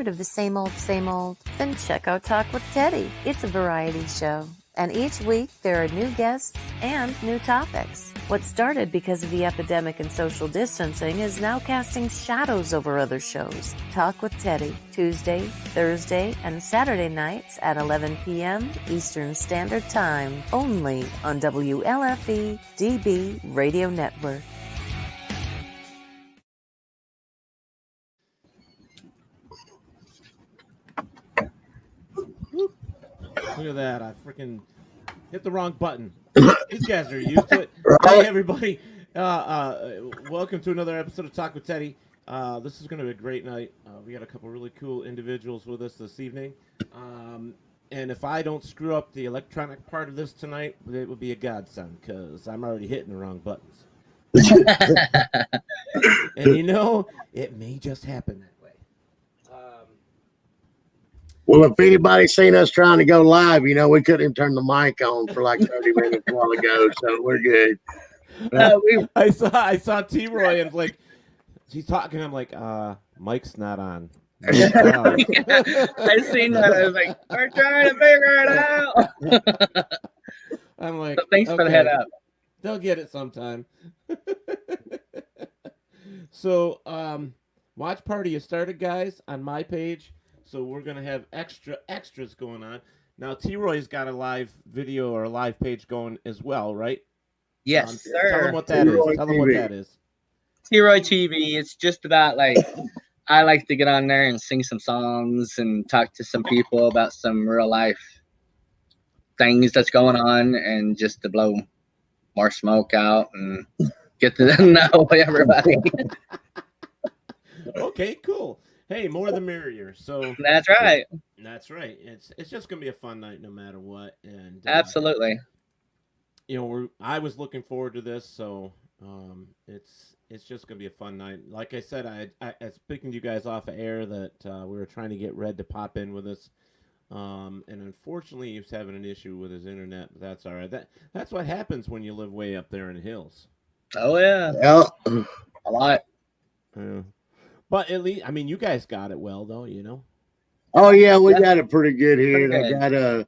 tired of the same old, then check out Talk with Teddy. It's a variety show. And each week, there are new guests and new topics. What started because of the epidemic and social distancing is now casting shadows over other shows. Talk with Teddy, Tuesday, Thursday, and Saturday nights at 11 p.m. Eastern Standard Time, only on WLFE DB Radio Network. Look at that. I freaking hit the wrong button. These guys are used to it. Hey, everybody. Welcome to another episode of Talk with Teddy. This is going to be a great night. We got a couple really cool individuals with us this evening. And if I don't screw up the electronic part of this tonight, it would be a godsend because I'm already hitting the wrong buttons. And you know, it may just happen that way. Well, if anybody's seen us trying to go live, you know, we couldn't even turn the mic on for like 30 minutes a while ago, so we're good. I saw T-Roy and like he's talking. I'm like, mic's not on. I seen that. I was like, we're trying to figure it out. I'm like, so thanks for the head up. They'll get it sometime. So, watch party has started, guys, on my page. So we're going to have extras going on. Now, T-Roy's got a live video or a live page going as well, right? Yes, sir. Tell them what that is. Tell them what that is. T-Roy TV. It's just about, like, I like to get on there and sing some songs and talk to some people about some real life things that's going on and just to blow more smoke out and get to know everybody. Okay, cool. Hey, more the merrier. So that's right. That's right. It's just gonna be a fun night no matter what. And absolutely. You know, I was looking forward to this, so it's just gonna be a fun night. Like I said, I speaking to you guys off of air that we were trying to get Red to pop in with us. And unfortunately he was having an issue with his internet, but that's all right. That's what happens when you live way up there in the hills. Oh yeah. A lot. Yeah. But at least, I mean, you guys got it well, though, you know? Oh, yeah, we got it pretty good here. Pretty good. I got,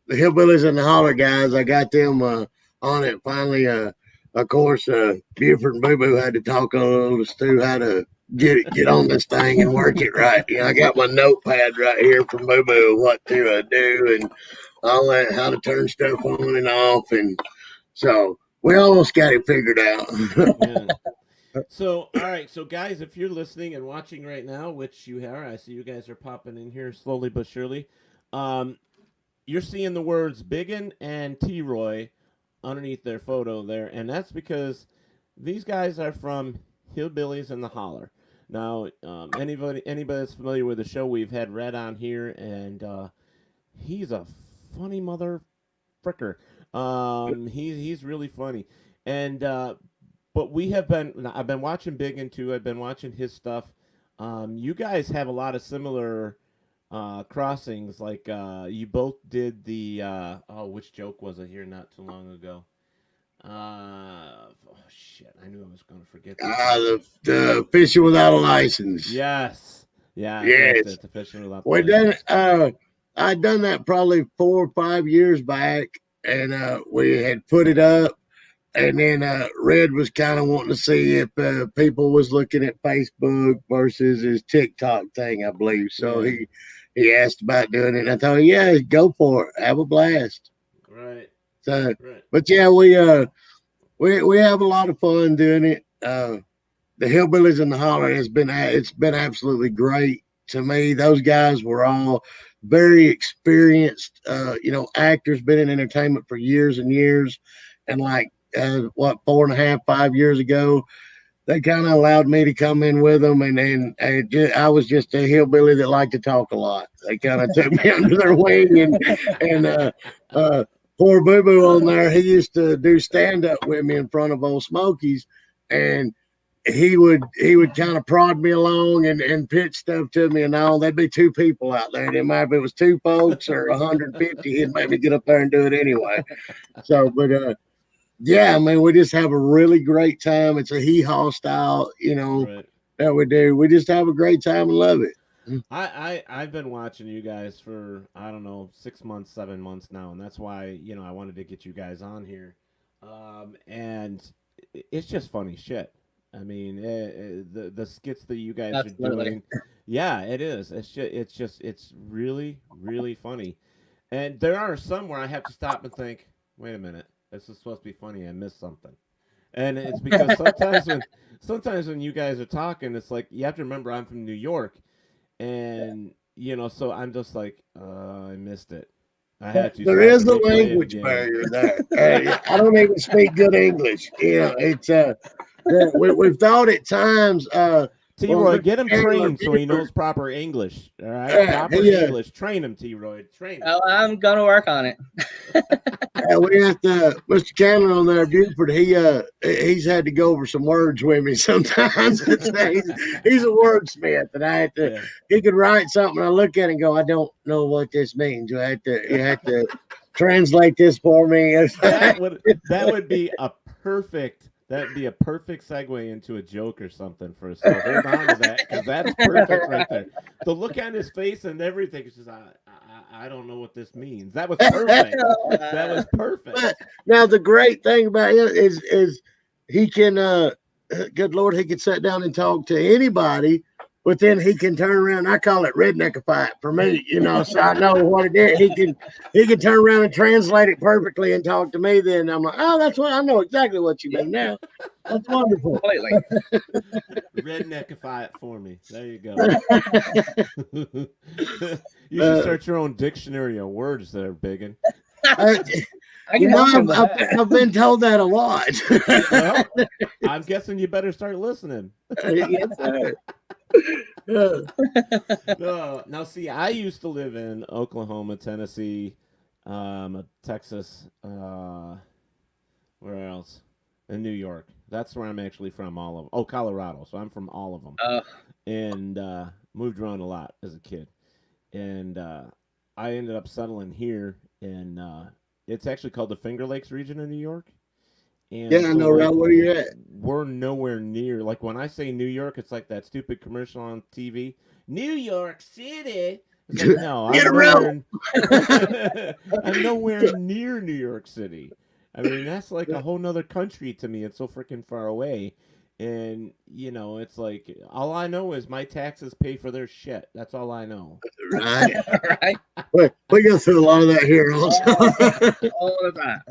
the Hillbillies and the Holler guys, I got them on it finally. Of course, Buford and Boo Boo had to talk a little to Stu how to get on this thing and work it right. You know, I got my notepad right here from Boo Boo, what to do and all that, how to turn stuff on and off. And so we almost got it figured out. Yeah. So, all right. So, guys, if you're listening and watching right now, which you are, I see you guys are popping in here slowly but surely. You're seeing the words Biggin and T-Roy underneath their photo there, and that's because these guys are from Hillbillies and the Holler. Now, anybody that's familiar with the show, we've had Red on here, and he's a funny mother fricker. He's really funny, and but I've been watching Biggin too. I've been watching his stuff. You guys have a lot of similar crossings. Like you both did the which joke was it here not too long ago? Oh shit! I knew I was going to forget. The fishing without a license. Yes. Yeah. Yes. The fishing without. We done. I'd done that probably 4 or 5 years back, and we had put it up. And then Red was kind of wanting to see if people was looking at Facebook versus his TikTok thing, I believe. So he asked about doing it. And I thought, yeah, go for it. Have a blast. Right. So, but yeah, we have a lot of fun doing it. The Hillbillies and the Holler it's been absolutely great to me. Those guys were all very experienced, actors, been in entertainment for years and years, and like. 4.5, 5 years ago, they kind of allowed me to come in with them, and then I was just a hillbilly that liked to talk a lot. They kind of took me under their wing, and poor Boo Boo on there, he used to do stand up with me in front of old Smokies, and he would kind of prod me along and pitch stuff to me and all. There'd be 2 people out there. It didn't matter if it was 2 folks or 150, he'd make me get up there and do it anyway. So, but yeah, I mean, we just have a really great time. It's a hee-haw style, Right. that we do. We just have a great time and love it. I've been watching you guys for, I don't know, 6 months, 7 months now, and that's why, I wanted to get you guys on here. And it's just funny shit. I mean, the skits that you guys are doing, yeah, it is. It's really, really funny. And there are some where I have to stop and think, wait a minute, this is supposed to be funny. I missed something. And it's because sometimes when you guys are talking, it's like you have to remember I'm from New York, and so I'm just like, I missed it. I had to. There is a language barrier there. I don't even speak good English. It's we've thought at times. T-Roy, get him trained so he knows proper English. All right, proper English. Train him, T-Roy. Train him. Oh, I'm gonna work on it. We have to, Mr. Chandler on there, Buford. He's had to go over some words with me sometimes. He's a wordsmith, and I had to. Yeah. He could write something. I look at it and go, I don't know what this means. You have to translate this for me. That would be a perfect. That'd be a perfect segue into a joke or something for us. So hold on to that, because that's perfect right there. The look on his face and everything is just, I don't know what this means. That was perfect. That was perfect. Now the great thing about him is he can, good Lord, he can sit down and talk to anybody. But then he can turn around. I call it redneckified for me, so I know what it is. He can turn around and translate it perfectly and talk to me. Then I'm like, oh, that's what I know exactly what you mean now. That's wonderful. Completely. Redneckify it for me. There you go. You should start your own dictionary of words there, Biggin. I've been told that a lot. Well, I'm guessing you better start listening. Yes, sir. Now, see, I used to live in Oklahoma, Tennessee, Texas, where else? In New York. That's where I'm actually from. All of them. Oh, Colorado. So I'm from all of them, and moved around a lot as a kid, and I ended up settling here, and it's actually called the Finger Lakes region of New York. And yeah, I know right where you're at. We're nowhere near. Like when I say New York, it's like that stupid commercial on TV. New York City. It's like, no, I'm nowhere near New York City. I mean, that's like a whole nother country to me. It's so freaking far away. And, it's like, all I know is my taxes pay for their shit. That's all I know. Right. Right. We go through a lot of that here also. All the time.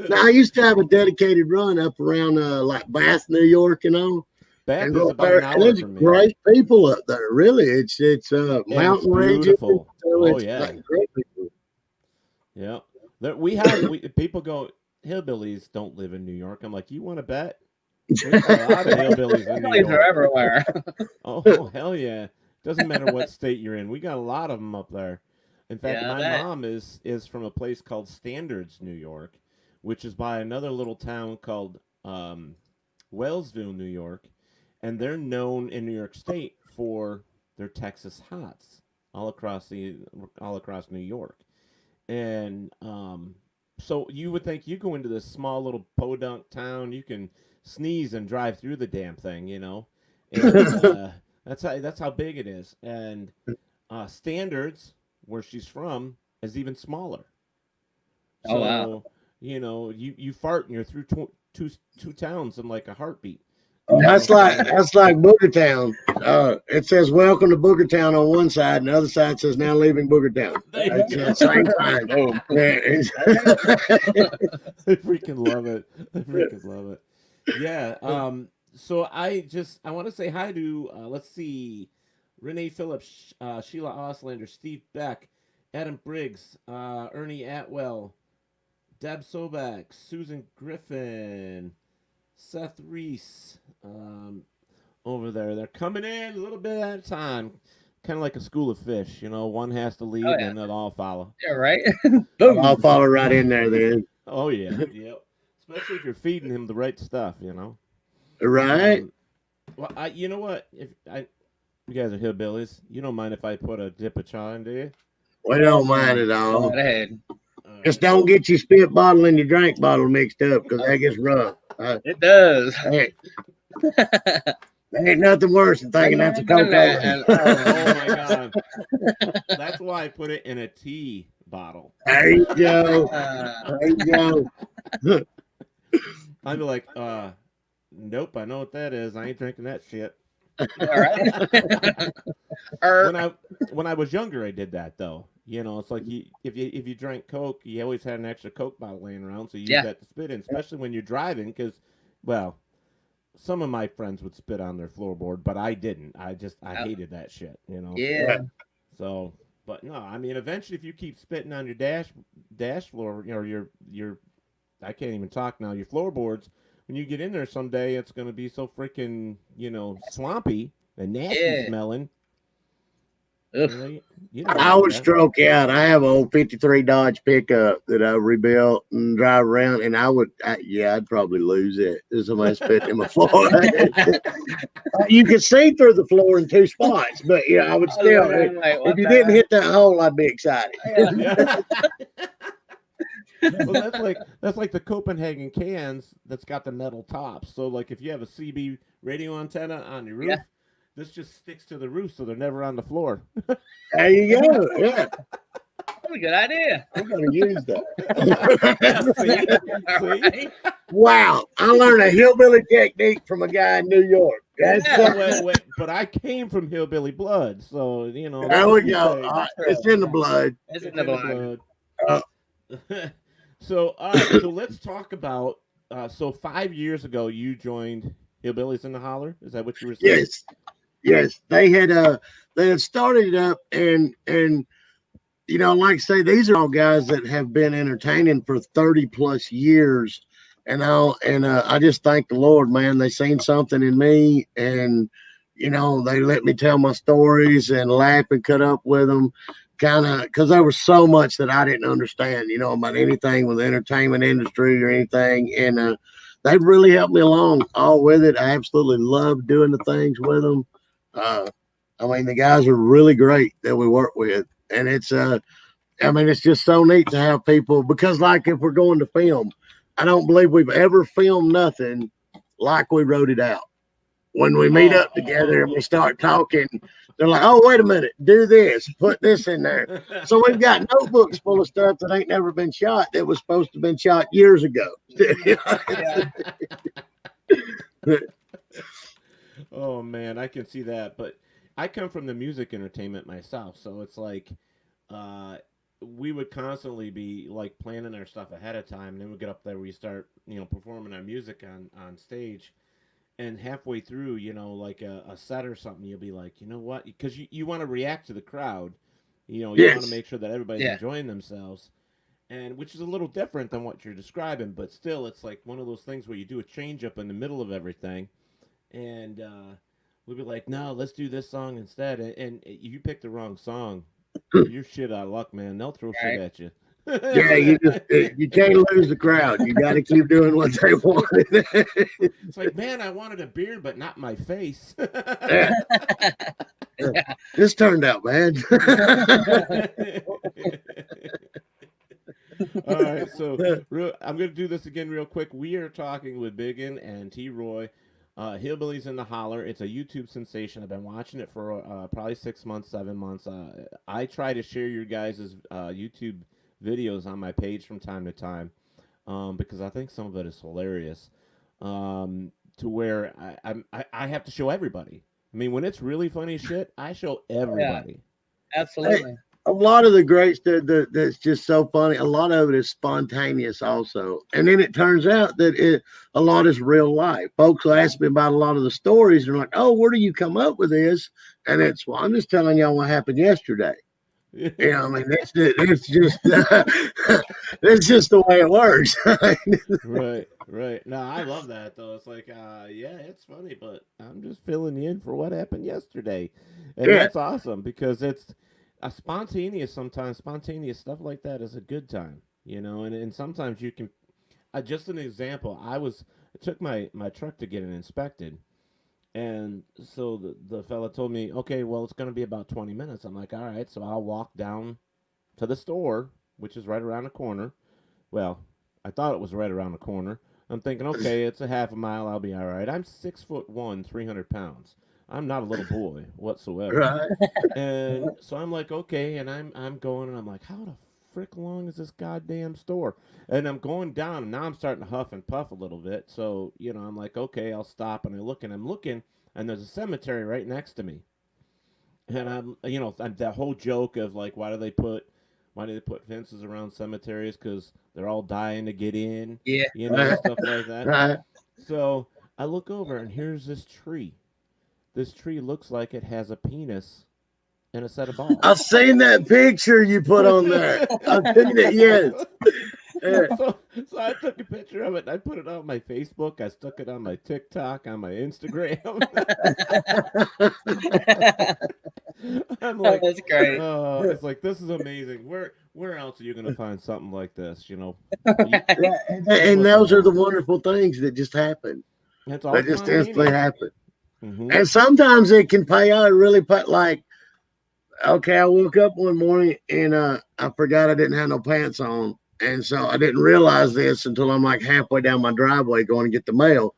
Now, I used to have a dedicated run up around like Bath, New York, Bath is about an hour from me. Great people up there, really. It's mountain region. Oh, yeah. Great people. Yeah. People go, hillbillies don't live in New York. I'm like, you want to bet? There's a lot of hillbillies in New York. Are everywhere. Oh, hell yeah. Doesn't matter what state you're in. We got a lot of them up there. In fact, my mom is from a place called Standards, New York, which is by another little town called Wellsville, New York. And they're known in New York State for their Texas hots all across New York. And so you would think you go into this small little podunk town, you can sneeze and drive through the damn thing, And that's how big it is. And Standards, where she's from, is even smaller. Oh, wow. You fart and you're through two towns in like a heartbeat. That's like Booger Town. It says "Welcome to Booger Town" on one side, and the other side says "Now leaving Booger Town." It's the same thing. I freaking love it. Yeah. So I want to say hi to let's see, Renee Phillips, Sheila Oslander, Steve Beck, Adam Briggs, Ernie Atwell, Deb Sobak, Susan Griffin, Seth Reese, over there. They're coming in a little bit at a time, kind of like a school of fish. One has to lead, and they'll all follow. Yeah, right. I'll follow right in there, then. Oh yeah, yep. Especially if you're feeding him the right stuff, Right. Well, you know what? You guys are hillbillies. You don't mind if I put a dip of chaw in, do you? We don't mind at all. Go ahead. Just don't get your spit bottle and your drink bottle mixed up, because that gets rough. It does. Hey. Ain't nothing worse than thinking that's a Coca-Cola. Oh my god, that's why I put it in a tea bottle. There you go. There you go. I'd be like, nope, I know what that is. I ain't drinking that shit. All right. When I was younger, I did that though. You know, it's like if you drank Coke, you always had an extra Coke bottle laying around, so you use that to spit in, especially when you're driving. Because, well, some of my friends would spit on their floorboard, but I didn't. I hated that shit. You know. Yeah. So, but no, I mean, eventually, if you keep spitting on your dash floor, you know, your I can't even talk now. Your floorboards, when you get in there someday, it's going to be so freaking, you know, swampy and nasty smelling. You know I would stroke out. I have an old 53 Dodge pickup that I rebuilt and drive around, and I'd probably lose it. There's somebody spitting in my floor. You could see through the floor in two spots, but yeah, I would still. If you didn't hit that hole, I'd be excited. Yeah. Well, that's like the Copenhagen cans that's got the metal tops. So, like, if you have a CB radio antenna on your roof, this just sticks to the roof, so they're never on the floor. There you go. Yeah, That's a good idea. I'm gonna use that. See? Wow, I learned a hillbilly technique from a guy in New York. Wait, but I came from hillbilly blood, so you know. There we go. It's in the blood. It's in the blood. So, all right. So let's talk about. So 5 years ago, you joined Hillbillies in the Holler. Is that what you were saying? Yes. They had started it up, and you know, like I say, these are all guys that have been entertaining for 30 plus years, and I just thank the Lord, man. They seen something in me, and you know, they let me tell my stories and laugh and cut up with them. Kind of because there was so much that I didn't understand, you know, about anything with the entertainment industry or anything. And they really helped me along all with it. I absolutely love doing the things with them. I mean, the guys are really great that we work with. And it's just so neat to have people because, like, if we're going to film, I don't believe we've ever filmed nothing like we wrote it out. When we meet up together and we start talking, they're like, oh, wait a minute, do this, put this in there. So we've got notebooks full of stuff that ain't never been shot that was supposed to have been shot years ago. Oh, man, I can see that. But I come from the music entertainment myself, so it's like we would constantly be like planning our stuff ahead of time. And then we get up there, we start, you know, performing our music on stage. And halfway through, you know, like a set or something, you'll be like, you know what? Because you want to react to the crowd. You know, you want to make sure that everybody's enjoying themselves. And which is a little different than what you're describing. But still, it's like one of those things where you do a change up in the middle of everything. And we'll be like, no, let's do this song instead. And you pick the wrong song. You're shit out of luck, man. They'll throw shit at you. Yeah, you can't lose the crowd. You got to keep doing what they want. It's like, man, I wanted a beard, but not my face. This turned out bad. All right, so I'm going to do this again real quick. We are talking with Biggin and T. Roy, Hillbillies in the Holler. It's a YouTube sensation. I've been watching it for probably 6 months, 7 months. I try to share your guys' YouTube videos on my page from time to time because I think some of it is hilarious to where I have to show everybody. I mean, when it's really funny shit, I show everybody. Yeah, absolutely. A lot of the great stuff that's just so funny, a lot of it is spontaneous also. And then it turns out that a lot is real life. Folks will ask me about a lot of the stories. They're like, oh, where do you come up with this? And it's, well, I'm just telling y'all what happened yesterday. You know, I mean, it's just it's just the way it works. Right. No, I love that though. It's like, yeah, it's funny, but I'm just filling you in for what happened yesterday, and that's awesome because it's a spontaneous. Sometimes spontaneous stuff like that is a good time, you know. And sometimes you can. Just an example. I took my truck to get it inspected. And so the fella told me, okay, well, it's going to be about 20 minutes. I'm like, all right, so I'll walk down to the store, which is right around the corner. Well, I thought it was right around the corner. I'm thinking, okay, it's a half a mile. I'll be all right. I'm 6'1", 300 pounds. I'm not a little boy whatsoever. Right. And so I'm like, okay, and I'm going, and I'm like, how the frick long is this goddamn store? And I'm going down, and now I'm starting to huff and puff a little bit. So I'm like, okay, I'll stop, and I'm looking, and there's a cemetery right next to me. And I'm that whole joke of like, why do they put fences around cemeteries? Because they're all dying to get in, Yeah. stuff like that. Right. So I look over, and here's this tree. This tree looks like it has a penis and a set of balls. I've seen that picture you put on there. I've seen it, yes. Yeah. So I took a picture of it and I put it on my Facebook. I stuck it on my TikTok, on my Instagram. I'm like, that's great. It's like, this is amazing. Where else are you going to find something like this? And those are the wonderful things that just happen. They just instantly happen. Mm-hmm. And sometimes it can pay out really, like, okay, I woke up one morning and I forgot I didn't have no pants on. And so I didn't realize this until I'm like halfway down my driveway going to get the mail.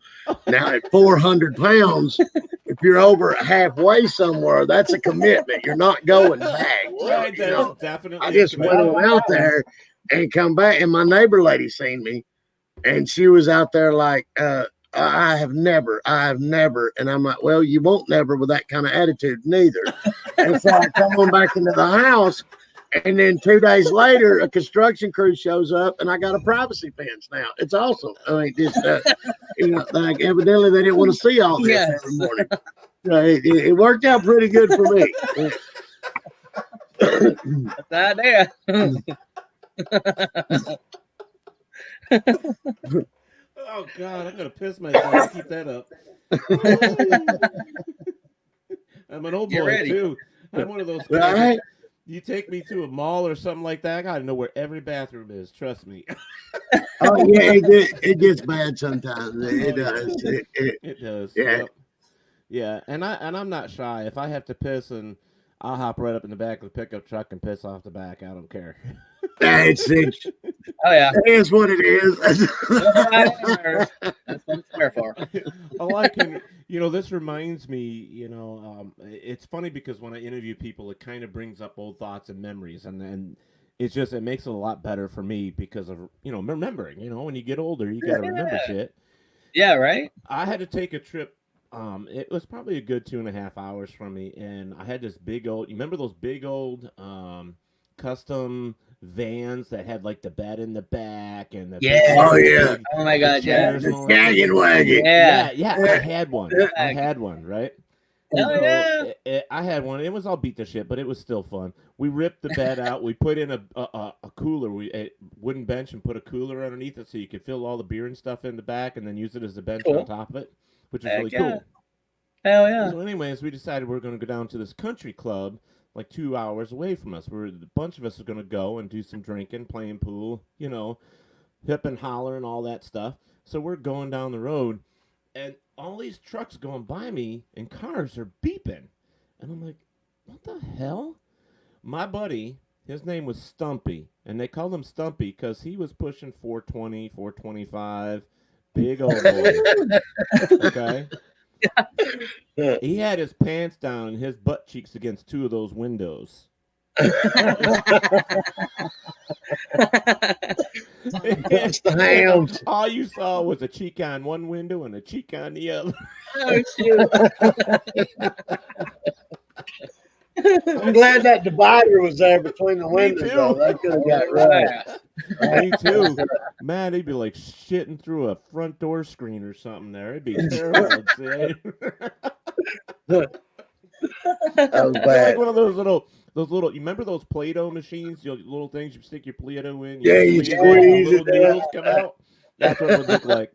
Now at 400 pounds, if you're over halfway somewhere, that's a commitment. You're not going back. Right, So, definitely. I just went on out there and come back, and my neighbor lady seen me, and she was out there like, I have never. And I'm like, well, you won't never with that kind of attitude neither. And so I come on back into the house, and then 2 days later, a construction crew shows up, and I got a privacy fence now. It's awesome. I mean, just, like evidently they didn't want to see all this every morning. It worked out pretty good for me. That's the idea. Oh God, I'm gonna piss myself. Keep that up. I'm an old boy too. I'm one of those guys. Right? You take me to a mall or something like that, I gotta know where every bathroom is. Trust me. Oh yeah, it gets bad sometimes. It does. It does. Yeah. Yep. Yeah, and I'm not shy. If I have to piss, and I'll hop right up in the back of the pickup truck and piss off the back. I don't care. It's Oh yeah, it is what it is. that's what it's there for. Oh, I can. This reminds me. It's funny because when I interview people, it kind of brings up old thoughts and memories, and it makes it a lot better for me because of remembering. When you get older, you gotta remember shit. Yeah, right. I had to take a trip. It was probably a good 2.5 hours from me, and I had this big old. You remember those big old custom vans that had like the bed in the back and the big, oh my God, yeah, the wagon wagon. Yeah. I had one. Right. I had one. It was all beat to shit, but it was still fun. We ripped the bed out. We put in a cooler, a wooden bench, and put a cooler underneath it so you could fill all the beer and stuff in the back, and then use it as a bench on top of it, which is really cool. Hell yeah. So, anyways, we decided we were going to go down to this country club, like 2 hours away from us. A bunch of us are going to go and do some drinking, playing pool, hip and holler and all that stuff. So we're going down the road, and all these trucks going by me and cars are beeping. And I'm like, what the hell? My buddy, his name was Stumpy, and they called him Stumpy because he was pushing 420, 425, big old boy. Okay? He had his pants down and his butt cheeks against 2 of those windows. All you saw was a cheek on one window and a cheek on the other. Oh, shoot. I'm glad that divider was there between the windows. Though. That could have got right. Me too. Man, he'd be like shitting through a front door screen or something there. It'd be terrible. That was bad. Like one of those little. You remember those Play-Doh machines? Little things you stick your Play-Doh in. You squeeze it. Little needles come out. That's what it would look like.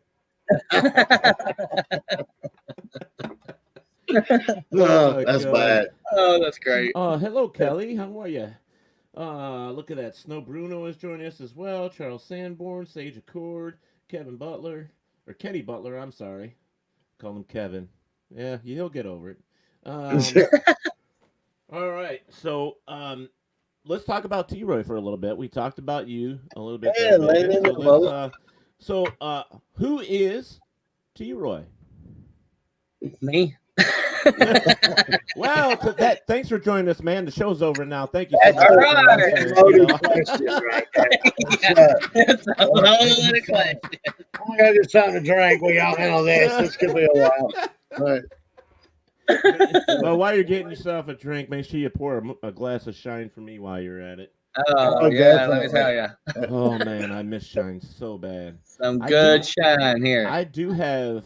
Oh, that's bad. Oh, that's great. Hello, Kelly. How are you? Look at that. Snow Bruno is joining us as well. Charles Sanborn, Sage Accord, Kenny Butler. I'm sorry. Call him Kevin. Yeah, he'll get over it. All right. So, let's talk about T-Roy for a little bit. We talked about you a little bit. Yeah, so let's So, who is T-Roy? Me. Well, thanks for joining us, man. The show's over now. Thank you so That's much. all for right. answering, Loaded question right there. That's a loaded question. I got just something to drink. We all handle this. This could be a while. But Well, while you're getting yourself a drink, make sure you pour a glass of Shine for me while you're at it. Oh, yeah, let me tell you. Oh man, I miss Shine so bad. Some good shine here. I do have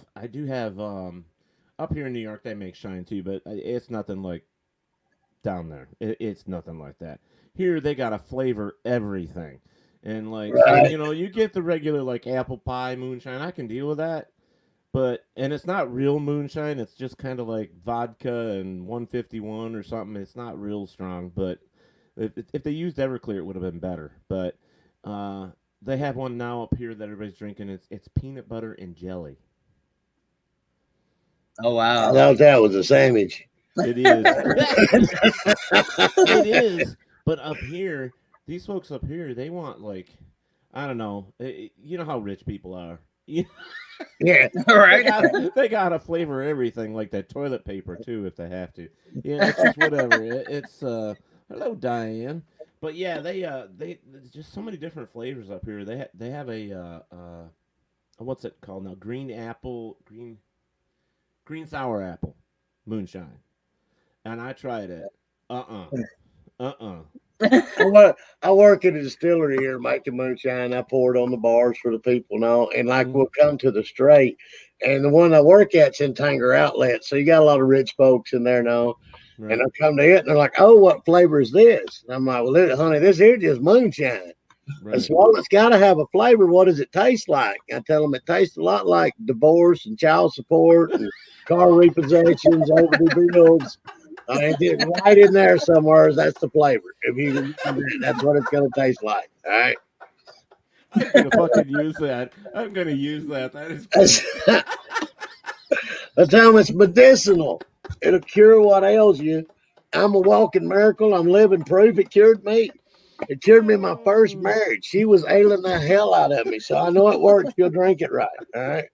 up here in New York they make Shine too, but it's nothing like down there. It's nothing like that. Here they gotta flavor everything, and like Right. so, you get the regular like apple pie moonshine. I can deal with that, and it's not real moonshine. It's just kind of like vodka and 151 or something. It's not real strong, but if they used Everclear, it would have been better. But they have one now up here that everybody's drinking. It's peanut butter and jelly. Oh, I wow. thought that was a sandwich. It is. It is. But up here, these folks up here, they want like, I don't know. You know how rich people are. Yeah. Right. They gotta flavor everything, like that toilet paper too, if they have to. Yeah, it's just whatever. It's hello Diane. But yeah, they there's just so many different flavors up here. They have a what's it called now? Green sour apple moonshine, and I tried it. I work at a distillery here making moonshine. I pour it on the bars for the people now. And like we'll come to the straight. And the one I work at's in Tanger Outlet. So you got a lot of rich folks in there now. Right. And I come to it and they're like, oh, what flavor is this? And I'm like, well, honey, this here is moonshine. Right. I said, well, it's got to have a flavor. What does it taste like? I tell them it tastes a lot like divorce and child support and car repossessions, overdue bills. I did right in there somewhere. That's the flavor. If you, that's what it's going to taste like. All right. I'm gonna fucking use that. I'm gonna use that. That is great. I tell them it's medicinal. It'll cure what ails you. I'm a walking miracle. I'm living proof. It cured me. It cured me in my first marriage. She was ailing the hell out of me, so I know it works. You'll drink it right. All right.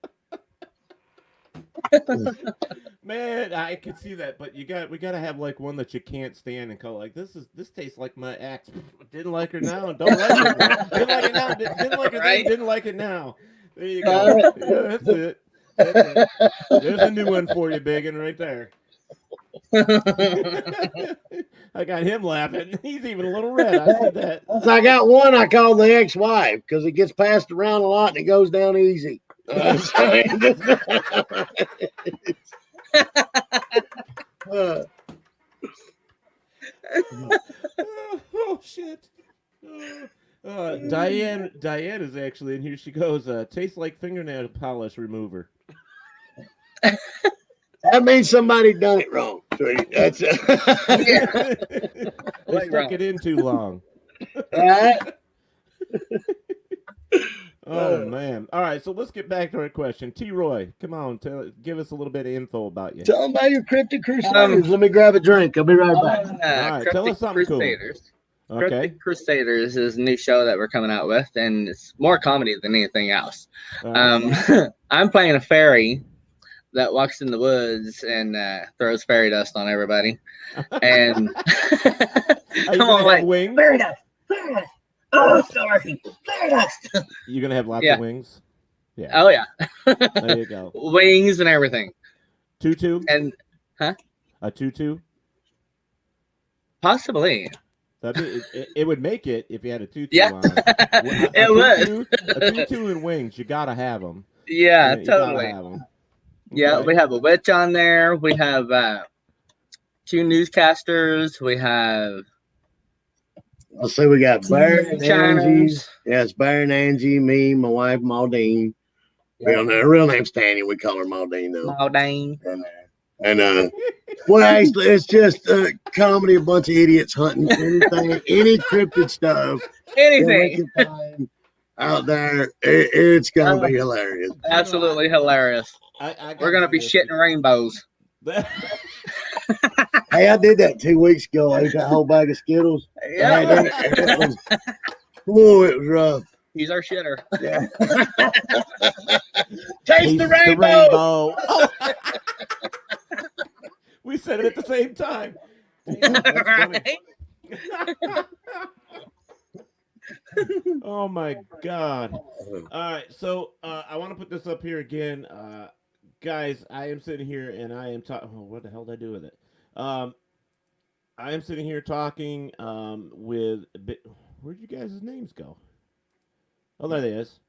Man, I can see that, but we gotta have like one that you can't stand and call like this tastes like my ex. Didn't like her now, don't like her now. Didn't like it now, didn't like her then, didn't like it now. There you go. Yeah, that's it. There's a new one for you, Biggin, right there. I got him laughing. He's even a little red. I see that. So I got one I call the ex-wife because it gets passed around a lot and it goes down easy. Oh shit. Diane is actually in here. She goes, tastes like fingernail polish remover. That means somebody done it wrong. That's They stuck it in too long. right. Oh man! All right, so let's get back to our question. T-Roy, come on, give us a little bit of info about you. Tell them about your cryptid crusaders. Let me grab a drink. I'll be right back. All right, tell us something Crusaders. cool. Okay. Cryptic Crusaders is a new show that we're coming out with, and it's more comedy than anything else. I'm playing a fairy that walks in the woods and throws fairy dust on everybody. And Are you gonna have wings? fairy dust, fairy dust. Oh, sorry, fairy dust. You gonna have lots of wings? Yeah. Oh yeah. There you go. Wings and everything. Tutu? And A tutu? Possibly. It would make it if you had a tutu Yeah. on. It would. A tutu and wings, you gotta have them. Yeah, You totally. gotta have 'em. Yeah, Okay. we have a witch on there. We have 2 newscasters. We have Let's see, we got Baron and Chiners. Angie. Yeah, it's Baron, Angie, me, my wife, Maudine. Her real name's Tanya. We call her Maudine, though. Oh, dang. And well, actually, it's just comedy, a bunch of idiots hunting anything, any cryptid stuff. Anything. that we can find out there. It's going to be hilarious. Absolutely hilarious. We're going to be shitting rainbows. Hey, I did that 2 weeks ago. I ate that whole bag of Skittles. Yeah. It was rough. He's our shitter. Yeah. Taste the rainbow. Oh. We said it at the same time. Damn, that's funny. Oh my God. All right, so I want to put this up here again. Guys, I am sitting here and I am talking. Oh, what the hell did I do with it? I am sitting here talking with. Where'd you guys' names go? Oh, there it is.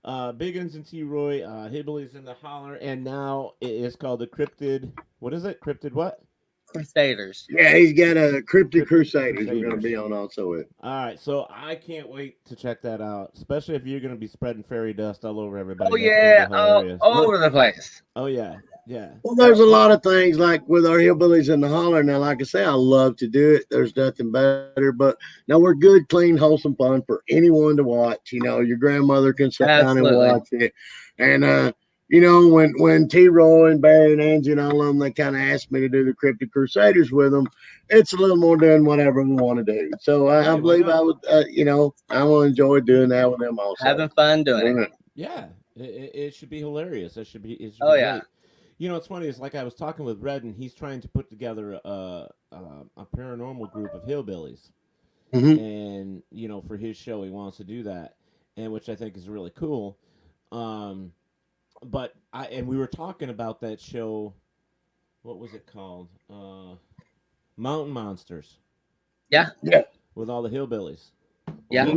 Biggins and T. Roy, Hillbillies in the Holler, and now it is called the Cryptid. What is it? Cryptid what? Crusaders. Yeah, he's got a Cryptid Crusaders. We're going to be on also with. All right, so I can't wait to check that out, especially if you're going to be spreading fairy dust all over everybody. Oh, yeah. All over the place. Oh, yeah. Yeah. Well, there's a lot of things like with our Hillbillies in the Holler. Now, like I say, I love to do it. There's nothing better. But now we're good, clean, wholesome fun for anyone to watch. You know, your grandmother can sit down and watch it. And, you know, when T. Roy and Barry and Angie and all of them, they kind of asked me to do the Cryptid Crusaders with them. It's a little more doing whatever we want to do. So I believe I would, you know, I will enjoy doing that with them also. Having fun doing it. Yeah, it should be hilarious. It should be. It should oh be yeah. Great. You know, it's funny. It's like I was talking with Red, and he's trying to put together a paranormal group of hillbillies, and you know, for his show, he wants to do that, and which I think is really cool. But we were talking about that show. What was it called? Mountain Monsters. Yeah. Yeah. With all the hillbillies. Yeah.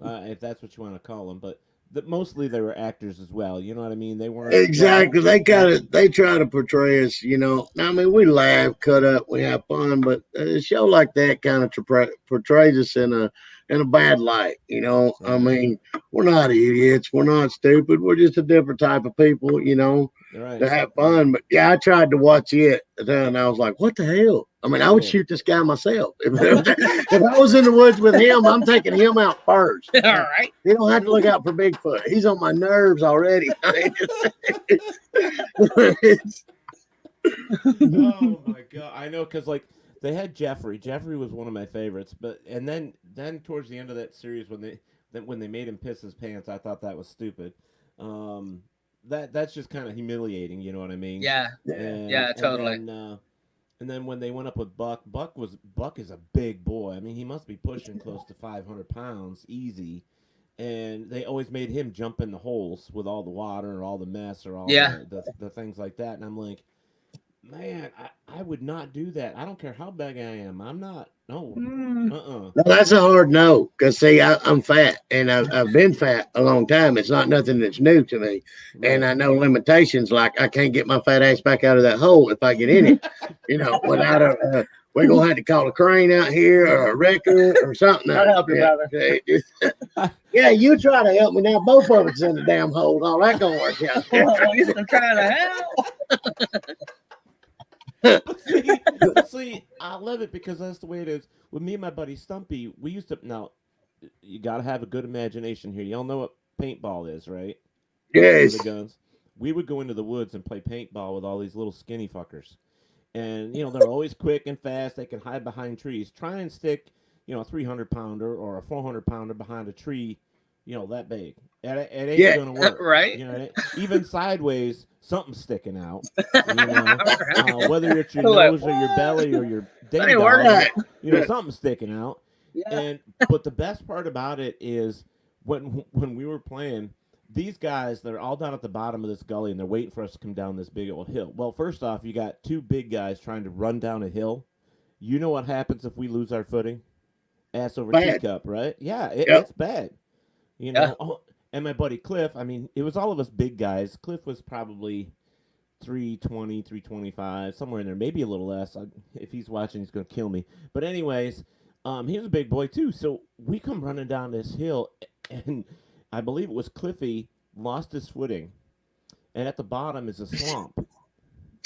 If that's what you want to call them, but mostly they were actors as well. You know what I mean? They weren't exactly. They try to portray us. You know, I mean, we laugh, cut up, we have fun, but a show like that kind of portrays us in a bad light. You know, I mean, we're not idiots, we're not stupid, we're just a different type of people. You know, to have fun. But yeah, I tried to watch it, and I was like, what the hell? I mean, I would shoot this guy myself. If I was in the woods with him, I'm taking him out first. All right. You don't have to look out for Bigfoot. He's on my nerves already. Oh my God. I know, because like they had Jeffrey. Jeffrey was one of my favorites. But and then towards the end of that series when they made him piss his pants, I thought that was stupid. That's just kind of humiliating, you know what I mean? Yeah. Yeah, totally. And then when they went up with Buck is a big boy. I mean, he must be pushing close to 500 pounds easy. And they always made him jump in the holes with all the water or all the mess or all the things like that. And I'm like, man, I would not do that. I don't care how big I am. I'm not. No. No, that's a hard no. Because, see, I'm fat, and I've been fat a long time. It's not nothing that's new to me. Right. And I know limitations, like I can't get my fat ass back out of that hole if I get in it. You know, without we're going to have to call a crane out here or a wrecker or something. I'll help you, brother. Yeah, you try to help me now. Both of us in the damn hole. All that going to work out. Well, at least I'm trying to help. See, I love it because that's the way it is. With me and my buddy Stumpy, we used to. Now, you got to have a good imagination here. Y'all know what paintball is, right? Yes. The guns. We would go into the woods and play paintball with all these little skinny fuckers. And, you know, they're always quick and fast. They can hide behind trees. Try and stick, you know, a 300-pounder or a 400-pounder behind a tree, you know, that big. It ain't going to work. Right. You know, even sideways, something's sticking out. You know, whether it's your nose or your belly or your ding dong, you know, something's sticking out. Yeah. But the best part about it is when we were playing, these guys, they're all down at the bottom of this gully, and they're waiting for us to come down this big old hill. Well, first off, you got two big guys trying to run down a hill. You know what happens if we lose our footing? Ass over teacup, right? Yeah, it's bad. You know. Yeah. And my buddy Cliff, I mean, it was all of us big guys. Cliff was probably 320, 325, somewhere in there, maybe a little less. If he's watching, he's going to kill me. But anyways, he was a big boy too. So we come running down this hill, and I believe it was Cliffy lost his footing. And at the bottom is a swamp.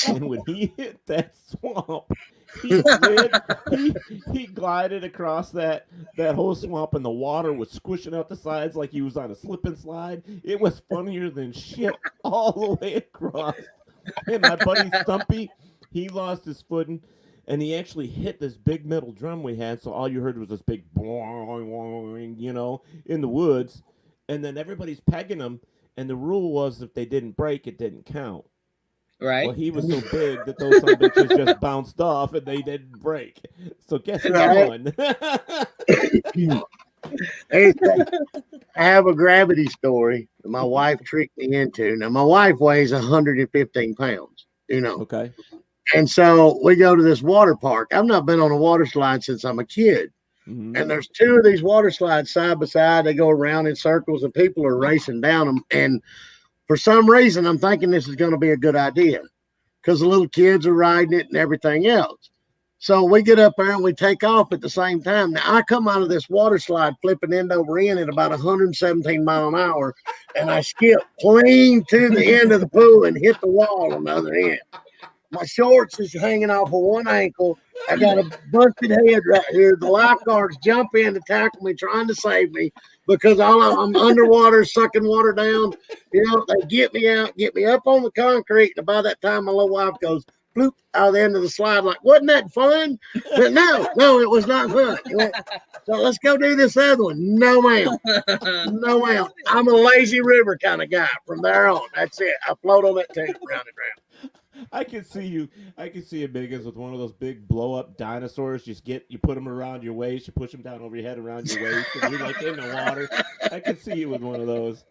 And when he hit that swamp, he glided across that whole swamp, and the water was squishing out the sides like he was on a slip and slide. It was funnier than shit all the way across. And my buddy Stumpy, he lost his footing, and he actually hit this big metal drum we had, so all you heard was this big boing, boing, you know, in the woods. and then everybody's pegging them, and the rule was if they didn't break, it didn't count. Right. Well, he was so big that those son of bitches just bounced off and they didn't break. So guess who won? Hey, I have a gravity story that my wife tricked me into. Now, my wife weighs 115 pounds, Okay. And so we go to this water park. I've not been on a water slide since I'm a kid. Mm-hmm. And there's two of these water slides side by side. They go around in circles and people are racing down them. And for some reason, I'm thinking this is going to be a good idea because the little kids are riding it and everything else. So we get up there and we take off at the same time. Now, I come out of this water slide flipping end over end at about 117 mile an hour, and I skip clean to the end of the pool and hit the wall on the other end. My shorts is hanging off of one ankle. I got a busted head right here. The lifeguards jump in to tackle me, trying to save me because I'm underwater, sucking water down. They get me out, get me up on the concrete. And by that time, my little wife goes, bloop, out of the end of the slide, like, wasn't that fun? But no, it was not fun. So let's go do this other one. No, ma'am. No, ma'am. I'm a lazy river kind of guy from there on. That's it. I float on that tube round and round. I can see you Biggins with one of those big blow up dinosaurs. You put them around your waist, you push them down over your head around your waist, and you're like in the water. I can see you with one of those.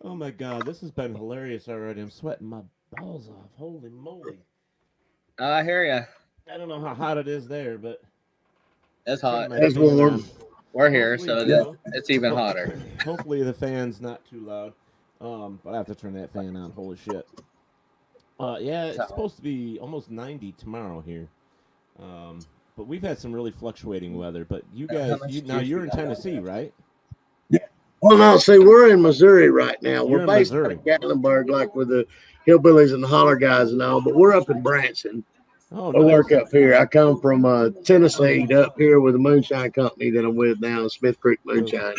Oh my God, this has been hilarious already. I'm sweating my balls off. Holy moly! I hear ya. I don't know how hot it is there, but it's hot. It's warm. We're here, so it's even hotter. Hopefully the fan's not too loud. But I have to turn that fan on. Holy shit. Yeah, it's supposed to be almost 90 tomorrow here. But we've had some really fluctuating weather. But you guys, you're in Tennessee, right? Yeah. Well, no, see, we're in Missouri right now. You're we're based in Gatlinburg, like with the Hillbillies and the Holler guys and all. But we're up in Branson. Oh, I work up here. I come from Tennessee up here with a moonshine company that I'm with now, Smith Creek Moonshine.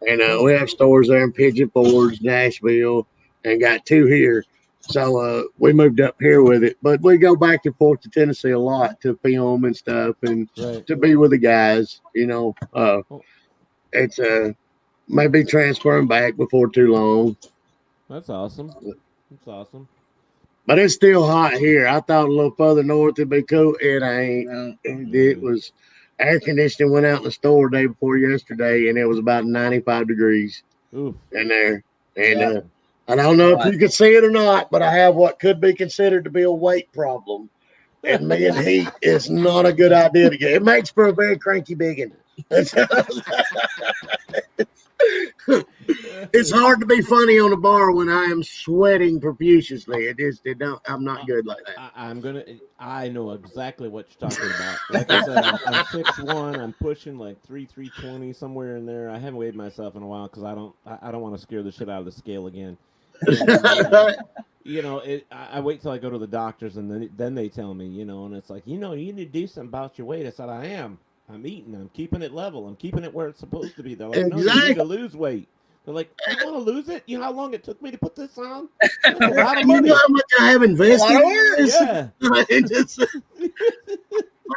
And we have stores there in Pigeon Forge, Nashville, and got two here. So we moved up here with it. But we go back and forth to Tennessee a lot to film and stuff and to be with the guys. It's maybe transferring back before too long. That's awesome. That's awesome. But it's still hot here. I thought a little further north it'd be cool. It ain't. It was... Air conditioning went out in the store day before yesterday, and it was about 95 degrees in there. And I don't know if you can see it or not, but I have what could be considered to be a weight problem. And me and heat is not a good idea to get. It makes for a very cranky biggin. It's hard to be funny on the bar when I am sweating profusely. I'm not good like that. I know exactly what you're talking about. Like I said, I'm 6'1", I'm pushing like 320 somewhere in there. I haven't weighed myself in a while because I don't want to scare the shit out of the scale again. And, I wait till I go to the doctors and then they tell me, and it's like, you need to do something about your weight. I said, I am. I'm eating. I'm keeping it level. I'm keeping it where it's supposed to be. They're like, no, you need to lose weight. They're like, I want to lose it? You know how long it took me to put this on? That's a lot of money. You know how much I have invested in this? Yeah.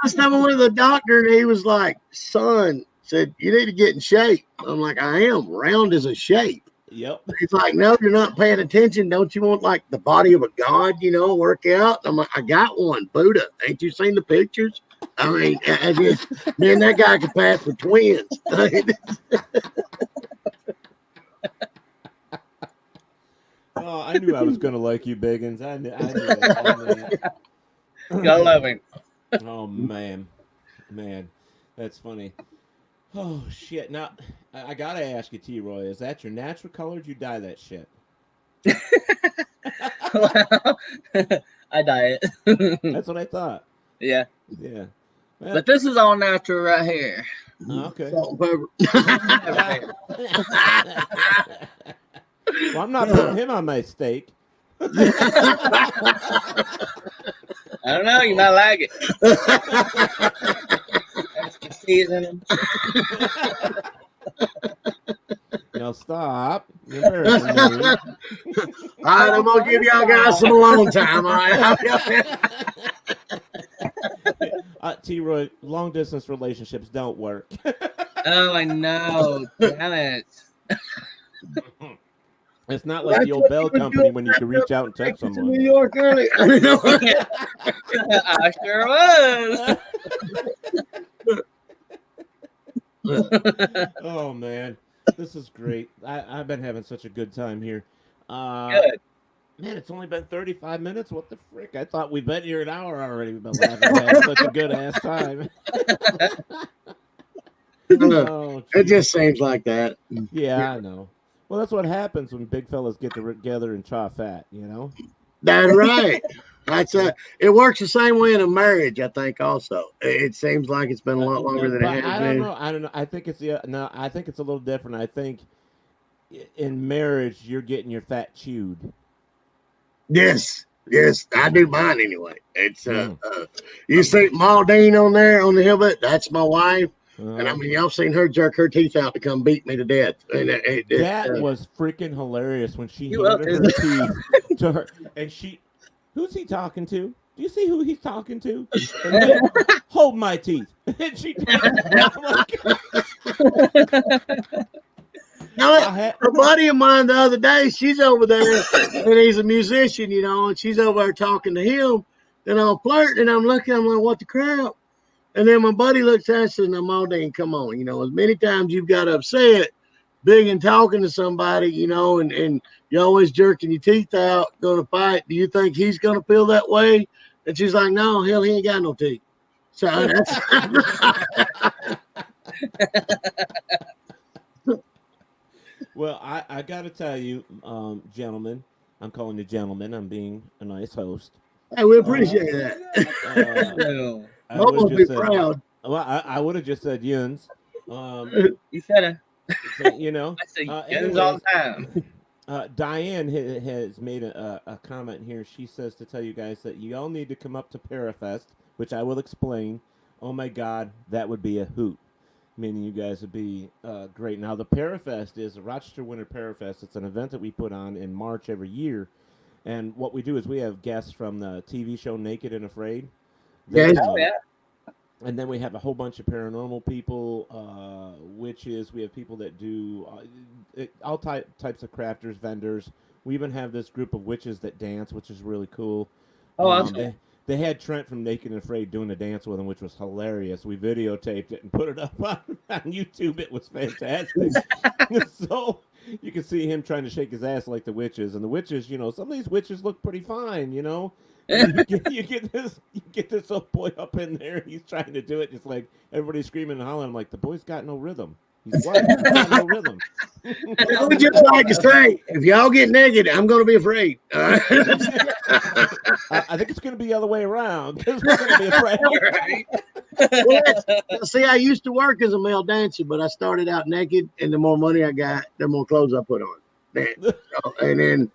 Last time I went to the doctor, and he was like, son, said, you need to get in shape. I'm like, I am. Round is a shape. Yep. He's like, no, you're not paying attention. Don't you want like the body of a god, work out? I'm like, I got one, Buddha. Ain't you seen the pictures? I mean, me and that guy could pass for twins. Oh, I knew I was going to like you, Biggins. I knew it. Gotta love him. Oh, man, that's funny. Oh, shit. Now, I got to ask you, T-Roy, is that your natural color or did you dye that shit? Well, I dye it. That's what I thought. Yeah. Well, but this is all natural right here. Okay. Salt and pepper. Well, I'm not putting him on my steak. I don't know. You might like it. Extra seasoning. Now stop. You're embarrassing me. All right, I'm gonna give y'all guys some alone time. All right. T-Roy, long distance relationships don't work. Oh, I know. Damn it. It's not like the old Bell Company when you can reach out and text To someone. New York early. I don't know. I sure was. Oh man, this is great. I've been having such a good time here. Good. Man, it's only been 35 minutes. What the frick? I thought we'd been here an hour already. We've been laughing, having such a good ass time. Oh, It geez. just seems like that. Yeah, I know. Well, that's what happens when big fellas get together and chaw fat, you know? That's right. It works the same way in a marriage, I think. Also, it seems like it's been a lot longer than But it has I don't been. know. I don't know. I think it's no. I think it's a little different. I think in marriage you're getting your fat chewed. Yes, I do mine anyway. It's Mm. you see Maudine on there on the Hillbillies. That's my wife, and I Uh, mean y'all seen her jerk her teeth out to come beat me to death. And that was freaking hilarious when she You love handed her teeth to her, and who's he talking to? Do you see who he's talking to? And then, hold my teeth. And she did. I'm like, a buddy of mine the other day, she's over there, and he's a musician, and she's over there talking to him, and I'm flirting, and I'm looking, I'm like, what the crap? And then my buddy looks at us and I'm all dang, come on, as many times you've got upset, big and talking to somebody, and you're always jerking your teeth out, going to fight. Do you think he's going to feel that way? And she's like, no, hell, he ain't got no teeth. So that's. well, I got to tell you, gentlemen, I'm calling you gentlemen. I'm being a nice host. Hey, we appreciate that. I would Almost have be just said, proud. well, I would have just said Yuns. You said it. So, I say all anyways, the time. Diane has made a comment here. She says to tell you guys that you all need to come up to Parafest, which I will explain. Oh my God, that would be a hoot. Meaning you guys would be great. Now, the Parafest is a Rochester Winter Parafest. It's an event that we put on in March every year. And what we do is we have guests from the TV show Naked and Afraid. Yes. Oh, yeah. And then we have a whole bunch of paranormal people, witches. We have people that do all types of crafters, vendors. We even have this group of witches that dance, which is really cool. Oh, awesome. They had Trent from Naked and Afraid doing a dance with him, which was hilarious. We videotaped it and put it up on YouTube. It was fantastic. So you can see him trying to shake his ass like the witches. And the witches, some of these witches look pretty fine, And you get this old boy up in there. He's trying to do it, just like everybody's screaming and hollering. I'm like, the boy's got no rhythm. He's what? He's got no rhythm. I would just like to say, if y'all get naked, I'm going to be afraid. I think it's going to be the other way around because we're going to be afraid. See, I used to work as a male dancer, but I started out naked, and the more money I got, the more clothes I put on. And then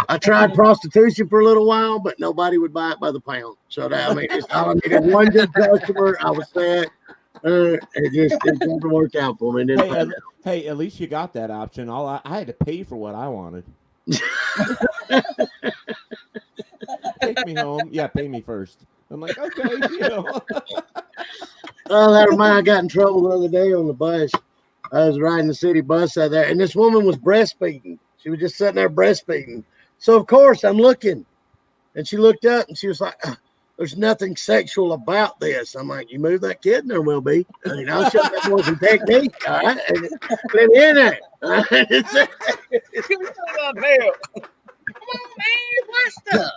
I tried prostitution for a little while, but nobody would buy it by the pound. So all I needed one good customer. I was sad. It never worked out for me. Hey, at least you got that option. I had to pay for what I wanted. Take me home. Yeah, pay me first. I'm like, okay, Oh, that reminds me, I got in trouble the other day on the bus. I was riding the city bus out there, and this woman was breastfeeding. She was just sitting there breastfeeding. So, of course, I'm looking. And she looked up, and she was like, there's nothing sexual about this. I'm like, you move that kid, and there will be. I'll show that boy some technique. All right? Let me in there. All right? Come on, man. What's up?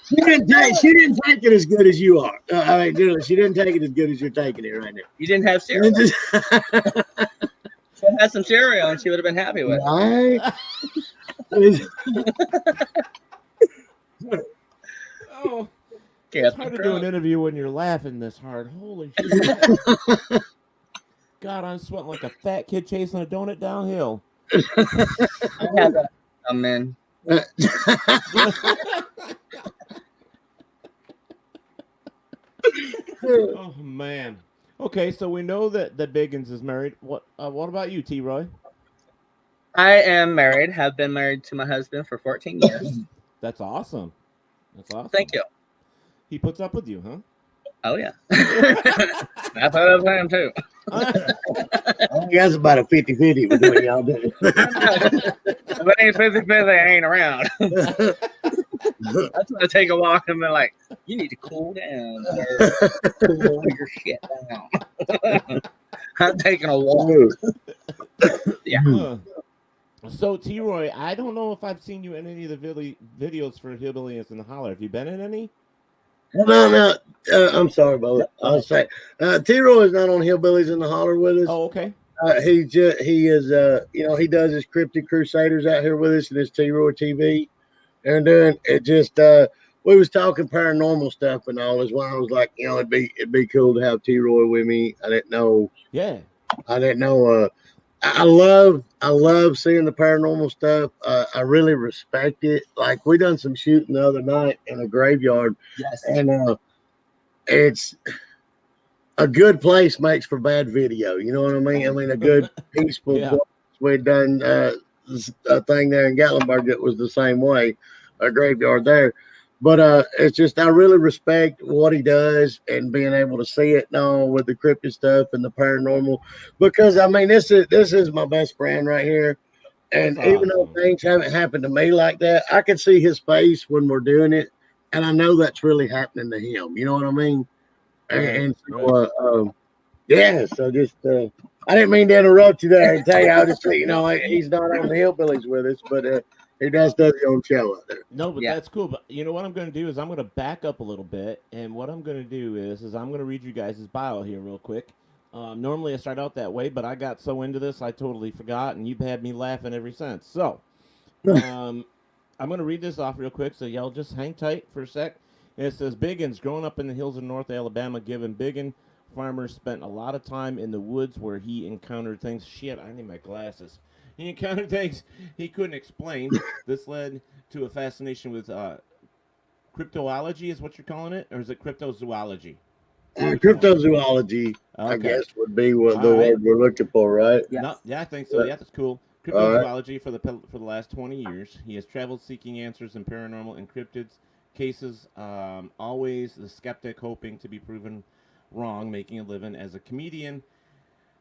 She didn't take it as good as you are. She didn't take it as good as you're taking it right now. You didn't have cereal. She had some cereal, and she would have been happy with it. Right? Oh, it's hard to do an interview when you're laughing this hard. Holy shit. God, I'm sweating like a fat kid chasing a donut downhill. I had that. Oh, man. Oh man. Okay, so we know that Biggins is married. What about you, T. Roy? I am married. Have been married to my husband for 14 years. That's awesome. Thank you. He puts up with you, huh? Oh yeah. I put up with him too. I think that's about a 50-50 between y'all. Do. If it ain't 50-50, I ain't around. That's gonna take a walk and be like, you need to cool down, sir. Cool your shit down. I'm taking a walk. Yeah. So T-Roy, I don't know if I've seen you in any of the videos for Hillbillies in the Holler. Have you been in any? No. I'm sorry, brother. I'll say T-Roy is not on Hillbillies in the Holler with us. Oh, okay. He is he does his cryptid crusaders out here with us in his T-Roy TV. And then it just we was talking paranormal stuff and all is why I was like, it'd be cool to have T-Roy with me. I didn't know. I love seeing the paranormal stuff. I really respect it. Like we done some shooting the other night in a graveyard. Yes. And it's a good place makes for bad video. You know what I mean? I mean a good peaceful place. We'd done a thing there in Gatlinburg that was the same way, a graveyard there. But it's just I really respect what he does and being able to see it now with the cryptid stuff and the paranormal. Because I mean this is my best friend right here. And That's even awesome. though things haven't happened to me like that, I can see his face when we're doing it, and I know that's really happening to him. You know what I mean? And so yeah, so just I didn't mean to interrupt you there and tell you. I was just he's not on the Hillbillies with us, but he does his own show out there. No, but that's cool. But you know what I'm going to do is I'm going to back up a little bit, and what I'm going to do is I'm going to read you guys' bio here real quick. Normally I start out that way, but I got so into this I totally forgot, and you've had me laughing ever since. So I'm going to read this off real quick, so y'all just hang tight for a sec. It says, Biggins, growing up in the hills of North Alabama, given Biggin, farmers spent a lot of time in the woods where he encountered things. Shit, I need my glasses. He encountered things he couldn't explain. This led to a fascination with cryptology, is what you're calling it? Or is it cryptozoology? Cryptozoology, I guess, would be what the word we're looking for, right? Yes. No, yeah, I think so. Yeah, that's cool. Cryptozoology for the last 20 years. He has traveled seeking answers in paranormal and cryptids cases. Always the skeptic, hoping to be proven wrong, making a living as a comedian.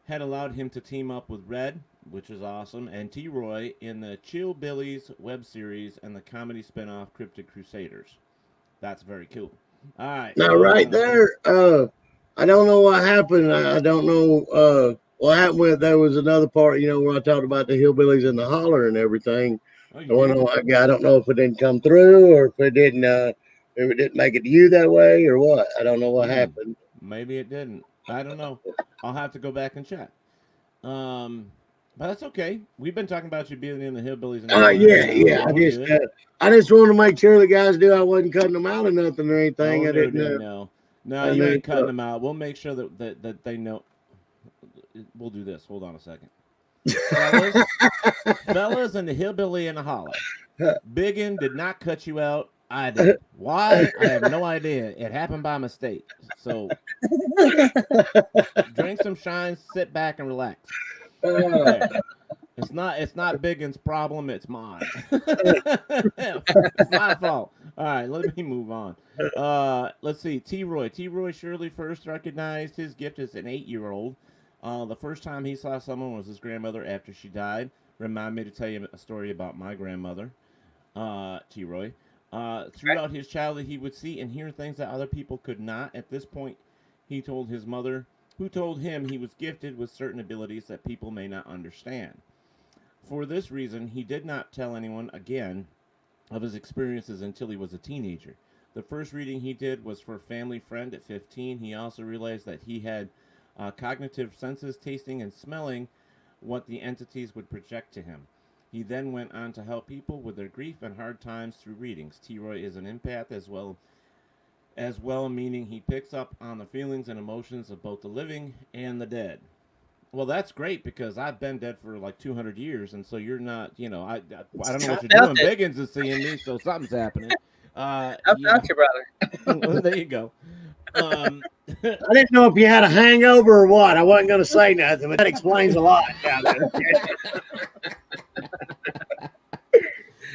Had allowed him to team up with Red, which is awesome, and T-Roy in the Hillbillies web series and the comedy spinoff Cryptid Crusaders. That's very cool. All right. Now, right there, I don't know what happened. I don't know what happened with. There was another part, where I talked about the Hillbillies and the Holler and everything. I don't know if it didn't come through or if it didn't make it to you that way or what. I don't know what happened. Maybe it didn't. I don't know. I'll have to go back and check. But that's okay. We've been talking about you being in the Hillbillies. Yeah. I just wanted to make sure the guys knew I wasn't cutting them out or nothing or anything. No, you ain't cutting them out. We'll make sure that they know. We'll do this. Hold on a second. Fellas and the Hillbilly and the Holler. Biggin did not cut you out. I did. Why? I have no idea. It happened by mistake. So drink some shine, sit back and relax. It's not Biggins' problem, it's mine. It's my fault. All right, let me move on. Let's see. T-Roy. Shirley first recognized his gift as an 8-year-old. The first time he saw someone was his grandmother after she died. Remind me to tell you a story about my grandmother, T-Roy. Throughout his childhood, he would see and hear things that other people could not. At this point, he told his mother, who told him he was gifted with certain abilities that people may not understand. For this reason, he did not tell anyone again of his experiences until he was a teenager. The first reading he did was for a family friend at 15. He also realized that he had cognitive senses, tasting and smelling what the entities would project to him. He then went on to help people with their grief and hard times through readings. T-Roy is an empath as well, meaning he picks up on the feelings and emotions of both the living and the dead. Well, that's great because I've been dead for like 200 years, and so you're not, I don't know what you're doing. Biggins is seeing me, so something's happening. How about you, brother? Well, there you go. I didn't know if you had a hangover or what. I wasn't going to say nothing, but that explains a lot.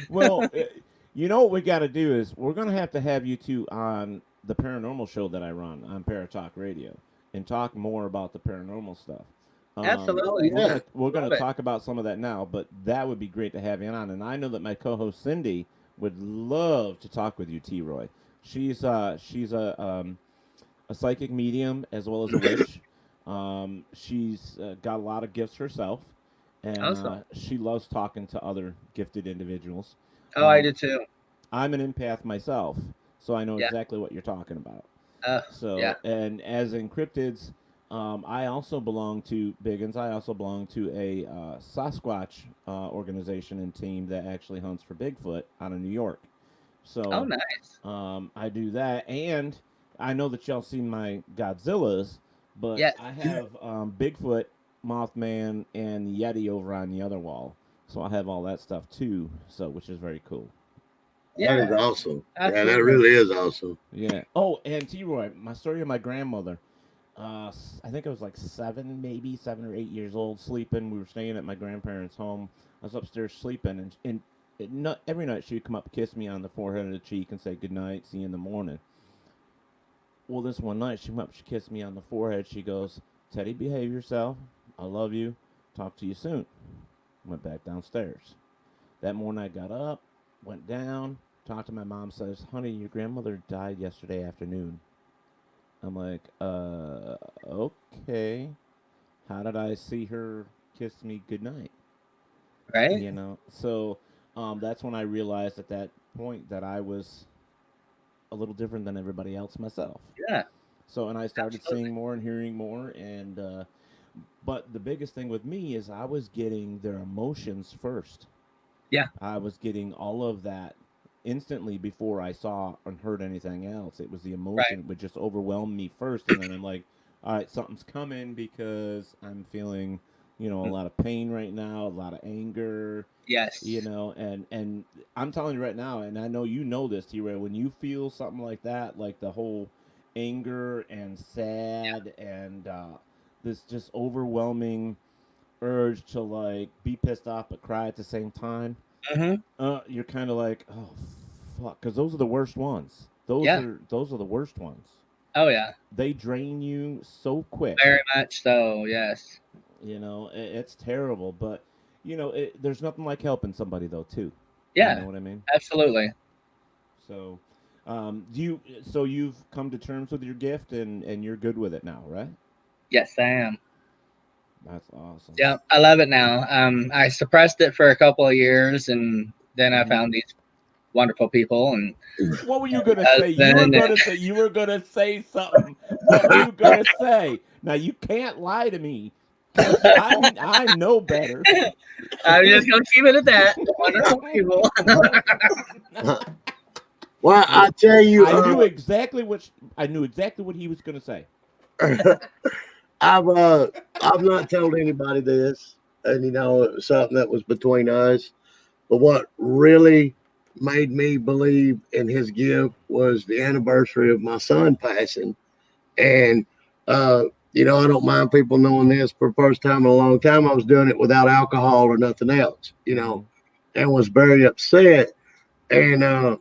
Well, you know what we got to do is we're going to have you two on the paranormal show that I run on Paratalk Radio and talk more about the paranormal stuff. Absolutely. We're gonna Love it. talk about some of that now, but that would be great to have you on. And I know that my co-host Cindy would love to talk with you, T. Roy. She's a psychic medium as well as a witch. She's got a lot of gifts herself, and Awesome. she loves talking to other gifted individuals. Oh, I do too. I'm an empath myself, so I know Yeah. exactly what you're talking about. So, Yeah. and as in cryptids, I also belong to Biggins. I also belong to a Sasquatch organization and team that actually hunts for Bigfoot out of New York. Oh, So, nice. I do that, and I know that y'all seen my Godzillas, but Yes. I have Bigfoot, Mothman, and Yeti over on the other wall. So I have all that stuff too. So, which is very cool. That is Yeah. awesome. Yeah, that Absolutely. really is awesome. Yeah. Oh, and T. Roy, my story of my grandmother. I think I was like 7 or 8 years old, sleeping. We were staying at my grandparents' home. I was upstairs sleeping, and every night she'd come up, kiss me on the forehead or the cheek, and say good night, see you in the morning. Well, this one night she came up, she kissed me on the forehead. She goes, "Teddy, behave yourself. I love you. Talk to you soon." Went back downstairs. That morning I got up, went down, talked to my mom, says, "Honey, your grandmother died yesterday afternoon." I'm like, okay. How did I see her kiss me goodnight? Right. So that's when I realized at that point that I was a little different than everybody else myself. Yeah. So, and I started Absolutely. seeing more and hearing more, and but the biggest thing with me is I was getting their emotions first. Yeah. I was getting all of that instantly before I saw and heard anything else. It was the Right. emotion that would just overwhelm me first, and then I'm like, all right, something's coming because I'm feeling, a lot of pain right now, a lot of anger, Yes. and I'm telling you right now, and I know you know this, T-Ray, when you feel something like that, like the whole anger and sad and this just overwhelming urge to like be pissed off but cry at the same time, Mm-hmm. you're kind of like, oh fuck, because those are the worst ones. Yeah. Those are the worst ones. Oh, yeah. They drain you so quick. Very much so. Yes. It's terrible, but there's nothing like helping somebody though too. You Yeah. know what I mean? Absolutely. So, you've come to terms with your gift and you're good with it now, right? Yes, I am. That's awesome. Yeah, I love it now. I suppressed it for a couple of years, and then I found these wonderful people and What were you gonna say? husband. You were gonna say something. What were you gonna say? Now you can't lie to me, because I know better. I'm just gonna keep it at that. Wonderful people. Well, I tell you, I knew exactly what he was gonna say. I've not told anybody this, and it was something that was between us. But what really made me believe in his gift was the anniversary of my son passing, and I don't mind people knowing this. For the first time in a long time, I was doing it without alcohol or nothing else, and was very upset. And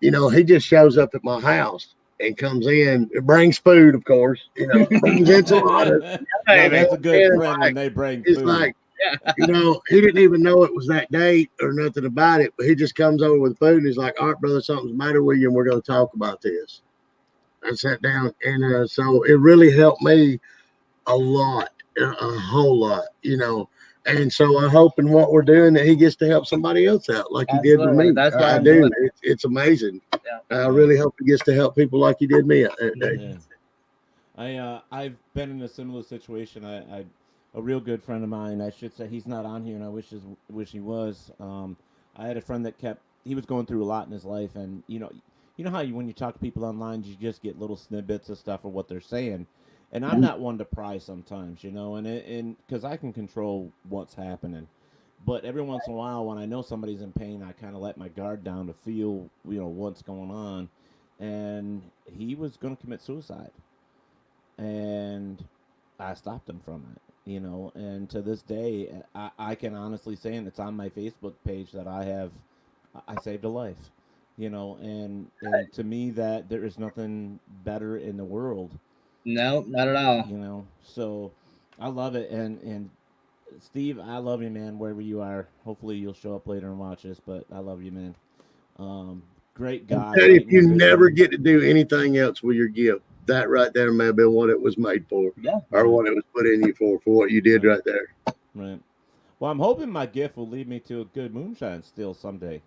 he just shows up at my house and comes in. It brings food, of course. Brings enchiladas. Now Baby. that's a good It's friend when like, they bring it's food. like, he didn't even know it was that date or nothing about it, but he just comes over with food and he's like, "All right, brother, something's the matter with you, and we're going to talk about this." I sat down, and so it really helped me a lot, a whole lot, And so I hope in what we're doing that he gets to help somebody else out like he did with Absolutely. me. That's what I I'm do. doing. It's amazing. Yeah. I really hope he gets to help people like he did me that day. Yeah. I've been in a similar situation. A real good friend of mine, I should say, he's not on here, and I wish he was. I had a friend that he was going through a lot in his life, and you know how when you talk to people online, you just get little snippets of stuff of what they're saying, and I'm not one to pry sometimes, and because I can control what's happening, but every once in a while, when I know somebody's in pain, I kind of let my guard down to feel what's going on, and he was going to commit suicide, and I stopped him from it. And to this day, I can honestly say, and it's on my Facebook page, that I saved a life. And to me, that there is nothing better in the world. No, not at all. So I love it, and Steve, I love you, man. Wherever you are, hopefully you'll show up later and watch this. But I love you, man. Um, Great guy, And if great you never musician. get to do anything else with your gift, that right there may have been what it was made for, Yeah. or Right, what it was put in you for what you did right, right there. right. Well, I'm hoping my gift will lead me to a good moonshine still someday.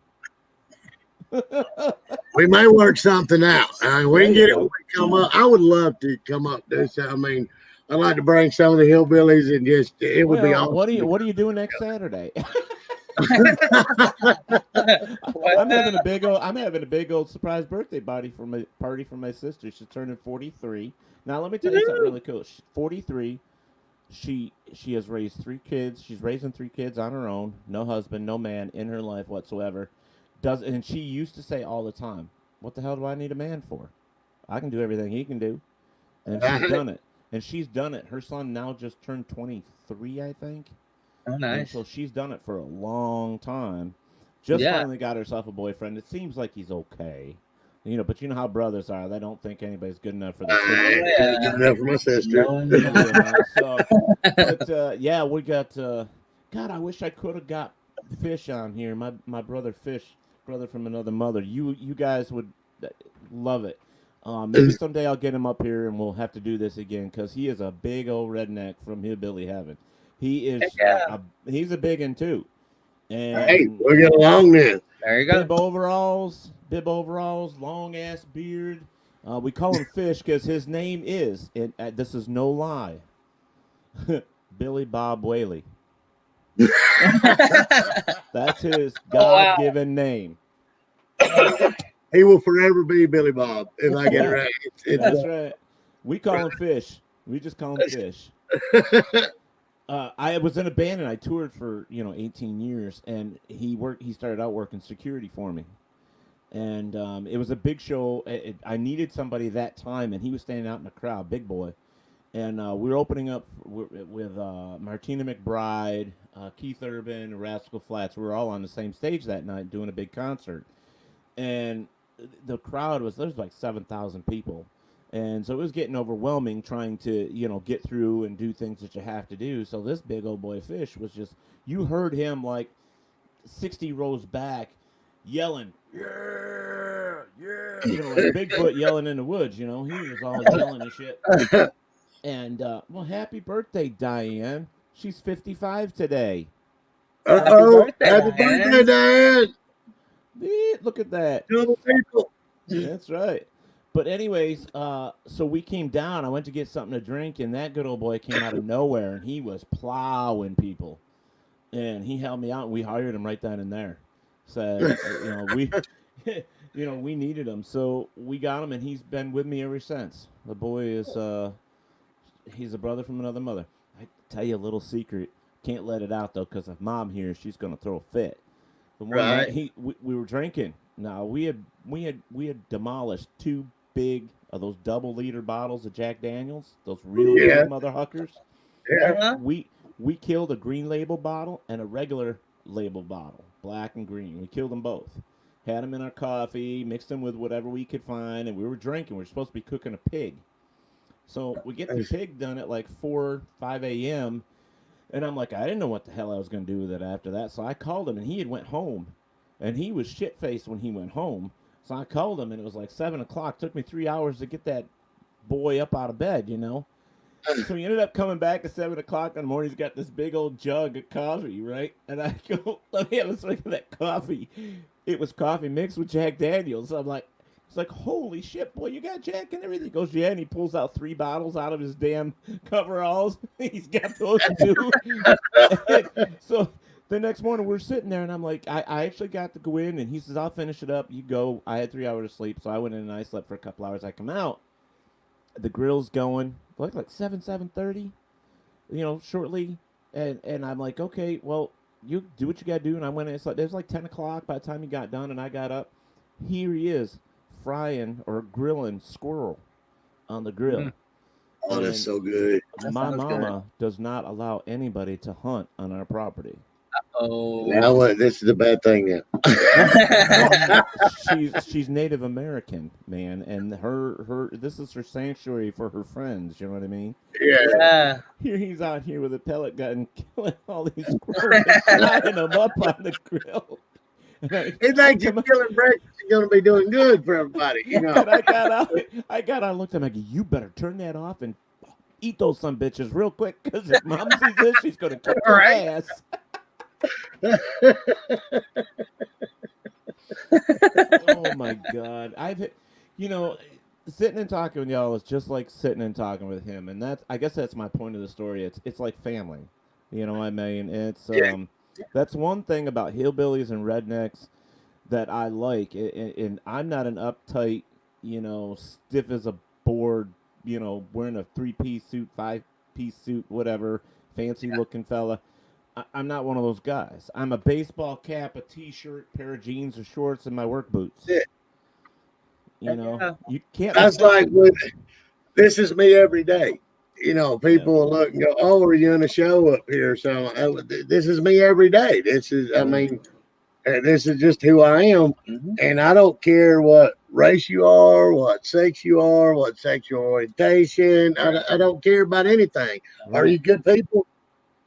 We may work something out. We There can you get it when go. we come up. I would love to come up do so. I mean, I'd like to bring some of the hillbillies and just it would be Well, awesome. what are you doing next Saturday? Well, I'm having a big old surprise birthday party for my sister. She's turning 43. Now let me tell you something really cool. She's 43. She has raised 3 kids. She's raising 3 kids on her own. No husband, no man in her life whatsoever. Does and she used to say all the time, "What the hell do I need a man for? I can do everything he can do." And she's done it. And she's done it. Her son now just turned 23, I think. oh, And nice. so she's done it for a long time. Just Yeah. finally got herself a boyfriend. It seems like he's okay. But you know how brothers are. They don't think anybody's good enough for their I sister. ain't good Yeah. enough for my sister. No, no. But yeah, we got. God, I wish I could have got Fish on here. My brother Fish, brother from another mother. You guys would love it. Maybe someday I'll get him up here and we'll have to do this again because he is a big old redneck from hillbilly heaven. He is Yeah. he's a big one too, Hey, and we'll get along then. There you go. bib overalls, long ass beard. We call him Fish because his name is, and this is no lie, Billy Bob Whaley. That's his Oh, wow. God-given name. He will forever be Billy Bob if I get it Yeah, right. that's right. We call him Fish. We just call him Fish. I was in a band and I toured for 18 years, and he started out working security for me, and it was a big show. I needed somebody that time, and he was standing out in the crowd, big boy, and we were opening up with Martina McBride, Keith Urban, Rascal Flatts. We were all on the same stage that night doing a big concert, and the crowd there's like 7,000 people, and so it was getting overwhelming trying to get through and do things that you have to do. So this big old boy Fish was just, you heard him like 60 rows back yelling, yeah, yeah, like Bigfoot yelling in the woods. He was all yelling and shit. And well, happy birthday, Diane. She's 55 today. Happy birthday, Happy Diane. birthday, Dad. Look at that. To the people. That's right. But anyways, so we came down. I went to get something to drink, and that good old boy came out of nowhere, and he was plowing people. And he held me out, and we hired him right then and there. Said, we, we needed him, so we got him, and he's been with me ever since. The boy is, he's a brother from another mother. I tell you a little secret. Can't let it out though, because if Mom hears, she's gonna throw a fit. The one night we were drinking. Now we had demolished 2 big of those double-liter bottles of Jack Daniels, those real big mother huckers. Yeah. We killed a green label bottle and a regular label bottle, black and green. We killed them both. Had them in our coffee, mixed them with whatever we could find, and we were drinking. We were supposed to be cooking a pig. So we get the pig done at like 4, 5 a.m. And I'm like, I didn't know what the hell I was going to do with it after that. So I called him, and he had went home. And he was shit-faced when he went home. So I called him, and it was like 7 o'clock. Took me 3 hours to get that boy up out of bed, So he ended up coming back at 7 o'clock in the morning. He's got this big old jug of coffee, right? And I go, let me have a swig of that coffee. It was coffee mixed with Jack Daniels. So I'm like, it's like, holy shit, boy, you got Jack and everything. He goes, yeah, and he pulls out 3 bottles out of his damn coveralls. He's got those too. So the next morning we're sitting there, and I'm like, I actually got to go in, and he says, I'll finish it up. You go. I had 3 hours of sleep, so I went in and I slept for a couple hours. I come out. The grill's going, like 7:30, shortly. And I'm like, okay, well, you do what you got to do. And I went in. It was like 10 o'clock by the time he got done, and I got up. Here he is, frying or grilling squirrel on the grill. Oh, that's so good. My mama does not allow anybody to hunt on our property. Now what? This is a bad thing now. she's Native American, man, and her this is her sanctuary for her friends. You know what I mean? Yeah. Here he's out here with a pellet gun, killing all these squirrels and frying them up on the grill. He thinks you're killing breakfast is going to be doing good for everybody, you know. And I got out, and looked at him like, you better turn that off and eat those some bitches real quick, because if Mom sees this, she's going to kick her ass. Oh my God! Sitting and talking with y'all is just like sitting and talking with him, and I guess that's my point of the story. It's like family, you know what I mean? It's that's one thing about hillbillies and rednecks that I like, and I'm not an uptight, stiff as a board, wearing a 3-piece suit, 5-piece suit, whatever, fancy looking fella. I'm not one of those guys. I'm a baseball cap, a T-shirt, pair of jeans or shorts, and my work boots. Yeah. You can't. That's like this is me every day. People will look and go, "Oh, are you in a show up here?" So this is me every day. This is, this is just who I am, and I don't care what race you are, what sex you are, what sexual orientation. I don't care about anything. Right. Are you good people?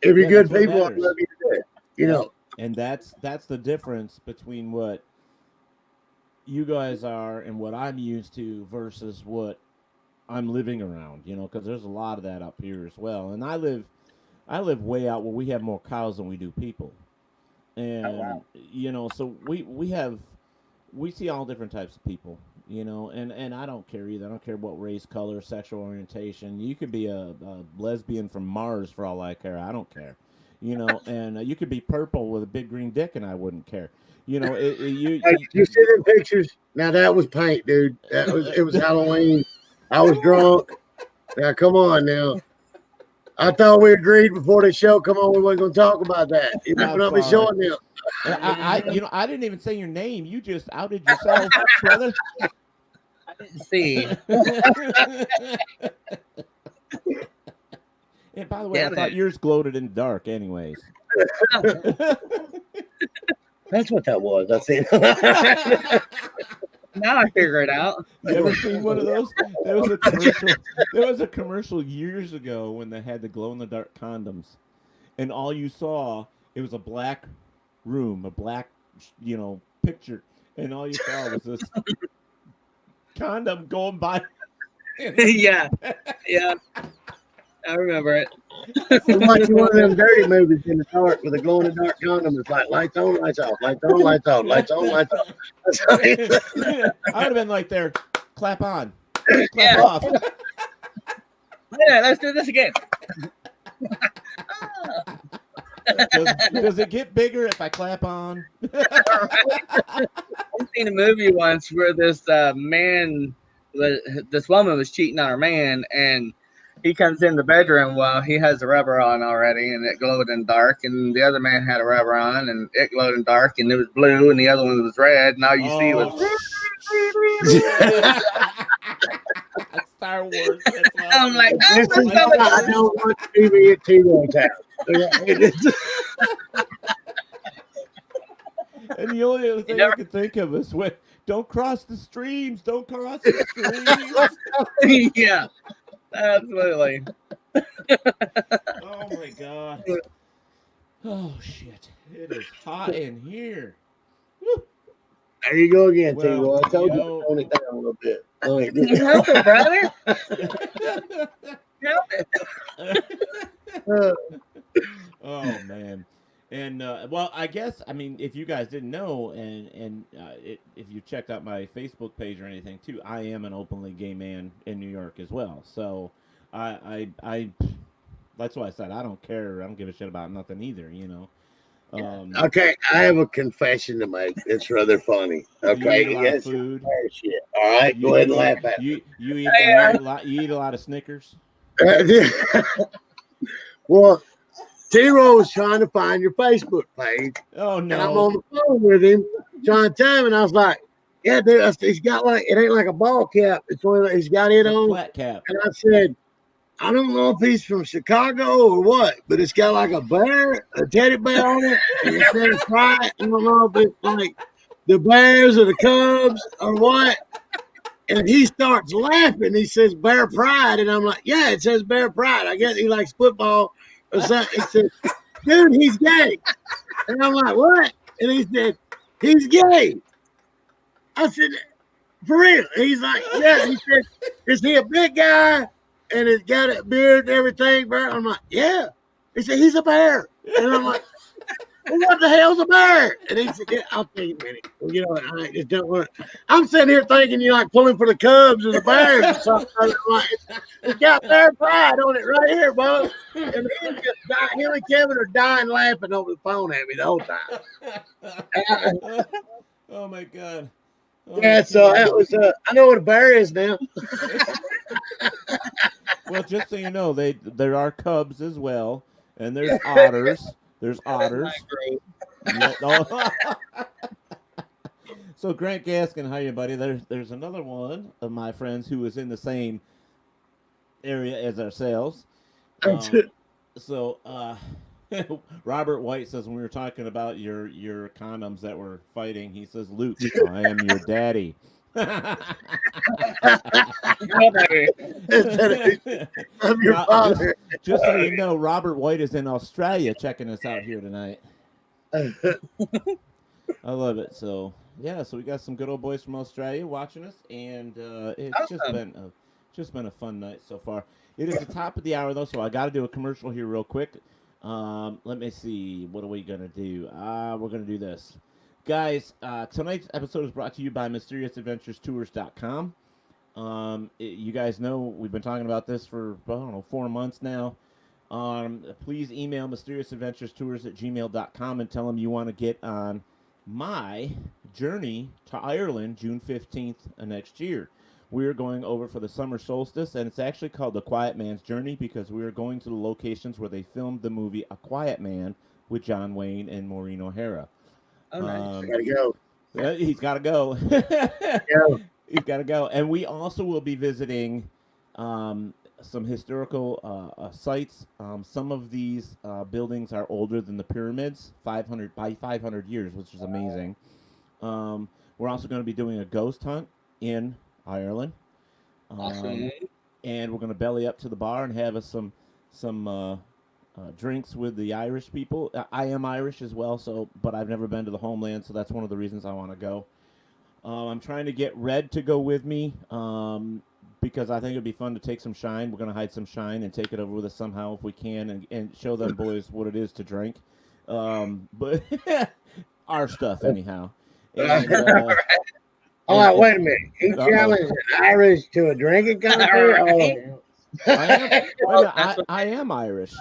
If you're good people, I love you to death. And that's the difference between what you guys are and what I'm used to versus what I'm living around, because there's a lot of that up here as well. And I live way out where we have more cows than we do people. And, so we see all different types of people, and I don't care either. I don't care what race, color, sexual orientation. You could be a lesbian from Mars for all I care. I don't care, and you could be purple with a big green dick and I wouldn't care. You see them pictures? Now that was paint, dude. It was Halloween. I was drunk. Now come on now. I thought we agreed before the show. Come on, we weren't going to talk about that. You better not be showing them. I didn't even say your name. You just outed yourself, brother. I didn't see. And by the way, I thought yours glowed in the dark, anyways. That's what that was. I see. Now I figure it out. You ever seen one of those? There was a commercial years ago when they had the glow-in-the-dark condoms, and all you saw, it was a black room, a black, picture, and all you saw was this condom going by. Yeah. I remember it. I'm watching one of them dirty movies in the dark with a glow-in-the-dark condom. It's like lights on, lights off, lights on, lights off, lights on, lights off. I would have been like there, clap on, clap off. Yeah, let's do this again. Does it get bigger if I clap on? I've seen a movie once where this woman was cheating on her man, and he comes in the bedroom while he has the rubber on already, and it glowed in dark, and the other man had a rubber on, and it glowed in dark, and it was blue, and the other one was red, and all you see was Star Wars. I'm like, I don't want TV at T-Roy's house. And the only other thing I could think of is, don't cross the streams, don't cross the streams. Yeah. Absolutely. Oh my God. Oh shit. It is hot in here. Woo. There you go again, T-Roy. I told you to tone it down a little bit. Help it, brother. Help it. Oh man. And well, I guess if you guys didn't know, and if you checked out my Facebook page or anything too, I am an openly gay man in New York as well. So I that's why I said I don't care. I don't give a shit about nothing either. Okay, I have a confession to make. It's rather funny. Okay, you eat a lot of food. Shit. All right, go ahead and laugh at you. You eat a lot of Snickers. Well, T-Roy was trying to find your Facebook page. Oh no! And I'm on the phone with him trying to tell him, and I was like, "Yeah, dude, he's got it ain't like a ball cap. It's one he's got it on flat cap." And I said, I don't know if he's from Chicago or what, but it's got like a bear, a teddy bear on it, and it says pride. I don't know if it's like the Bears or the Cubs or what. And he starts laughing. He says Bear Pride. And I'm like, yeah, it says Bear Pride. I guess he likes football or something. He said, dude, he's gay. And I'm like, what? And he said, he's gay. I said, for real? And he's like, yeah. He said, is he a big guy and he's got a beard and everything, bro? I'm like, yeah. He said, he's a bear. And I'm like, well, what the hell's a bear? And he said, yeah, I'll tell you a minute. Well, you know what? I just don't want to. I'm sitting here thinking you're like pulling for the Cubs or the Bears or something. I'm like, it's got Bear Pride on it right here, bro. And him and Kevin are dying laughing over the phone at me the whole time. Oh my God. Oh Yeah, so that was I know what a bear is now. Well, just so you know, there are cubs as well, and there's otters. There's otters. Yeah, oh. So Grant Gaskin, how you, buddy? There's another one of my friends who is in the same area as ourselves. Robert White says when we were talking about your condoms that were fighting, he says, Luke, I am your daddy. I'm your father. Just so you know, Robert White is in Australia checking us out here tonight. I love it. So yeah, so we got some good old boys from Australia watching us, and it's just been a fun night so far. It is the top of the hour though, so I got to do a commercial here real quick. Let me see. What are we gonna do? We're gonna do this, guys. Tonight's episode is brought to you by MysteriousAdventurestours.com. You guys know we've been talking about this for 4 months now. Please email mysteriousAdventurestours@gmail.com and tell them you want to get on my journey to Ireland June 15th next year. We're going over for the summer solstice, and it's actually called The Quiet Man's Journey because we are going to the locations where they filmed the movie A Quiet Man with John Wayne and Maureen O'Hara. Oh, nice. Gotta go. He's got to go. Yeah. He's got to go. And we also will be visiting some historical sites. Some of these buildings are older than the pyramids, 500 years, which is amazing. We're also going to be doing a ghost hunt in Ireland. Awesome. And we're going to belly up to the bar and have us some drinks with the Irish people. I am Irish as well, but I've never been to the homeland, so that's one of the reasons I want to go. I'm trying to get Red to go with me because I think it'd be fun to take some shine. We're going to hide some shine and take it over with us somehow if we can and show them boys what it is to drink. But our stuff, anyhow. And, all right, wait a minute. He challenged an Irish to a drinking contest? I am Irish.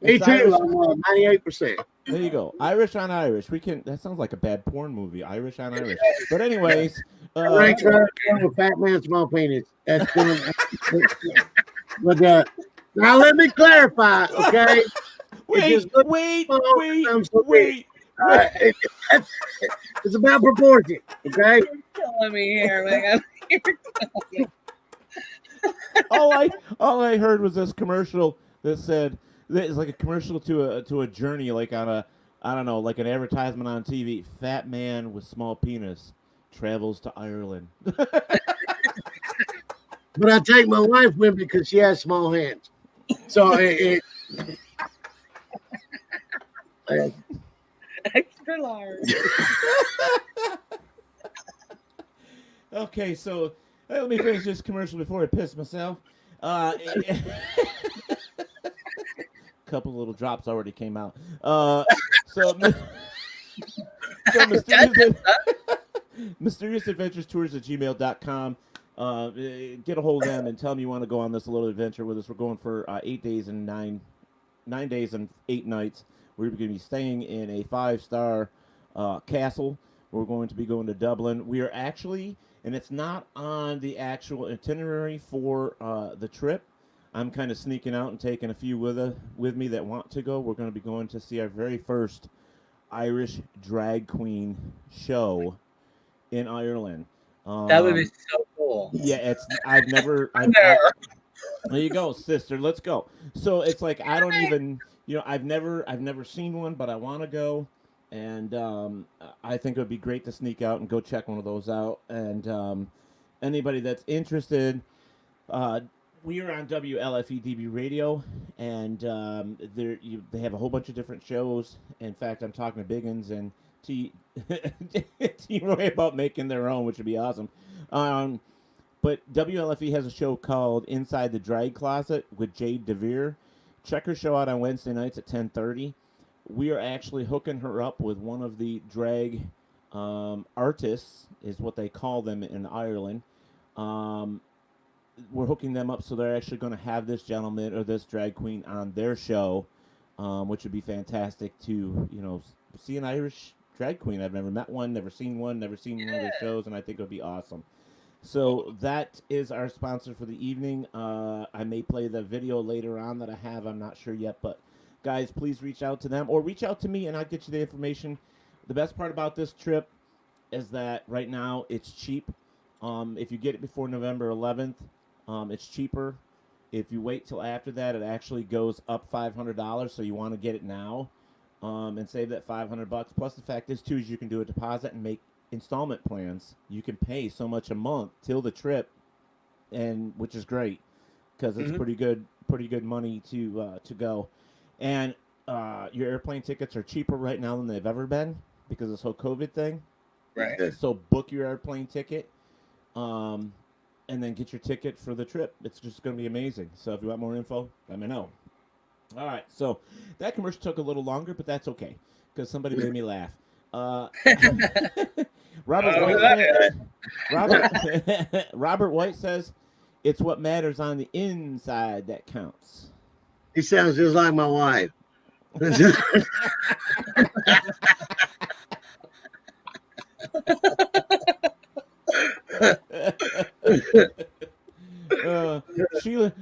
Me It's too. Irish. I'm 98%. There you go. Irish on Irish. That sounds like a bad porn movie. Irish on Irish. But anyways, Ranks right there with Fat Man, Small Penis. That's good. But now let me clarify, okay? Wait. It's about proportion, okay? You're killing me here, man. all I heard was this commercial that said it's like a commercial to a journey, like on a, I don't know, like an advertisement on TV. Fat man with small penis travels to Ireland. But I take my wife with me because she has small hands. So Extra large. Okay, so let me finish this commercial before I piss myself. Couple little drops already came out. So MysteriousAdventurestours@gmail.com. Get a hold of them and tell them you want to go on this little adventure with us. We're going for 8 days and 9 days and 8 nights. We're going to be staying in a 5-star castle. We're going to be going to Dublin. We are actually, and it's not on the actual itinerary for the trip. I'm kind of sneaking out and taking a few with me that want to go. We're going to be going to see our very first Irish drag queen show in Ireland. That would be so cool. Yeah, There you go, sister. Let's go. So it's like I don't even, I've never seen one, but I want to go, and I think it would be great to sneak out and go check one of those out. And anybody that's interested, uh, we are on WLFE Radio, and they have a whole bunch of different shows. In fact, I'm talking to Biggins and T T Roy about making their own, which would be awesome. Um, but WLFE has a show called Inside the Drag Closet with Jade DeVere. Check her show out on Wednesday nights at 10:30. We are actually hooking her up with one of the drag artists, is what they call them in Ireland. Um, we're hooking them up, so they're actually going to have this gentleman or this drag queen on their show, which would be fantastic to see an Irish drag queen. I've never met one, never seen one of their shows, and I think it would be awesome. So that is our sponsor for the evening. I may play the video later on that I have. I'm not sure yet, but guys, please reach out to them or reach out to me, and I'll get you the information. The best part about this trip is that right now it's cheap. If you get it before November 11th, it's cheaper. If you wait till after that, it actually goes up $500. So you want to get it now and save that $500. Plus, the fact is too is you can do a deposit and make installment plans. You can pay so much a month till the trip, and which is great because it's pretty good money to go. And your airplane tickets are cheaper right now than they've ever been because of this whole COVID thing. Right. So book your airplane ticket, and then get your ticket for the trip. It's just going to be amazing. So if you want more info, let me know. All right. So that commercial took a little longer, but that's okay because somebody made me laugh. Robert White says it's what matters on the inside that counts. He sounds just like my wife.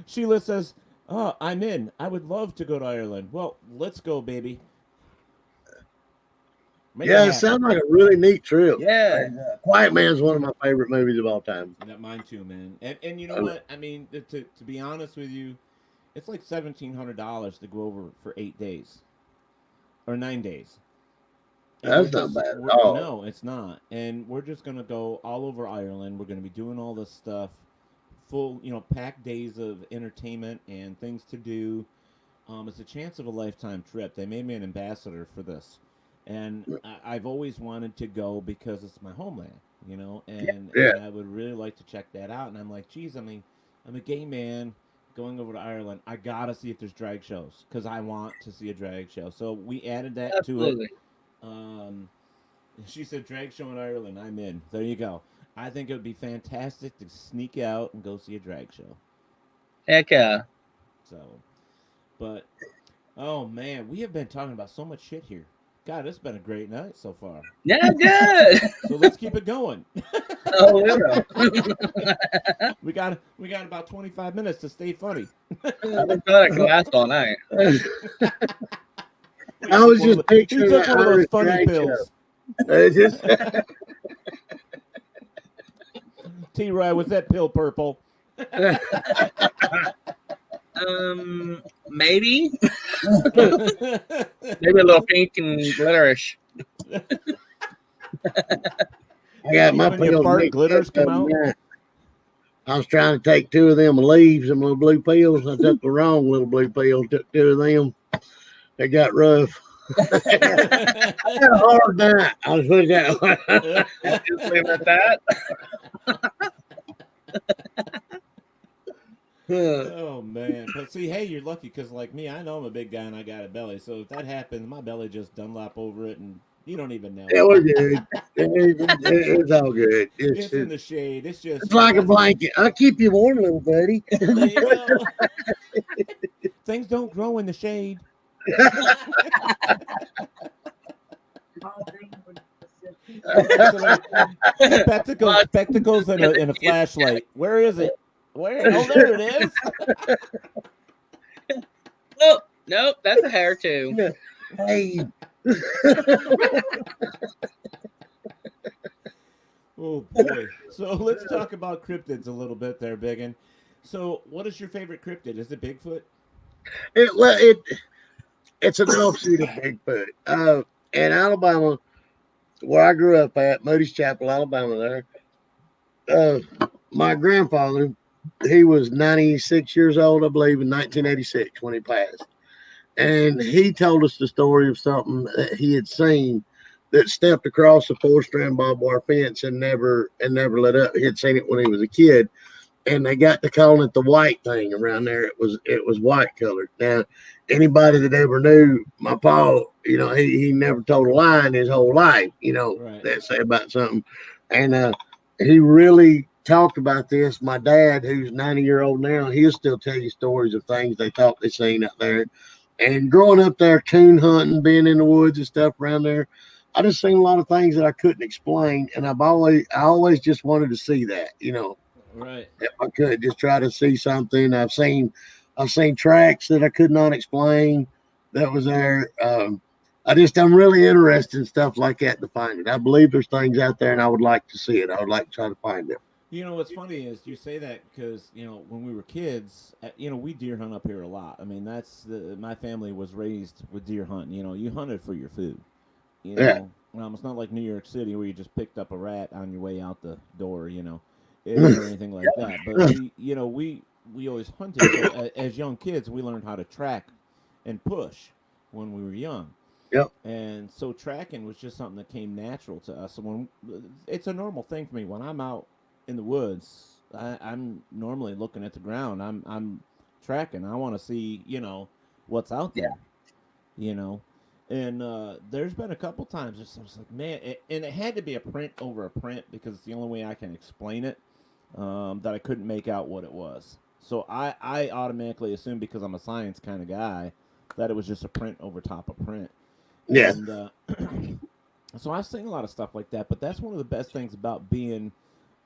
Sheila says, "Oh, I'm in. I would love to go to Ireland." Well, let's go, baby. It sounds like a really neat trip. Yeah. Quiet Man's one of my favorite movies of all time. Mine too, man. And you know what? I mean, to be honest with you, it's like $1,700 to go over for 8 days or 9 days. And that's not bad at all. No, it's not. And we're just gonna go all over Ireland. We're gonna be doing all this stuff, full, packed days of entertainment and things to do. It's a chance of a lifetime trip. They made me an ambassador for this. And I've always wanted to go because it's my homeland, and I would really like to check that out. And I'm like, geez, I mean, I'm a gay man going over to Ireland. I got to see if there's drag shows because I want to see a drag show. So we added that to it. She said drag show in Ireland. I'm in. There you go. I think it would be fantastic to sneak out and go see a drag show. Heck yeah. So, but, oh, man, we have been talking about so much shit here. God, it's been a great night so far. Yeah, good. So let's keep it going. Oh, yeah. we got about 25 minutes to stay funny. I've been trying to last all night. I was just picturing one of those funny pills. T-Roy, was that pill purple? Maybe. Maybe a little pink and glitterish. I got my pills. Glitters come out. I was trying to take 2 of them leaves, them little blue pills. I took the wrong little blue pill. Took 2 of them. They got rough. I had a hard night. I was putting that. Just leave it at that. Oh man, but see, hey, you're lucky because like me, I know I'm a big guy and I got a belly. So if that happens, my belly just Dunlop over it, and you don't even know. Yeah, we're good. It's all good. It's in the shade. It's like a blanket. I'll keep you warm, little buddy. There you go. Things don't grow in the shade. Spectacles and a flashlight. Where is it? Where? Oh, there it is. Oh, nope, that's a hair too. Hey. Oh boy. So let's talk about cryptids a little bit there, Biggin. So, what is your favorite cryptid? Is it Bigfoot? It's an offshoot of Bigfoot. In Alabama, where I grew up at, Moody's Chapel, Alabama, there, my grandfather, he was 96 years old, I believe, in 1986 when he passed. And he told us the story of something that he had seen that stepped across a 4-strand barbed wire fence and never let up. He had seen it when he was a kid, and they got to calling it the white thing around there. It was white colored. Now, anybody that ever knew my pa, he never told a lie in his whole life. Right. That say about something, and he really talked about this. My dad, who's 90-year-old now, he'll still tell you stories of things they thought they seen out there. And growing up there, coon hunting, being in the woods and stuff around there, I just seen a lot of things that I couldn't explain, and I always just wanted to see that. Right. If I could just try to see something. I've seen tracks that I could not explain that was there. I'm really interested in stuff like that to find it. I believe there's things out there, and I would like to see it. I would like to try to find it. You know what's funny is you say that because when we were kids, we deer hunt up here a lot. I mean, my family was raised with deer hunting. You hunted for your food. Yeah. It's not like New York City where you just picked up a rat on your way out the door. Or anything like that. But we always hunted. So as young kids, we learned how to track and push when we were young. Yep. And so tracking was just something that came natural to us. So it's a normal thing for me when I'm out in the woods. I'm normally looking at the ground. I'm tracking. I want to see what's out there. And there's been a couple times I was like, man, and it had to be a print over a print because it's the only way I can explain it. That I couldn't make out what it was. So I automatically assumed, because I'm a science kind of guy, that it was just a print over top of print. Yeah. And so I've seen a lot of stuff like that, but that's one of the best things about being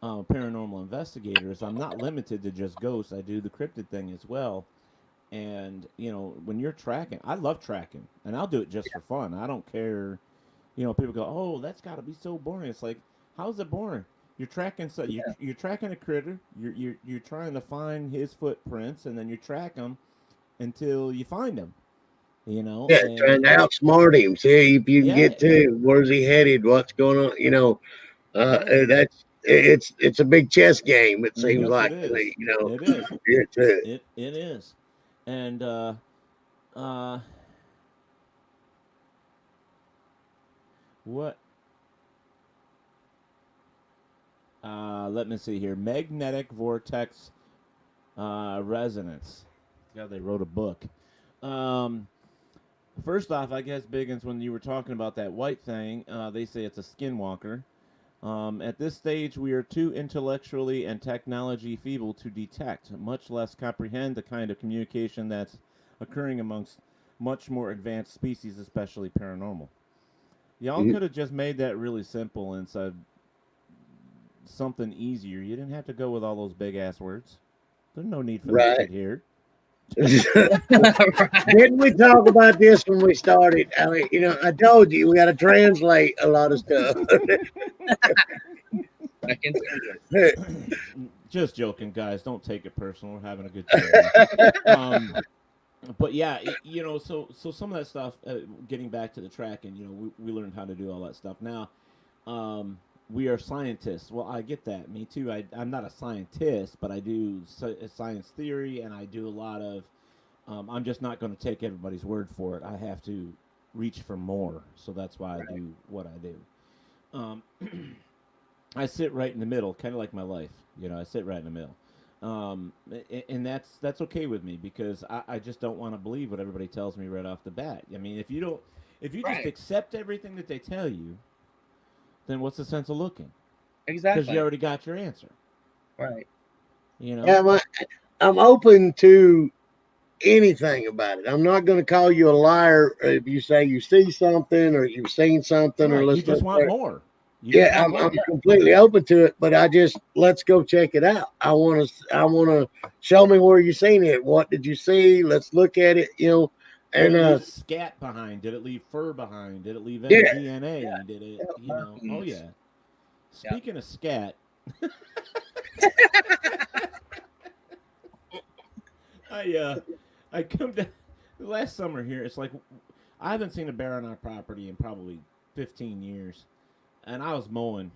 a paranormal investigator is I'm not limited to just ghosts. I do the cryptid thing as well. And, when you're tracking, I love tracking, and I'll do it just for fun. I don't care. People go, oh, that's got to be so boring. It's like, how's it boring? You're tracking you're tracking a critter. You're trying to find his footprints, and then you track them until you find him. Yeah, And trying to outsmart him. See if you can yeah, get to where's he headed, what's going on. yeah. It's a big chess game. It seems Yes, it like to is. me. It is. Here too. It is. And uh, what? Let me see here. Magnetic vortex resonance. God, they wrote a book. First off, I guess Biggins, when you were talking about that white thing, they say it's a skinwalker. At this stage, we are too intellectually and technology feeble to detect, much less comprehend the kind of communication that's occurring amongst much more advanced species, especially paranormal. Y'all could have just made that really simple and said something easier. You didn't have to go with all those big ass words. There's no need for that shit here. Didn't we talk about this when we started? I mean, I told you we got to translate a lot of stuff. I can see it. Just joking, guys. Don't take it personal. We're having a good time. But yeah, so some of that stuff. Getting back to the tracking, we learned how to do all that stuff. Now, we are scientists. Well, I get that. Me too. I'm not a scientist, but I do science theory, and I do a lot of. I'm just not going to take everybody's word for it. I have to reach for more, so that's why I do what I do. I sit right in the middle, kind of like my life. I sit right in the middle, and that's okay with me because I just don't want to believe what everybody tells me right off the bat. I mean, if you just accept everything that they tell you, then what's the sense of looking? Exactly. Because you already got your answer. Right. Yeah, I'm open to anything about it. I'm not going to call you a liar if you say you see something or you've seen something or Right. You let's just look want for it. more. Yeah, I'm completely open to it, but let's go check it out. I want to show me where you seen it. What did you see? Let's look at it. Did And it leave scat behind? Did it leave fur behind? Did it leave any DNA? Yeah. Did it? Oh yeah. Speaking of scat, I come down last summer here. It's like I haven't seen a bear on our property in probably 15 years, and I was mowing,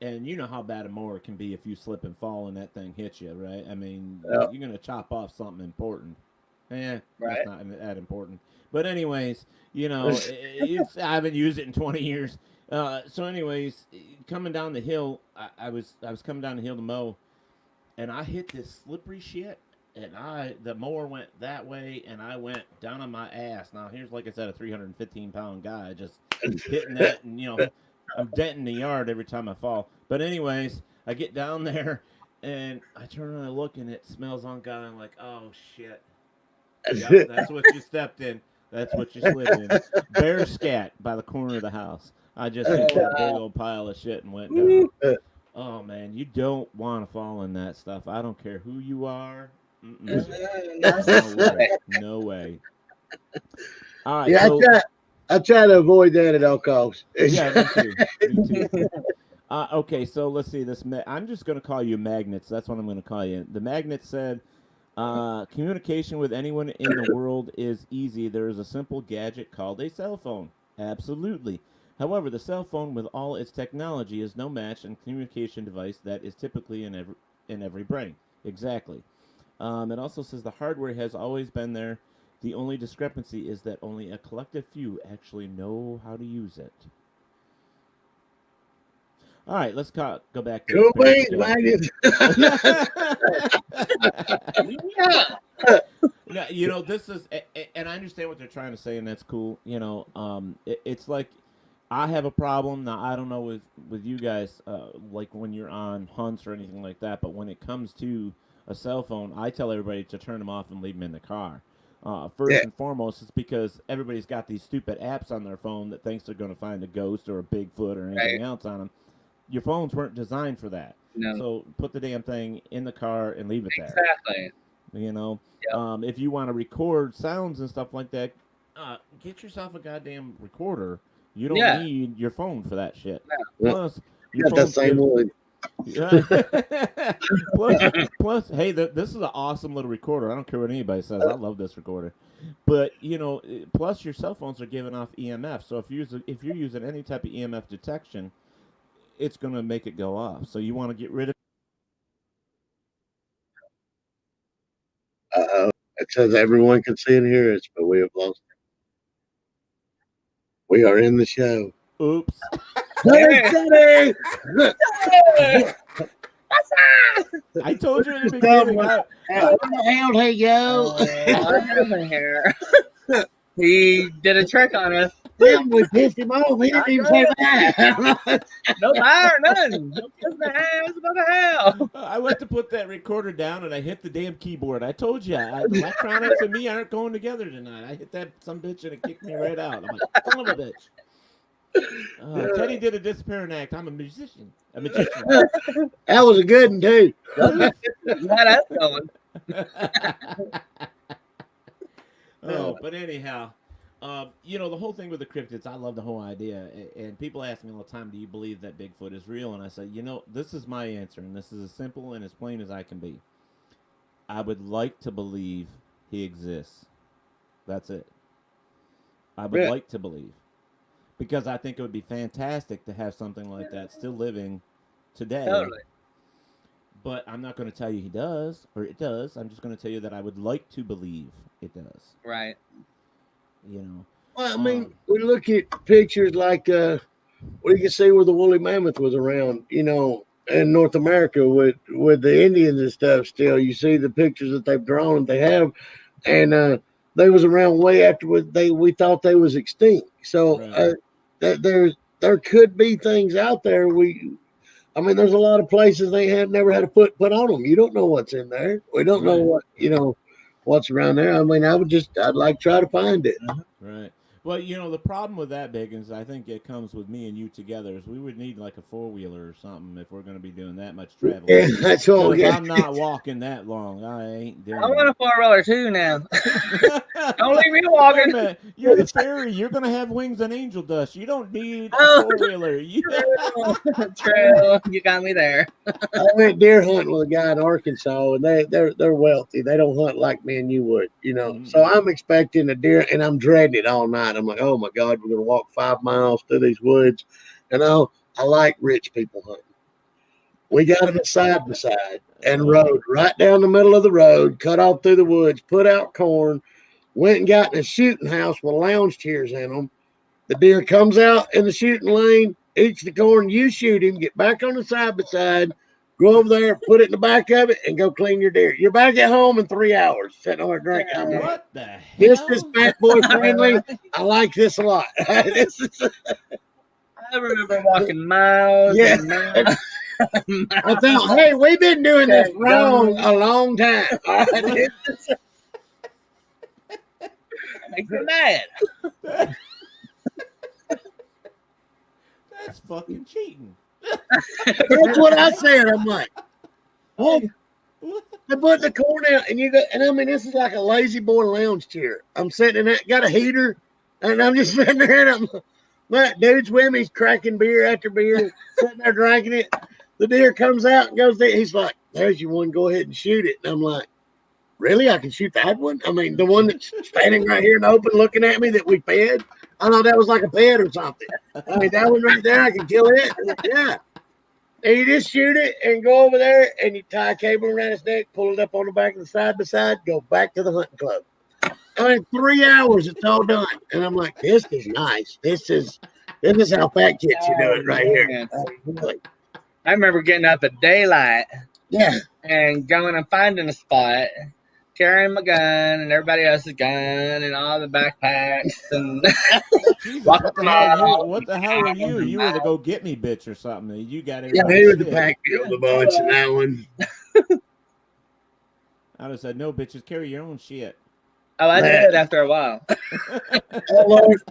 and you know how bad a mower can be if you slip and fall and that thing hits you, right? I mean, Yeah. you're gonna chop off something important. Right. That's not that important. But anyways, you know, I haven't used it in 20 years. So anyways, coming down the hill, I was coming down the hill to mow, and I hit this slippery shit, and the mower went that way, and I went down on my ass. Now here's, like I said, a 315-pound guy just hitting that, and you know, I'm denting the yard every time I fall. But anyways, I get down there, and I turn around and look, and it smells on God. I'm like, oh shit. Yep, that's what you stepped in. That's what you slid in. Bear scat by the corner of the house. I just hit that big old pile of shit and went down. Oh man, you don't want to fall in that stuff. I don't care who you are. No way. No way. All right. Yeah, So, I try to avoid that at all costs. yeah, me too. Me too. Okay, so let's see this. I'm just going to call you magnets. That's what I'm going to call you. The magnet said, communication with anyone in the world is easy. There is a simple gadget called a cell phone. Absolutely. However, the cell phone with all its technology is no match in communication device that is typically in every brain. Exactly. It also says the hardware has always been there. The only discrepancy is that only a collective few actually know how to use it. All right, let's go back to Cool beans, man. Yeah, you know, this is, and I understand what they're trying to say, and that's cool. You know, it's like I have a problem now. I don't know with you guys, like when you're on hunts or anything like that. But when it comes to a cell phone, I tell everybody to turn them off and leave them in the car. First and foremost, it's because everybody's got these stupid apps on their phone that thinks they're going to find a ghost or a Bigfoot or anything else on them. Your phones weren't designed for that. No. So put the damn thing in the car and leave it there. Exactly. You know, Yep. if you want to record sounds and stuff like that, get yourself a goddamn recorder. You don't need your phone for that shit. Yeah. Plus, your Got that same one. Yeah. plus, hey, this is an awesome little recorder. I don't care what anybody says. I love this recorder. But you know, plus your cell phones are giving off EMF. So if you're using any type of EMF detection, it's going to make it go off. So you want to get rid of. It says everyone can see and hear us, but we have lost it. We are in the show. Oops. Hey, I told you in the beginning. where the hell did he go? He did a trick on us. Damn, we pissed him off. He didn't even say that. No fire, none. No kissing the ass about the hell. I went to put that recorder down and I hit the damn keyboard. I told you, electronics and me aren't going together tonight. I hit that some bitch and it kicked me right out. I'm like, son of a bitch. Teddy did a disappearing act. I'm a magician. That was a good one, too. Yeah, that's going. But anyhow, you know, the whole thing with the cryptids, I love the whole idea. And people ask me all the time, do you believe that Bigfoot is real? And I say, you know, this is my answer, and this is as simple and as plain as I can be. I would like to believe he exists. That's it. I would like to believe. Because I think it would be fantastic to have something like that still living today. Totally. But I'm not going to tell you he does, or it does. I'm just going to tell you that I would like to believe it does. Right. You know. Well, I mean, we look at pictures like what you can see where the woolly mammoth was around, you know, in North America with the Indians and stuff. Still, you see the pictures that they've drawn, they have, and they was around way after we thought they was extinct. So there could be things out there. I mean, there's a lot of places they have never had to put on them. You don't know what's in there. We don't know what, you know, what's around there. I mean, I'd like to try to find it. Right. Well, the problem with that, Biggins, I think it comes with me and you together, is we would need like a 4-wheeler or something if we're going to be doing that much traveling. Yeah, that's all. Because Yeah. I'm not walking that long. I ain't doing I want a 4-wheeler too now. Don't leave me Wait a walking. minute. You're the fairy. You're going to have wings and angel dust. You don't need a Oh. 4-wheeler. True. You got me there. I went deer hunting with a guy in Arkansas, and they're wealthy. They don't hunt like me and you would, So I'm expecting a deer, and I'm dreading it all night. I'm like, oh my God, we're gonna walk 5 miles through these woods, I like rich people hunting. We got them side by side and rode right down the middle of the road, cut off through the woods, put out corn, went and got in a shooting house with lounge chairs in them. The deer comes out in the shooting lane, eats the corn, you shoot him, get back on the side by side, go over there, put it in the back of it, and go clean your deer. You're back at home in 3 hours, sitting over drinking. I'm like, What the hell? this is fat boy friendly. I like this a lot. I remember walking miles Yeah. and miles. I thought, hey, we've been doing this wrong a long time. Makes me mad. That's fucking cheating. That's what I said. I'm like, oh, they put the corn out, and I mean, this is like a lazy boy lounge chair. I'm sitting in that, got a heater, and I'm just sitting there, and my dude's with me, he's cracking beer after beer, sitting there drinking it. The deer comes out and goes there. He's like, there's your one, go ahead and shoot it. And I'm like, really? I can shoot that one? I mean, the one that's standing right here in the open looking at me that we fed? I thought that was like a pet or something. I mean, that one right there, I can kill it. Like, yeah. And you just shoot it and go over there and you tie a cable around its neck, pull it up on the back of the side by side, go back to the hunting club. I mean, 3 hours, it's all done. And I'm like, this is nice. This is how fat kids should do it right here. Really. I remember getting up at daylight. Yeah. And going and finding a spot, carrying my gun and everybody else's gun and all the backpacks and Jesus, what the hell were you? You were the go get me bitch or something. You got it. Yeah, he was the pack mule the bunch in that one. I would have said, no, bitches, carry your own shit. Oh, I did after a while. Oh, Lord.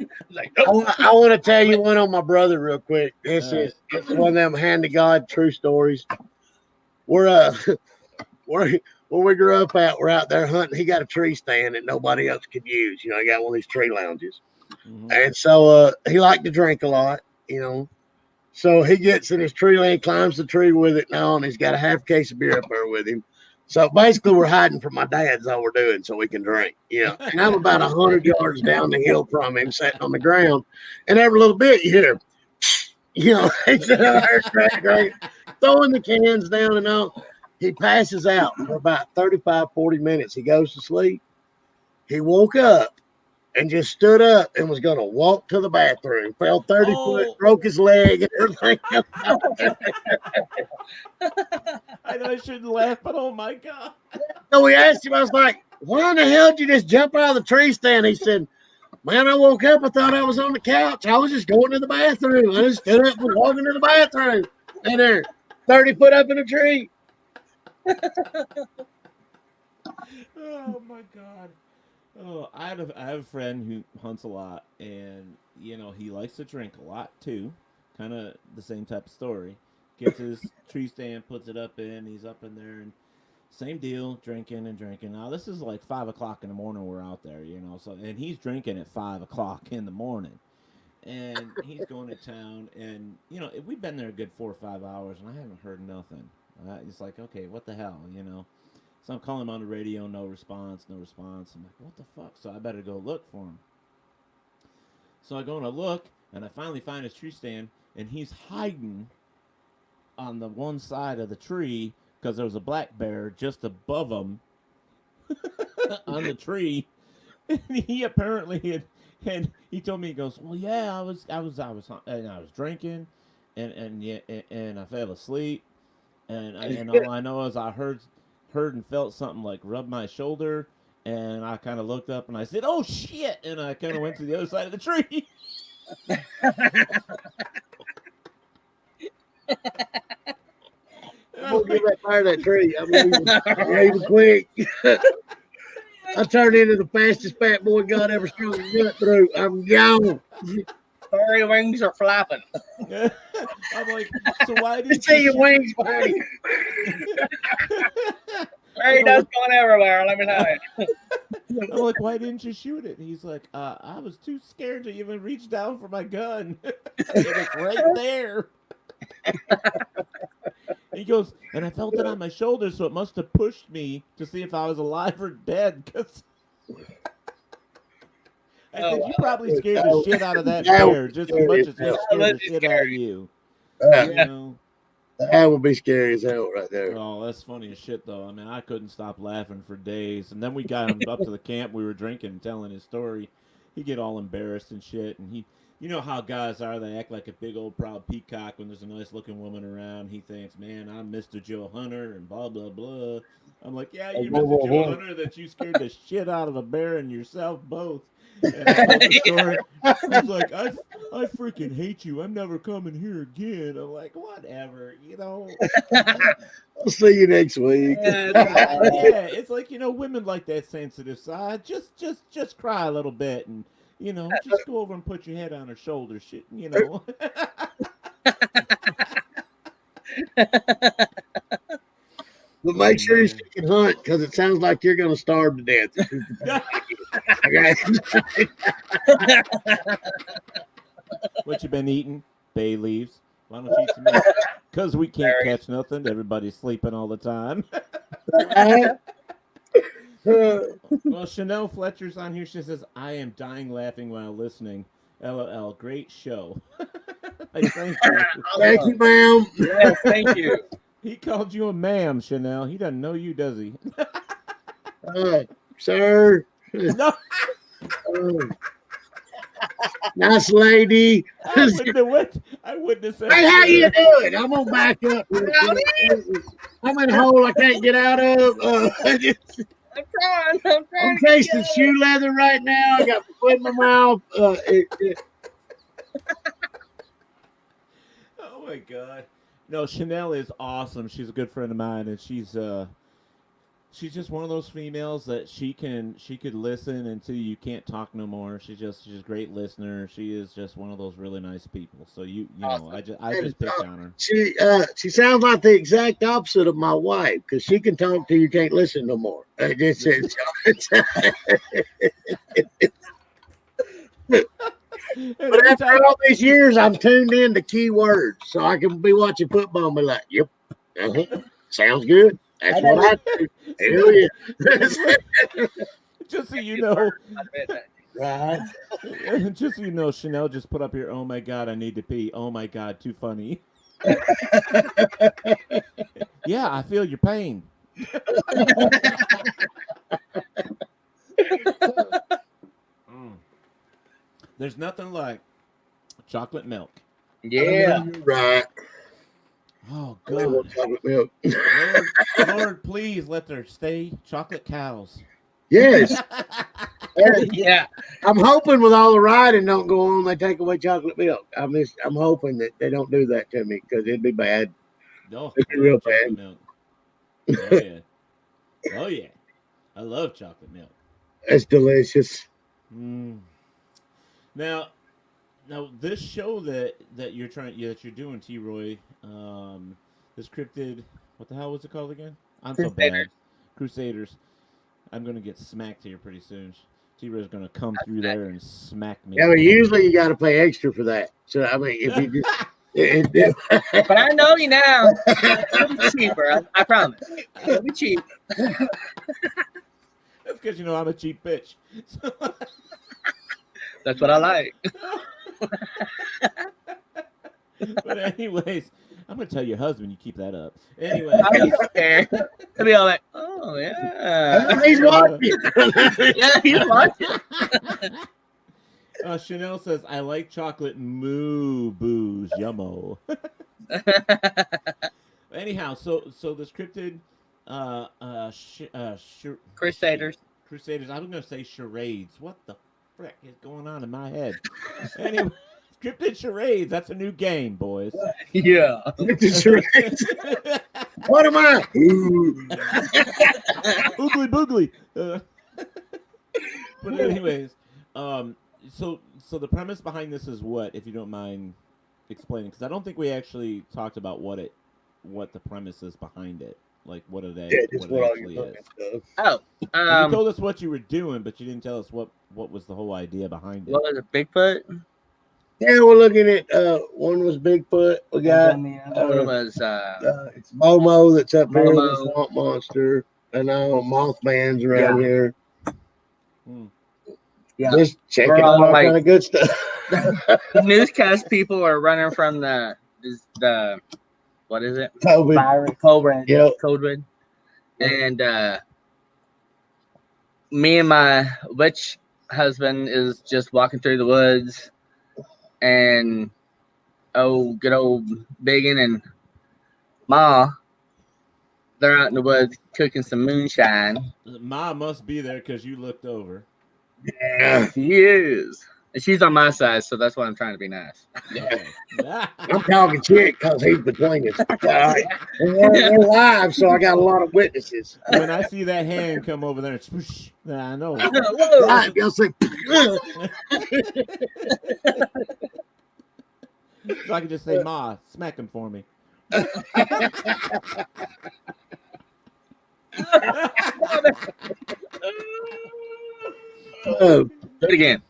I want to tell you one on my brother real quick. It's one of them hand to God true stories. Where we grew up at, we're out there hunting. He got a tree stand that nobody else could use. He got one of these tree lounges. Mm-hmm. And so he liked to drink a lot, So he gets in his tree stand, climbs the tree with it now, and he's got a half case of beer up there with him. So basically, we're hiding from my dad's all we're doing so we can drink. And I'm about 100 yards down the hill from him, sitting on the ground. And every little bit you hear, he's throwing the cans down and all. He passes out for about 35, 40 minutes. He goes to sleep. He woke up and just stood up and was going to walk to the bathroom. Fell 30 foot, broke his leg and everything. I know I shouldn't laugh, but oh my God. So we asked him, I was like, why in the hell did you just jump out of the tree stand? He said, man, I woke up, I thought I was on the couch. I was just going to the bathroom. I just stood up and walking to the bathroom. And there, 30 foot up in a tree. Oh my God. Oh, I have a friend who hunts a lot, and he likes to drink a lot too. Kind of the same type of story. Gets his tree stand, puts it up in. He's up in there, and same deal, drinking and drinking. Now this is like 5 o'clock in the morning. We're out there, So and he's drinking at 5 o'clock in the morning, and he's going to town, and we've been there a good 4 or 5 hours, and I haven't heard nothing. It's like, okay, what the hell, So I'm calling him on the radio, no response. I'm like, what the fuck? So I better go look for him. So I go and I look, and I finally find his tree stand, and he's hiding on the one side of the tree because there was a black bear just above him on the tree. And he apparently and he told me, he goes, well, yeah, I was drinking, and I fell asleep, and all I know is I heard and felt something like rub my shoulder, and I kind of looked up and I said, oh shit, and I kind of went to the other side of the tree. I'm gonna get back fire that tree. I'm leaving quick. I turned into the fastest fat boy God ever strung his gut through. I'm gone. Furry wings are flapping. I'm like, so why You didn't see you your shoot? wings, buddy. Furry dust going everywhere. Let me tell you. I'm like, why didn't you shoot it? And he's like, I was too scared to even reach down for my gun. It was right there. He goes, and I felt it on my shoulder, so it must have pushed me to see if I was alive or dead. Cause I said, you probably scared the shit out of that bear just as much as he scared the shit out of you. Yeah, You know? that would be scary as hell right there. Oh, that's funny as shit, though. I mean, I couldn't stop laughing for days. And then we got him up to the camp. We were drinking and telling his story. He'd get all embarrassed and shit. And you know how guys are. They act like a big old proud peacock when there's a nice looking woman around. He thinks, man, I'm Mr. Joe Hunter and blah, blah, blah. I'm like, yeah, you're Mr. Joe Hunter that you scared the shit out of a bear and yourself both. And I told the story. He's like, I freaking hate you. I'm never coming here again. I'm like, whatever, you know. I'll see you next week. Yeah, it's like, you know, women like that sensitive side. Just cry a little bit and, you know, just go over and put your head on her shoulder, shit, you know. But make sure you can hunt because it sounds like you're going to starve to death. What you been eating? Bay leaves. Why don't you eat some meat? Because we can't catch nothing. Everybody's sleeping all the time. Well, Chanel Fletcher's on here. She says, I am dying laughing while listening. LOL. Great show. Like, thank you. Thank you, ma'am. Yes, thank you. He called you a ma'am, Chanel. He doesn't know you, does he? Sir. No. Nice lady. I wouldn't have said Hey, how sir. you doing? I'm gonna back up. I'm in a hole I can't get out of. I'm trying. I'm tasting shoe leather right now. I got my foot in my mouth. Oh my god. No, Chanel is awesome. She's a good friend of mine, and she's just one of those females that she could listen until you can't talk no more. She's a great listener. She is just one of those really nice people. So you know, I just picked on her. She sounds like the exact opposite of my wife because she can talk till you can't listen no more. But after all these years, I'm tuned in to keywords, so I can be watching football and be like, "Yep, sounds good. That's what I do." Hell yeah! Just so you know, Right. just so you know, Chanel just put up here. Oh my god, I need to pee. Oh my god, too funny. Yeah, I feel your pain. There's nothing like chocolate milk. Yeah. Right. Oh I want God, chocolate milk. Lord, please let there stay chocolate cows. Yes. Yeah. I'm hoping with all the rioting don't go on, they take away chocolate milk. I'm hoping that they don't do that to me because it'd be bad. No, It'd be real bad. milk. Oh yeah, oh yeah. I love chocolate milk. It's delicious. Now, this show that you're doing, T-Roy, this cryptid, what the hell was it called again? I'm so bad. Crusaders. I'm gonna get smacked here pretty soon. T-Roy's gonna come through there and smack me. Yeah, but usually you got to pay extra for that. So I mean, if you just, But I know you now. It'll be cheaper. I promise. It'll be cheap. That's because you know I'm a cheap bitch. That's what I like. But anyways, I'm gonna tell your husband you keep that up. Anyway, Okay. He'll be all like, oh yeah. he's watching. Yeah, he's watching. Chanel says, I like chocolate moo booze, yummo. Anyhow, so this cryptid, Crusaders. Crusaders. I was gonna say charades. What the frick is going on in my head? Anyway, cryptid charades. That's a new game, boys. Yeah. What am I? Oogly boogly. But anyways, so the premise behind this is what, if you don't mind explaining, because I don't think we actually talked about what the premise is behind it. Like what it actually is. Oh, You told us what you were doing, but you didn't tell us what was the whole idea behind it. what was it, Bigfoot? Yeah, we're looking at one was Bigfoot. We got One was it's Momo that's up here, Momo. the swamp monster, and Mothman's around here. Yeah. Just checking We're out all like- kind of good stuff. The newscast people are running from the what is it? COVID. COVID. Yep. COVID. And me and my witch husband is just walking through the woods, and good old Biggin and Ma, they're out in the woods cooking some moonshine. Ma must be there because you looked over. Yeah. She is. And she's on my side, so that's why I'm trying to be nice. I'm talking shit because he's between us. We're live, so I got a lot of witnesses. When I see that hand come over there, and swoosh, I know. Right, y'all say, So I can just say, Ma, smack him for me. Do it again.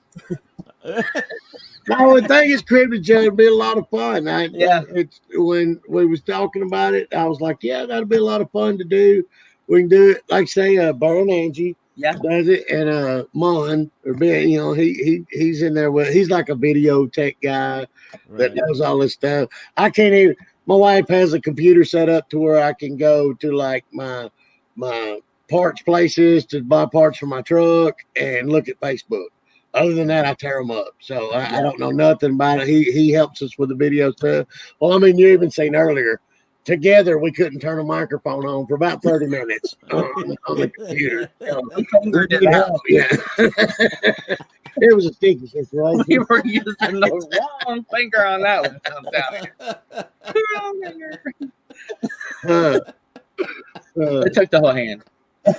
no, I think it's cryptid Joe. It'd be a lot of fun. Yeah. It's when we was talking about it, I was like, yeah, that'll be a lot of fun to do. We can do it, like say, Burn Angie. Yeah. Does it, and Mon or Ben, you know, he's in there with, he's like a video tech guy that knows all this stuff. I can't even. My wife has a computer set up to where I can go to like my parts places to buy parts for my truck and look at Facebook. Other than that, I tear them up. So I don't know nothing about it. He helps us with the video stuff. Well, I mean, you even seen earlier. Together, we couldn't turn a microphone on for about 30 minutes on the computer. Yeah. It was a sticky situation. We were using the wrong finger on that one. I'm down here. It took the whole hand.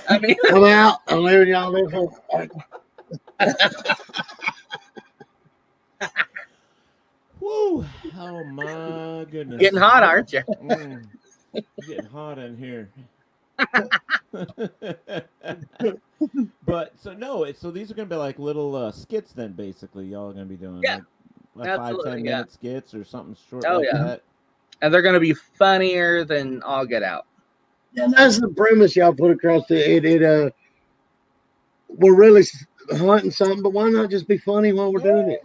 I mean, I'm out. I'm leaving y'all this one. Woo! Oh my goodness! getting hot, aren't you? Getting hot in here. But so these are gonna be like little skits then, basically. Y'all are gonna be doing like 5-10 minute skits or something short that. And they're gonna be funnier than all get out. Yeah, that's the premise y'all put across it. We're really hunting something, but why not just be funny while we're doing it?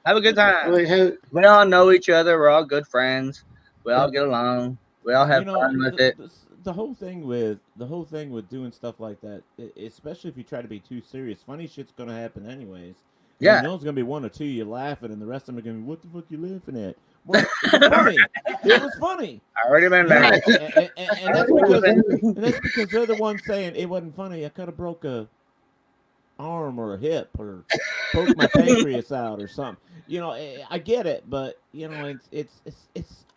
Have a good time. I mean, We all know each other. We're all good friends. We all get along. We all have fun with it. The whole thing with doing stuff like that, especially if you try to be too serious, funny shit's gonna happen anyways. Yeah. You know it's gonna be one or two you laughing, and the rest of them are gonna be, what the fuck you laughing at? Well, it was funny. It was funny. I already been there. And that's because they're the ones saying it wasn't funny. I could have broke a arm or a hip or poked my pancreas out or something. You know, I get it, but you know,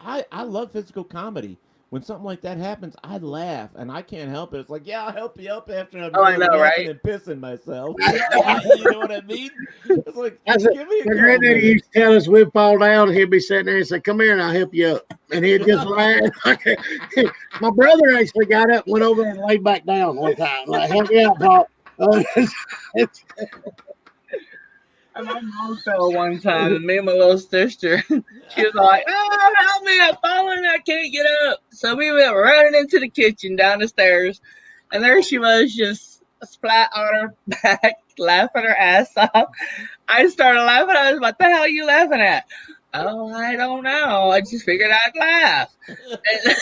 I love physical comedy. When something like that happens, I laugh and I can't help it. It's like, yeah, I'll help you up after I'm I know, right? and pissing myself. You know what I mean? It's like, give me a my granddaddy used to tell us we'd fall down and he'd be sitting there and say, come here and I'll help you up. And he'd just laugh. My brother actually got up and went over and laid back down one time. Like, help me out, Pop. And my mom fell one time, and me and my little sister, she was like, "Oh, help me! I'm falling! I can't get up!" So we went running into the kitchen, down the stairs, and there she was, just splat on her back, laughing her ass off. I started laughing. I was, "What the hell are you laughing at?" "Oh, I don't know. I just figured I'd laugh." And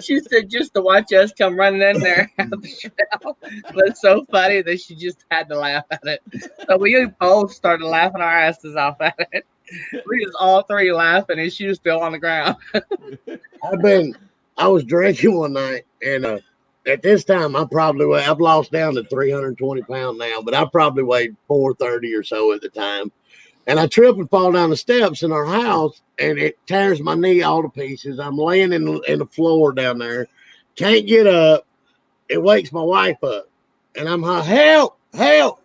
she said, just to watch us come running in there out the shell. But it's so funny that she just had to laugh at it. So we both started laughing our asses off at it. We was all three laughing, and she was still on the ground. I was drinking one night, and at this time, I've lost down to 320 pounds now, but I probably weighed 430 or so at the time. And I trip and fall down the steps in our house, and it tears my knee all to pieces. I'm laying in the floor down there, can't get up. It wakes my wife up, and I'm like, help, help.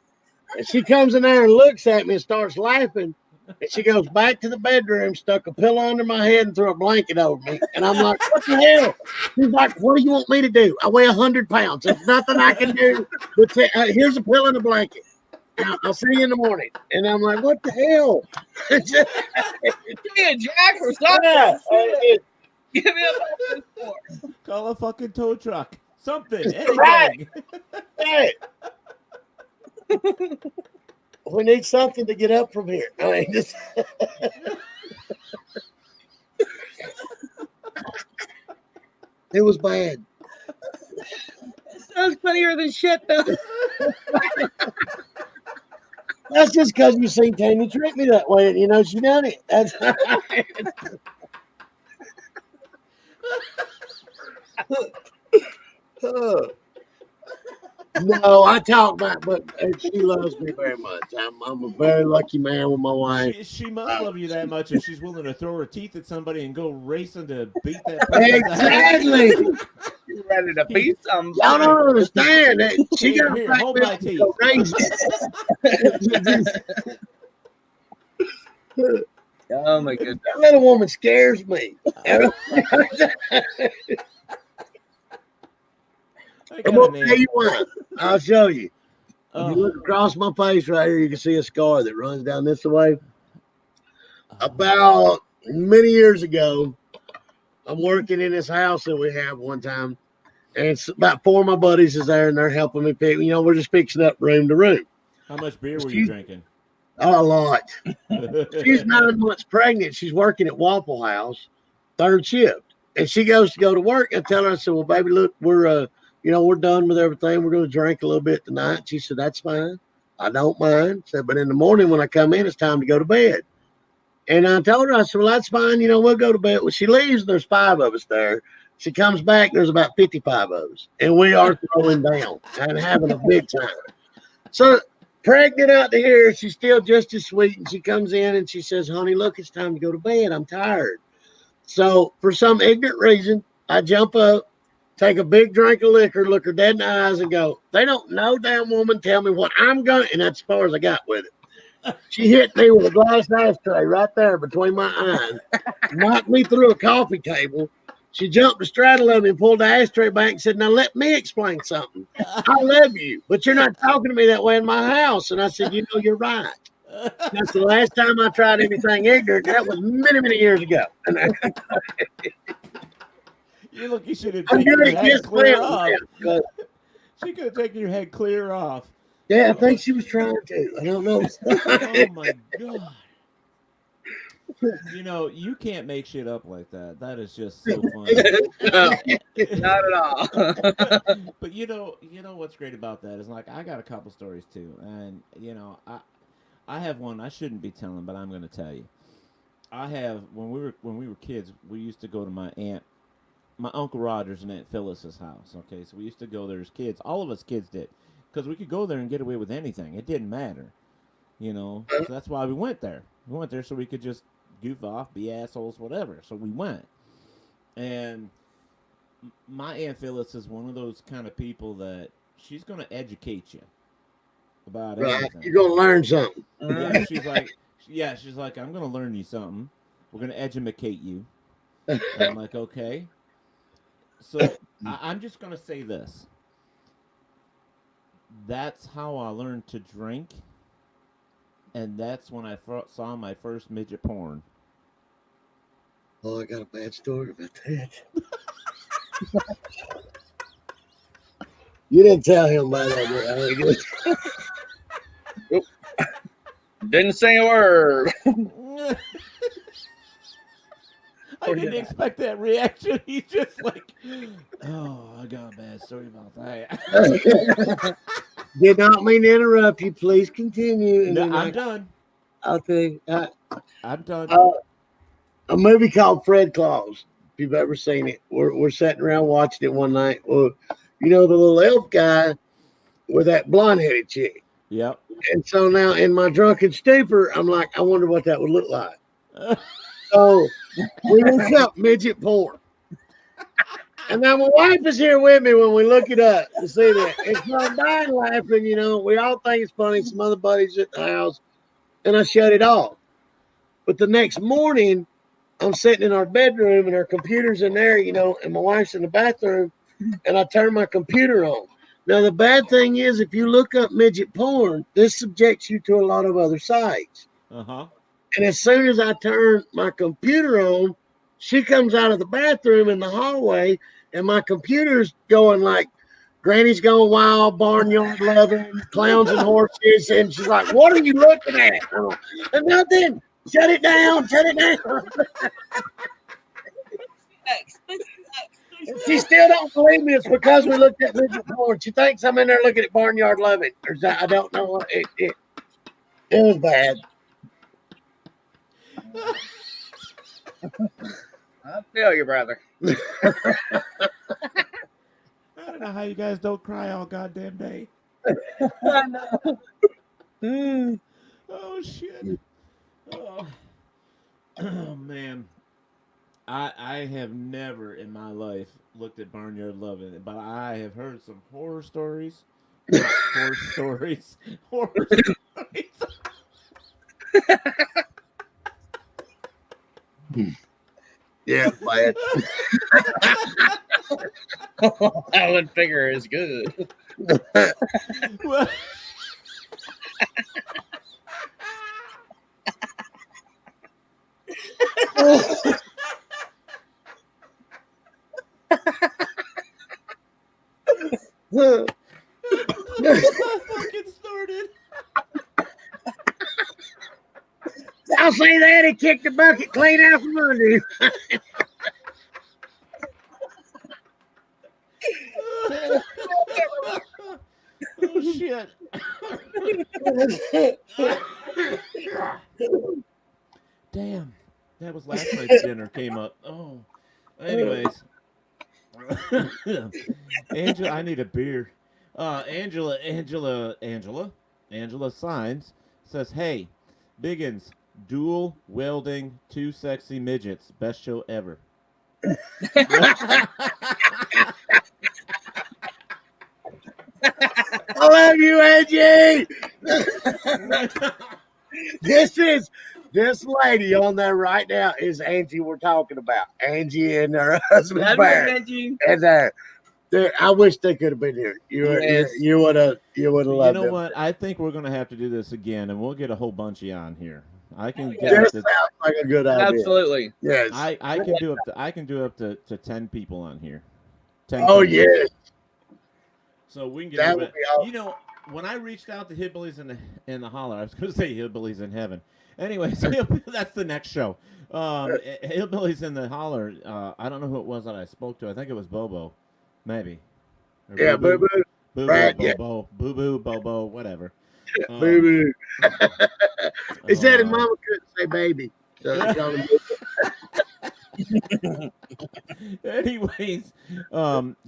And she comes in there and looks at me and starts laughing. And she goes back to the bedroom, stuck a pillow under my head, and threw a blanket over me. And I'm like, what the hell? She's like, what do you want me to do? I weigh 100 pounds. There's nothing I can do. But here's a pillow and a blanket. I'll see you in the morning. And I'm like, what the hell? Give me a jack or something. Give me a Call a fucking tow truck. Something. Anything. Right. Hey. We need something to get up from here. I mean, just... It was bad. Sounds funnier than shit, though. That's just because you seen Tammy treat me that way, and you know she done it. That's No, I talk about, but she loves me very much. I'm a very lucky man with my wife. She must love you that much if she's willing to throw her teeth at somebody and go racing to beat that person. Exactly. You ready to beat somebody? Y'all don't understand that. She got Here, to hold my teeth. Oh my goodness. That little woman scares me. I'm gonna tell you what. I'll show you. If you look across my face right here, you can see a scar that runs down this way. About many years ago, I'm working in this house that we have one time, and it's about 4 of my buddies is there, and they're helping me pick. You know, we're just fixing up room to room. How much beer were you drinking? A lot. She's 9 months pregnant. She's working at Waffle House, 3rd shift, and she goes to go to work. I tell her, I said, "Well, baby, look, we're we're done with everything. We're going to drink a little bit tonight." She said, "That's fine. I don't mind." Said, "But in the morning when I come in, it's time to go to bed." And I told her, I said, "Well, that's fine. We'll go to bed." Well, she leaves, and there's 5 of us there. She comes back, there's about 55 of us. And we are throwing down and having a big time. So pregnant out to here, she's still just as sweet. And she comes in and she says, "Honey, look, it's time to go to bed. I'm tired." So for some ignorant reason, I jump up, take a big drink of liquor, look her dead in the eyes, and go, "They don't know, damn woman, tell me what I'm going." And that's as far as I got with it. She hit me with a glass ashtray right there between my eyes, knocked me through a coffee table. She jumped the straddle of me and pulled the ashtray back and said, "Now let me explain something. I love you, but you're not talking to me that way in my house." And I said, "You're right." That's the last time I tried anything ignorant. That was many, many years ago. You should have taken your head clear off. She could have taken your head clear off. Yeah, I think she was trying to. I don't know. Oh my God. You can't make shit up like that. That is just so funny. Not at all. But you know what's great about that is, like, I got a couple stories too, and I have one I shouldn't be telling, but I'm going to tell you. I have when we were kids, we used to go to my Uncle Roger's and Aunt Phyllis's house. Okay, so we used to go there as kids. All of us kids did, because we could go there and get away with anything. It didn't matter, So that's why we went there. We went there so we could just goof off, be assholes, whatever. So we went, and my Aunt Phyllis is one of those kind of people that she's going to educate you about everything. You're going to learn something. Yeah, she's like, "I'm going to learn you something. We're going to educate you." And I'm like, "Okay." So I'm just going to say this. That's how I learned to drink, and that's when I saw my first midget porn. Oh, I got a bad story about that. You didn't tell him about that. Didn't say a word. I didn't expect that reaction. He's just like, "Oh, I got a bad story about that." Did not mean to interrupt you. Please continue. No, I'm done. Okay. I'm done. A movie called Fred Claus. If you've ever seen it, we're sitting around watching it one night. Well, the little elf guy with that blonde-headed chick. Yep. And so now in my drunken stupor, I'm like, I wonder what that would look like. So we looked up midget porn. And now my wife is here with me when we look it up to see that. It's I'm dying laughing, we all think it's funny. Some other buddies at the house, and I shut it off. But the next morning, I'm sitting in our bedroom and our computer's in there, and my wife's in the bathroom, and I turn my computer on. Now, the bad thing is, if you look up midget porn, this subjects you to a lot of other sites. Uh-huh. And as soon as I turn my computer on, she comes out of the bathroom in the hallway, and my computer's going like, Granny's Gone Wild, Barnyard Loving, Clowns and Horses. And she's like, what are you looking at? And nothing. Shut it down. Shut it down. And she still don't believe me. It's because we looked at midget porn. She thinks I'm in there looking at Barnyard Loving. I don't know. It was bad. I feel you, brother. I don't know how you guys don't cry all goddamn day. I know. Oh shit. Oh. Oh man. I have never in my life looked at Barnyard Loving, but I have heard some horror stories. Horror stories. Horror stories. Yeah, bad. Alan Figure is good. Well, I fucking started. I'll say that he kicked the bucket clean out from under him. Oh shit. Damn. That was last night's dinner came up. Oh. Anyways. Angela, I need a beer. Angela Signs says, hey, Biggins, dual wielding 2 sexy midgets. Best show ever. I love you, Angie. This lady on there right now is Angie we're talking about. Angie and her husband Love Barrett. you, Angie. And I wish they could have been here. You would have loved You know them. what? I think we're gonna have to do this again, and we'll get a whole bunch of you on here. I can get That up sounds to, like a good idea. Absolutely. Yes. I can do up to 10 people on here. 10 Oh people. yes. So we can get That over would it. be awesome. You know, when I reached out to Hillbillies in the Holler, I was going to say Hillbillies in Heaven. Anyways, that's the next show. Hillbillies in the Holler. I don't know who it was that I spoke to. I think it was Bobo, maybe. Or Yeah, boo boo. Boo Right, boo, yeah. Bobo, boo boo, Bobo, whatever. Boo boo. He said his mama couldn't say baby. So he called him Anyways,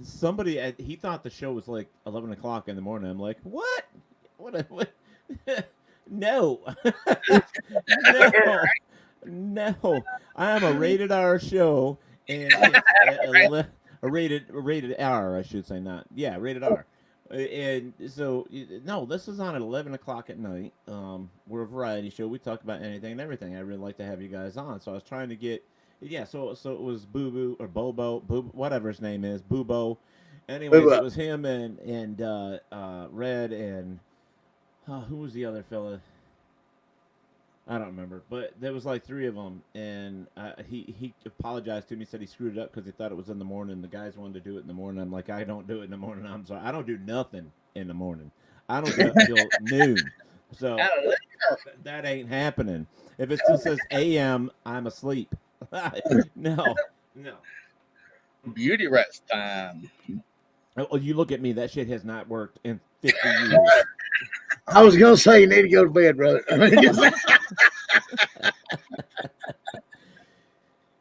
somebody he thought the show was like 11 o'clock in the morning. I'm like, what? What? No, no. I am a rated R show, and it's a rated R, I should say, not rated R. And so no, this is on at 11 o'clock at night. We're a variety show. We talk about anything and everything. I really like to have you guys on. So I was trying to get. Yeah, so it was Boo Boo or Bobo, whatever his name is, Boobo. Anyways, Boobo. it was him and Red and who was the other fella? I don't remember, but there was like 3 of them, and he apologized to me, said he screwed it up because he thought it was in the morning. The guys wanted to do it in the morning. I'm like, I don't do it in the morning. I'm sorry, I don't do nothing in the morning. I don't get up till noon, so that ain't happening. If it still says a.m., I'm asleep. No. Beauty rest time. Oh, you look at me. That shit has not worked in 50 years. I was gonna say you need to go to bed, brother.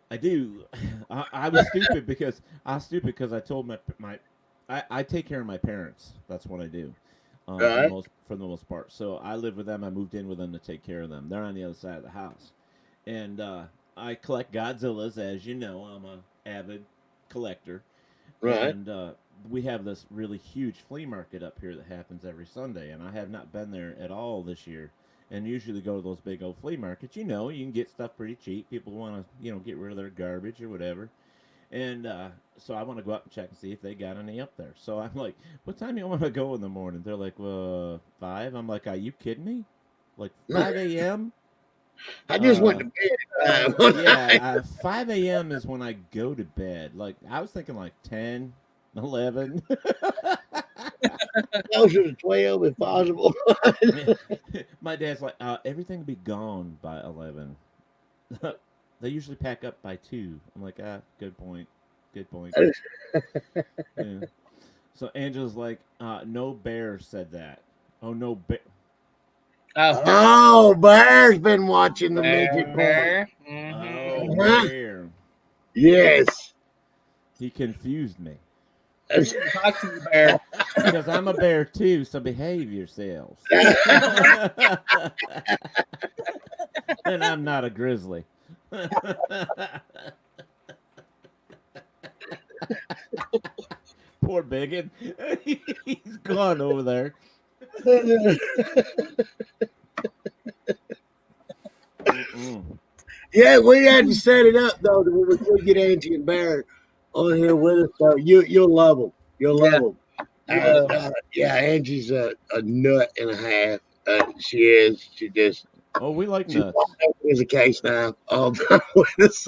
I do. I was stupid because I told I take care of my parents. That's what I do. Right. For the most part. So I live with them. I moved in with them to take care of them. They're on the other side of the house, and I collect Godzillas, as you know. I'm a avid collector. Right. And we have this really huge flea market up here that happens every Sunday, and I have not been there at all this year. And usually go to those big old flea markets. You know, you can get stuff pretty cheap. People want to, get rid of their garbage or whatever. And so I want to go up and check and see if they got any up there. So I'm like, what time you want to go in the morning? They're like, 5. I'm like, are you kidding me? Like 5 a.m.? I just went to bed. Yeah, 5 a.m. is when I go to bed. Like, I was thinking like 10, 11. Closer to 12 if possible. My dad's like, everything will be gone by 11. They usually pack up by 2. I'm like, good point. Good point. Yeah. So Angela's like, no bear said that. Oh, no bear. Oh, Bear's been watching the midget porn. Bear. Oh, bear. Yes. He confused me. Talk to the bear. Because I'm a bear too, so behave yourselves. And I'm not a grizzly. Poor Biggin. He's gone over there. Yeah, we had to set it up though. When we could get Angie and Bear on here with us, so you'll love them. You'll love them. Yeah, Angie's a nut and a half. She is. She just. Oh, we like nuts. Is a case now. All done with us.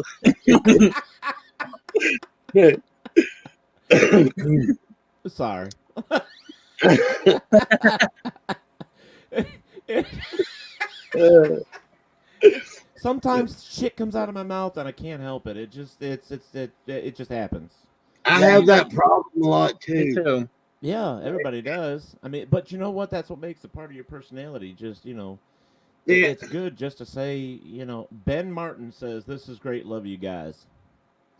Sorry. Sometimes shit comes out of my mouth and I can't help it. It just happens. I have that problem a lot Me too. too. Yeah, everybody does. I mean, but you know what? That's what makes it part of your personality. Just it's good just to say. Ben Martin says this is great. Love you guys.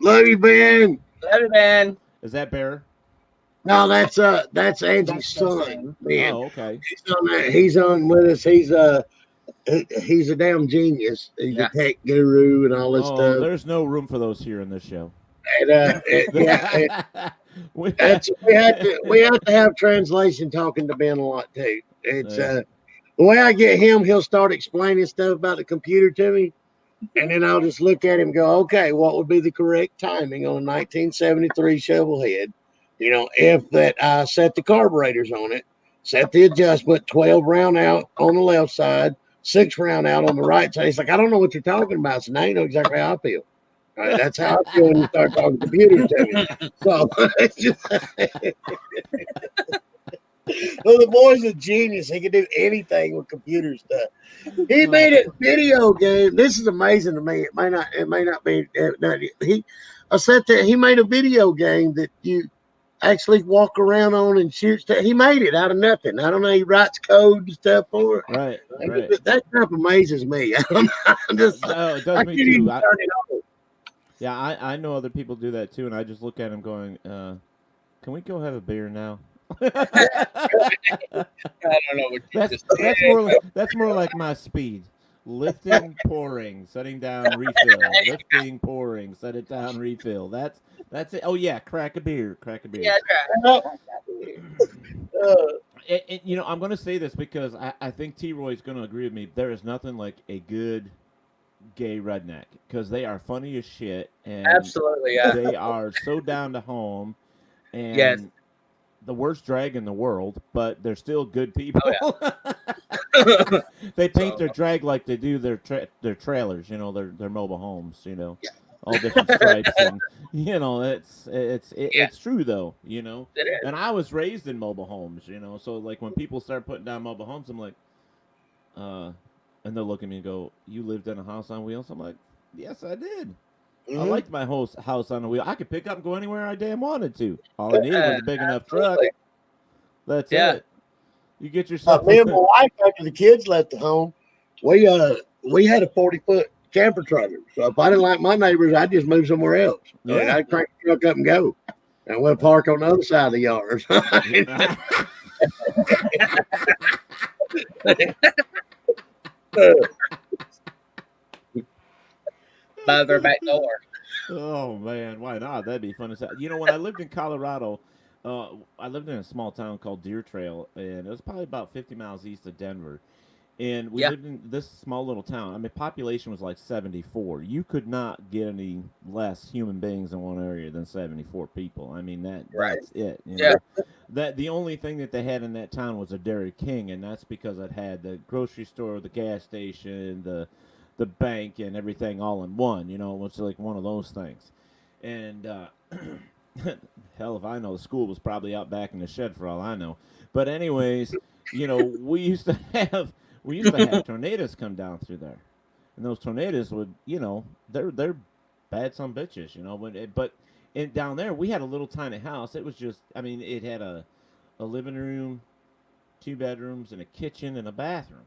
Love you, Ben. Love you, man. Is that Bear? No, that's Angie's son. Ben. Oh, okay. He's on that. He's on with us. He's a damn genius. He's a tech guru and all this stuff. There's no room for those here in this show. And we have to have translation talking to Ben a lot too. It's the way I get him, he'll start explaining stuff about the computer to me, and then I'll just look at him and go, okay, what would be the correct timing on a 1973 shovel head? If that I set the carburetors on it, set the adjustment, 12 round out on the left side, 6 round out on the right side. He's like, I don't know what you're talking about, so now you know exactly how I feel. All right, that's how I feel when you start talking computer to me. So it's just, well, the boy's a genius. He can do anything with computer stuff. He made a video game. This is amazing to me. It may not be. He made a video game that you actually walk around on and shoot stuff. He made it out of nothing. I don't know. He writes code and stuff for it. Right. That stuff amazes me. I'm just, no, it does me too. Yeah, I know other people do that too, and I just look at them going, can we go have a beer now? I don't know what that's more like my speed. Lifting, pouring, setting down, refill. Lifting, pouring, set it down, refill. That's it. Oh yeah, crack a beer. Yeah, I'm going to say this because I think T-Roy's going to agree with me. There is nothing like a good gay redneck because they are funny as shit and absolutely, yeah. They are so down to home and yes. The worst drag in the world, but they're still good people. Oh, yeah. They paint their drag like they do their trailers, their mobile homes, all different stripes, and it's true though, It is. And I was raised in mobile homes, so like when people start putting down mobile homes, I'm like, and they'll look at me and go, "You lived in a house on wheels?" I'm like, "Yes, I did." I liked my house on a wheel. I could pick up and go anywhere I damn wanted to. All I needed was a big enough truck. That's it. You get yourself. Me and my wife, after the kids left the home, we had a 40-foot camper trailer. So if I didn't like my neighbors, I'd just move somewhere else. Yeah. I'd crank the truck up and go. And we'll park on the other side of the yard. By their back door. Oh man, why not? That'd be fun as hell. You know, when I lived in Colorado, I lived in a small town called Deer Trail, and it was probably about 50 miles east of Denver. And we Yeah. lived in this small little town. I mean, population was like 74. You could not get any less human beings in one area than 74 people. I mean, Right. that's it. You Yeah. know? That the only thing that they had in that town was a Dairy King, and that's because it had the grocery store, the gas station, the bank, and everything all in one. You know, it was like one of those things. And hell, if I know, the school was probably out back in the shed for all I know. But anyways, you know, we used to have tornadoes come down through there, and those tornadoes would, you know, they're bad some bitches, you know. But down there we had a little tiny house. It was just, I mean, it had a living room, 2 bedrooms, and a kitchen and a bathroom.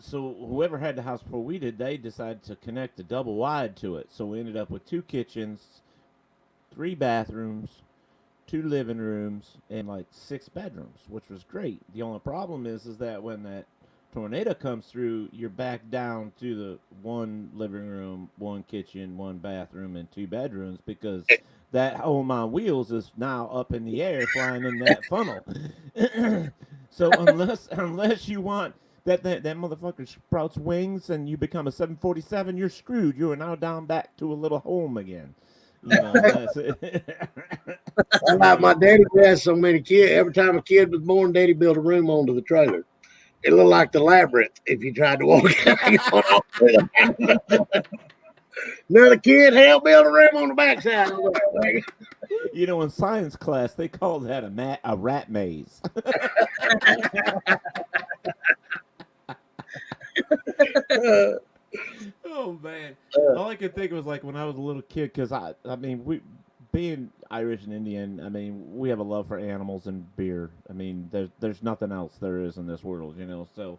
So whoever had the house before we did, they decided to connect a double wide to it. So we ended up with 2 kitchens, 3 bathrooms, 2 living rooms, and like 6 bedrooms, which was great. The only problem is that when that tornado comes through, you're back down to the 1 living room, 1 kitchen, 1 bathroom, and 2 bedrooms, because that home on wheels is now up in the air flying in that funnel. So unless you want that motherfucker sprouts wings and you become a 747, you're screwed. You are now down back to a little home again. You know, that's it. Like my daddy had so many kids. Every time a kid was born, daddy built a room onto the trailer. It looked like the labyrinth if you tried to walk out. Another kid, hell, built a room on the backside. You know, in science class, they call that a rat maze. Oh man, all I could think was like when I was a little kid, because I mean, we being Irish and Indian, I mean, we have a love for animals and beer. I mean, there's nothing else there is in this world, you know. So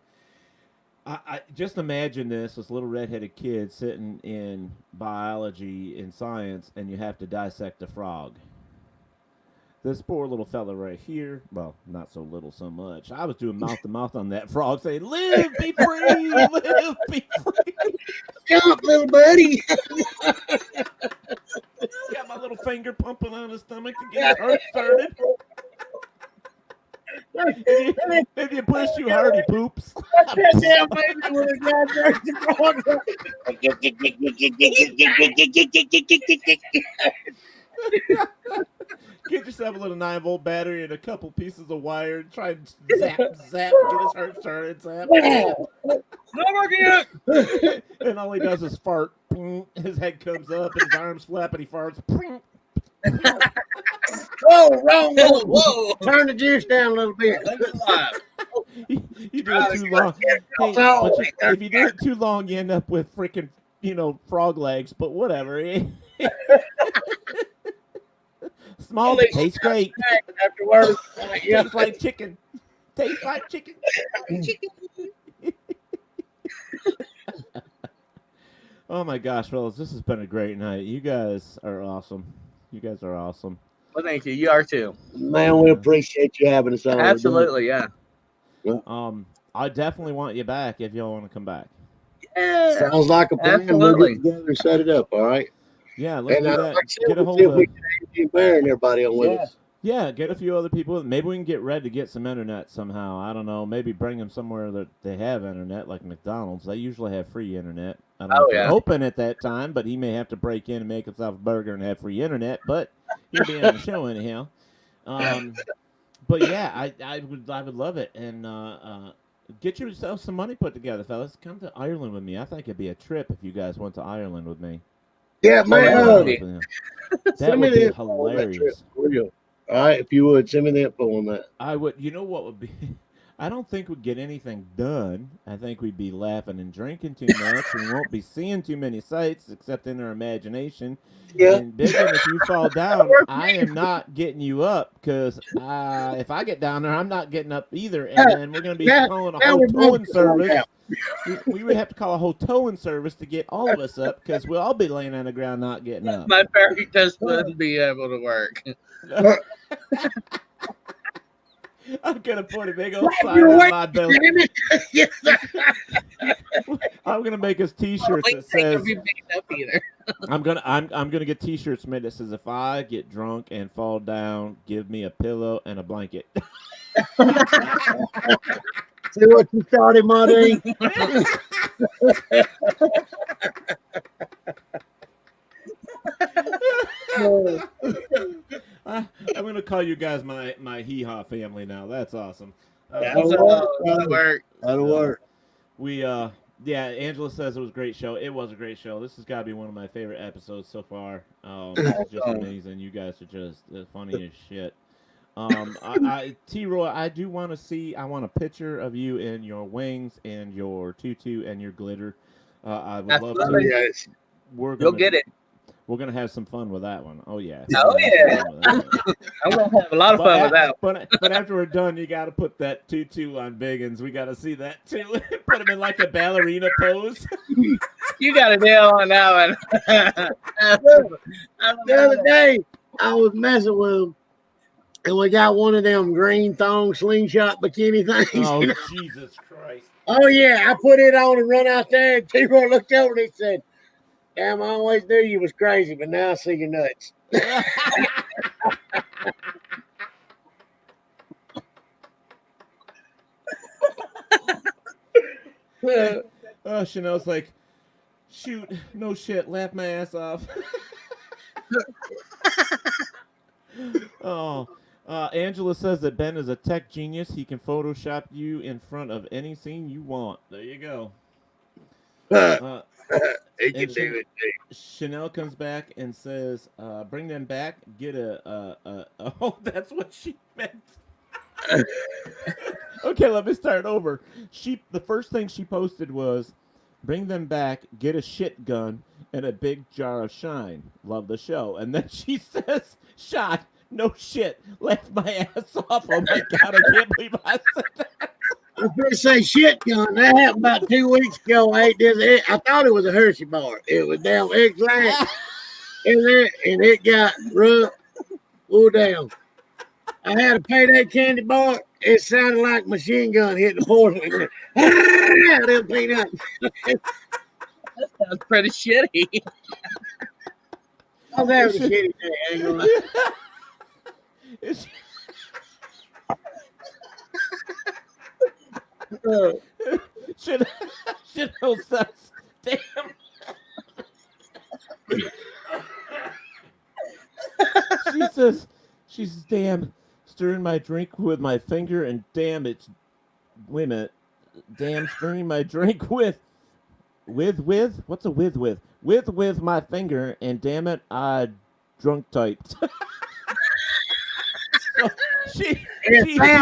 I just imagine this little redheaded kid sitting in biology in science, and you have to dissect a frog. This poor little fella right here, well, not so little so much. I was doing mouth to mouth on that frog saying, live, be free, live, be free. Jump, little buddy. Got my little finger pumping on his stomach to get his heart started. If you push too hard, he poops. Get yourself a little 9-volt battery and a couple pieces of wire and try and zap, get his heart started, zap. Not working yet. And all he does is fart. His head comes up and his arms flap and he farts. Whoa, wrong. Whoa. Turn the juice down a little bit. You do it too long. Hey, if you do it too long, you end up with freaking, you know, frog legs, but whatever. Small tastes great. Afterwards, Tastes like chicken. Tastes like chicken. Oh my gosh, fellas, this has been a great night. You guys are awesome. You guys are awesome. Well, thank you. You are too. Man, we appreciate you having us on. Absolutely, yeah. I definitely want you back if y'all want to come back. Yeah. Sounds like a plan. Absolutely. We'll get together and set it up, all right? Yeah, let's do that. Like I said, Get a we'll hold see if of we can Bear and everybody on with us. Yeah, get a few other people. Maybe we can get Red to get some internet somehow. I don't know. Maybe bring them somewhere that they have internet, like McDonald's. They usually have free internet. I don't know if they're open at that time, but he may have to break in and make himself a burger and have free internet. But he'll be on the show anyhow. But yeah, I would love it. And get yourself some money put together, fellas. Come to Ireland with me. I think it'd be a trip if you guys went to Ireland with me. Yeah, man. That would be hilarious. All right, if you would, send me the info on that. I would. You know what would be? I don't think we'd get anything done. I think we'd be laughing and drinking too much. We won't be seeing too many sights except in our imagination. Yeah. And Biggin, if you fall down, I am not getting you up because if I get down there, I'm not getting up either. And then we're going to be calling a whole towing service. We would have to call a whole towing service to get all of us up because we'll all be laying on the ground not getting up. My ferry just wouldn't be able to work. I'm gonna put a big old sign on my belly. I'm gonna make us T-shirts that says I'm gonna get T-shirts made that says, "If I get drunk and fall down, give me a pillow and a blanket." See what you started, Marty? I'm gonna call you guys my hee haw family now. That's awesome. That'll So, work. that'll work. That'll So, work. we yeah, Angela says it was a great show. It was a great show. This has got to be one of my favorite episodes so far. This is just amazing. You guys are just funny as shit. T-Roy, I do want to see. I want a picture of you in your wings and your tutu and your glitter. I would love Absolutely. to. Yes. We're You'll gonna get it. We're gonna have some fun with that one. Oh yeah. Oh, We're gonna have yeah. some fun with that one. I'm gonna have a lot of fun with that. But after we're done, you got to put that tutu on Biggins. We got to see that too. Put him in like a ballerina pose. You got a deal on that one. The other day, I was messing with him, and we got one of them green thong slingshot bikini things. Oh you know? Jesus Christ! Oh yeah, I put it on and run out there, and T-Roy looked over and he said, "Damn, I always knew you was crazy, but now I see your nuts." Chanel's like, shoot, no shit, laugh my ass off. Oh, Angela says that Ben is a tech genius. He can Photoshop you in front of any scene you want. There you go. He can And do it too. Chanel comes back and says, "Bring them back. Get oh, that's what she meant." Okay, let me start over. The first thing she posted was, "Bring them back. Get a shit gun and a big jar of shine. Love the show." And then she says, "Shot. No shit. Laugh my ass off. Oh my god, I can't believe I said that." I was going to say shit gun. That happened about 2 weeks ago. I thought it was a Hershey bar. It was down exact in there, and it got rough. Oh, down. I had a payday candy bar. It sounded like a machine gun hitting the porcelain. Them peanuts. That's pretty shitty. I was having a shitty day. I ain't gonna lie. It's- Chanel says, "Damn." She says, "Damn, stirring my drink with my finger, and damn, wait a minute, damn, stirring my drink with, what's a with, with my finger, and damn it, I drunk typed." So she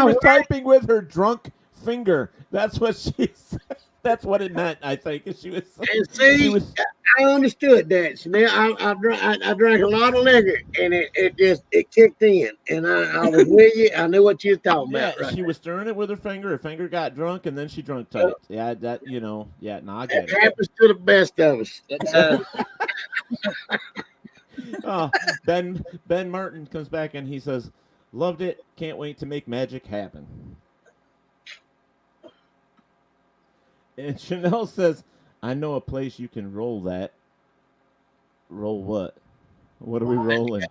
was typing with her drunk finger. That's what she said. That's what it meant, I think. She was. And see, I understood that. So now I drank a lot of liquor, and it kicked in, and I was with you. I knew what you were talking Yeah, about. Right? she was stirring it with her finger. Her finger got drunk, and then she drunk typed. Yeah, that Yeah, no, I get It it. happens to the best of us. Ben Martin comes back and he says, "Loved it. Can't wait to make magic happen." And Chanel says, "I know a place you can roll that." Roll what? What are we rolling?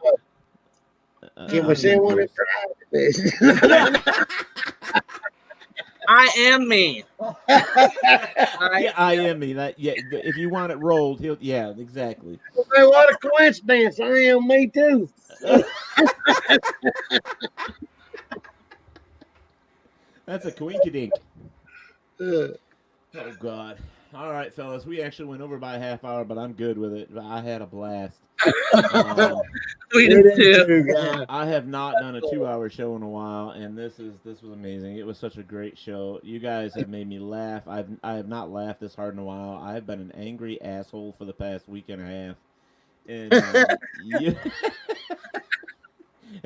Can we send one in private? I am me. Yeah, I am me. That if you want it rolled, yeah, exactly. Hey, what a coincidence! I am me too. That's a coinkydink. Uh, Oh God! All right, fellas, we actually went over by a half hour, but I'm good with it. I had a blast. We did too. guy. I have not done a 2-hour show in a while, and this was amazing. It was such a great show. You guys have made me laugh. I have not laughed this hard in a while. I have been an angry asshole for the past week and a half, and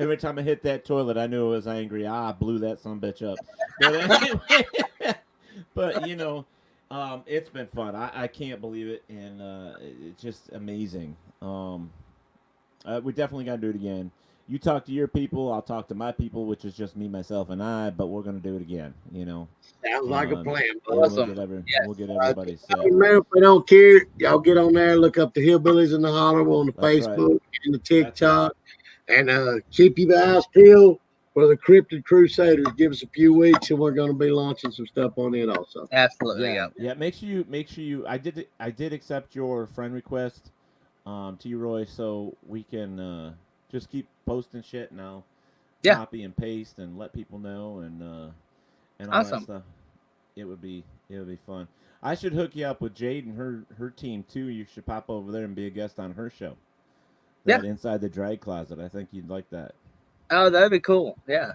every time I hit that toilet, I knew I was angry. I blew that sumbitch up. But anyway, but it's been fun. I can't believe it, and it's just amazing. We definitely got to do it again. you talk to your people, I'll talk to my people, which is just me, myself, and I. But we're gonna do it again. Sounds like a plan, And bud. Awesome. we'll get everybody set. Man, if we don't care, y'all get on there, look up the Hillbillies in the Holler on the That's right. Facebook and the That's right. TikTok, and keep your eyes peeled for the Cryptid Crusaders. Give us a few weeks, and we're going to be launching some stuff on it also. Absolutely. Yeah, Yeah. yeah. Make sure you. I did accept your friend request, to Roy, so we can just keep posting shit now. Yeah. Copy and paste and let people know and all that Awesome. stuff. It would be fun. I should hook you up with Jade and her team too. You should pop over there and be a guest on her show. That Inside the Drag Closet. I think you'd like that. Oh, that'd be cool. Yeah.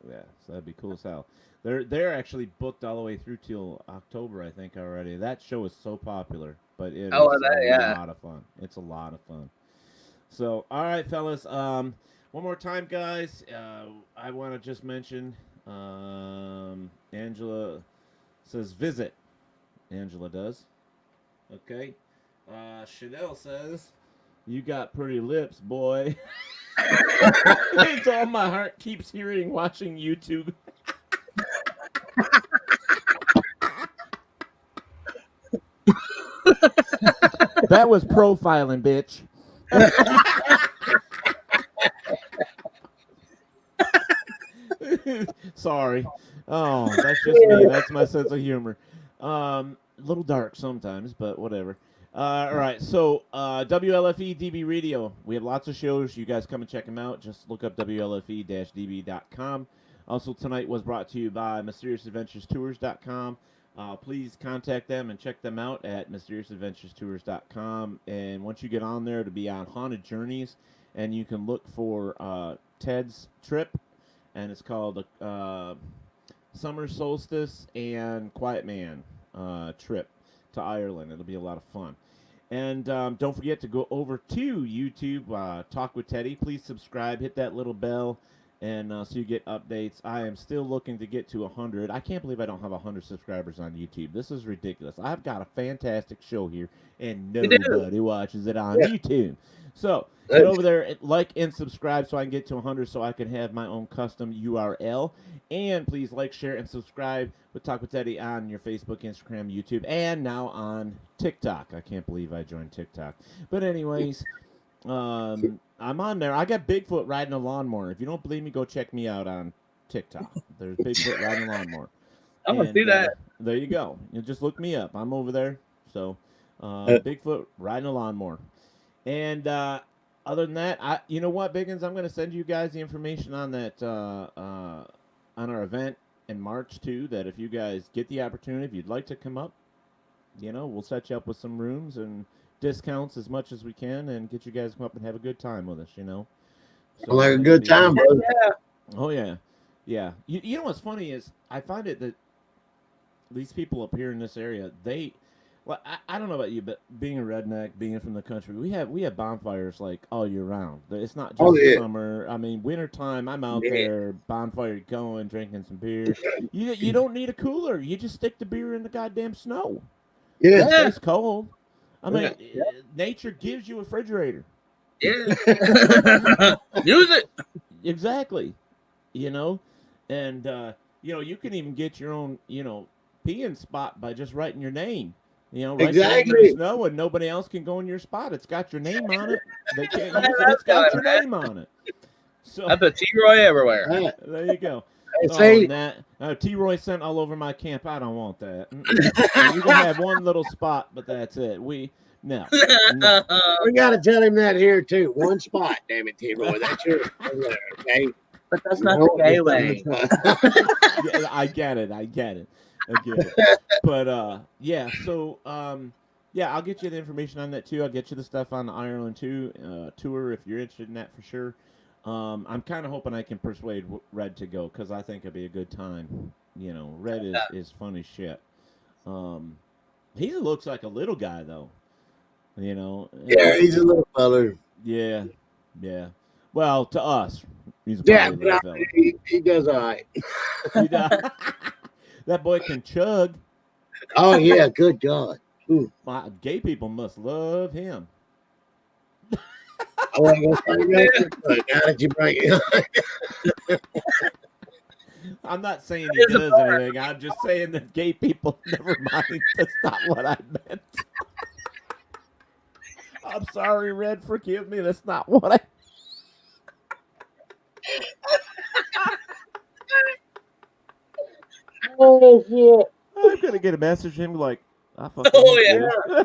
Yeah, so that'd be cool as hell. They're actually booked all the way through till October, I think, already. That show is so popular, but it is a lot of fun. It's a lot of fun. So, all right, fellas. One more time, guys. I want to just mention, Angela says visit. Angela does. Okay. Chanel says, you got pretty lips, boy. It's all my heart keeps hearing watching YouTube. That was profiling, bitch. Sorry. Oh, that's just me. That's my sense of humor. A little dark sometimes, but whatever. All right, so WLFE DB Radio. We have lots of shows. You guys come and check them out. Just look up WLFE-DB.com. Also, tonight was brought to you by MysteriousAdventurestours.com. Please contact them and check them out at MysteriousAdventurestours.com. And once you get on there, to be on Haunted Journeys, and you can look for Ted's trip, and it's called Summer Solstice and Quiet Man trip to Ireland. It'll be a lot of fun. And don't forget to go over to YouTube, Talk with Teddy. Please subscribe, hit that little bell, and so you get updates. I am still looking to get to 100. I can't believe I don't have 100 subscribers on YouTube. This is ridiculous. I've got a fantastic show here, and nobody watches it on YouTube. So get over there, like and subscribe so I can get to 100 so I can have my own custom URL. And please like, share, and subscribe with Talk with Teddy on your Facebook, Instagram, YouTube, and now on TikTok. I can't believe I joined TikTok. But anyways, I'm on there. I got Bigfoot riding a lawnmower. If you don't believe me, go check me out on TikTok. There's Bigfoot riding a lawnmower. I'm going to see that. There you go. You just look me up. I'm over there. So Bigfoot riding a lawnmower. And other than that, you know what, Biggins? I'm going to send you guys the information on that on our event in March too. That if you guys get the opportunity, if you'd like to come up, we'll set you up with some rooms and discounts as much as we can, and get you guys to come up and have a good time with us. So, like a good time, brother. Yeah. Oh yeah, yeah. You know what's funny is I find it that these people up here in this area, well, I don't know about you, but being a redneck, being from the country, we have bonfires like all year round. It's not just summer. I mean, wintertime, I'm out there, bonfire going, drinking some beer. You don't need a cooler. You just stick the beer in the goddamn snow. Yeah. It stays cold. I mean, nature gives you a refrigerator. Yeah. Use it. Exactly. And you can even get your own, peeing spot by just writing your name. Right in the snow, and nobody else can go in your spot. It's got your name on it. They can't use it. It's got your name on it. So I put T-Roy everywhere. There you go. T-Roy sent all over my camp. I don't want that. You can have one little spot, but that's it. No. We got to tell him that here too. One spot, damn it, T-Roy. That's yours. Okay. But that's not the gay way. Yeah, I get it. But so I'll get you the information on that too. I'll get you the stuff on the Ireland tour if you're interested in that for sure. I'm kind of hoping I can persuade Red to go because I think it'd be a good time. Red is fun as shit. He looks like a little guy though. Yeah, he's a little feller. Yeah. Well, to us, he's a little fella. He does all right. That boy can chug. Oh yeah, good God. Gay people must love him. I wasn't gonna say nothing, but now that you bring it up, I'm not saying he does anything. I'm just saying that gay people. Never mind. That's not what I meant. I'm sorry, Red. Forgive me. That's not what I. oh shit. I'm gonna get a message from him like, I fucking Oh, hate yeah. you.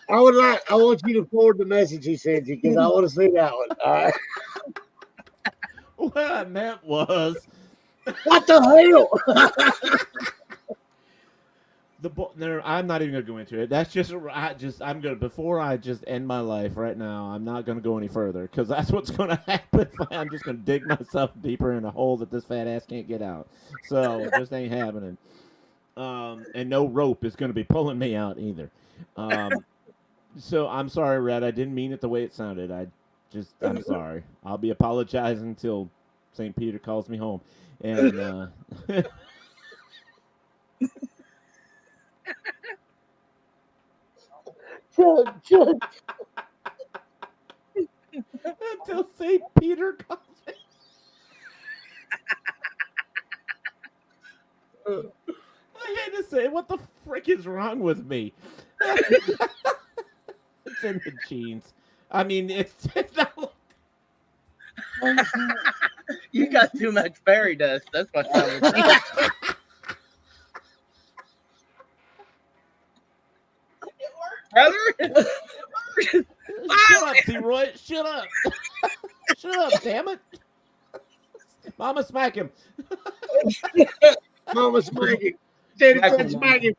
I want you to forward the message he sent you because I want to see that one. All right. What I meant was What the hell? I'm not even gonna go into it. That's I'm gonna before I just end my life right now. I'm not gonna go any further because that's what's gonna happen. I'm just gonna dig myself deeper in a hole that this fat ass can't get out. So it just ain't happening. And no rope is gonna be pulling me out either. So I'm sorry, Red. I didn't mean it the way it sounded. I'm sorry. I'll be apologizing until St. Peter calls me home. And Chuck, until St. Peter calls me. I had to say, what the frick is wrong with me? It's in the genes. I mean, it's not. You got too much fairy dust. That's what's wrong with you. Brother? Shut up, T-Roy. Shut up. Shut up, damn it. Mama, smack him. Mama smack him. Daddy Smack said him, smack him.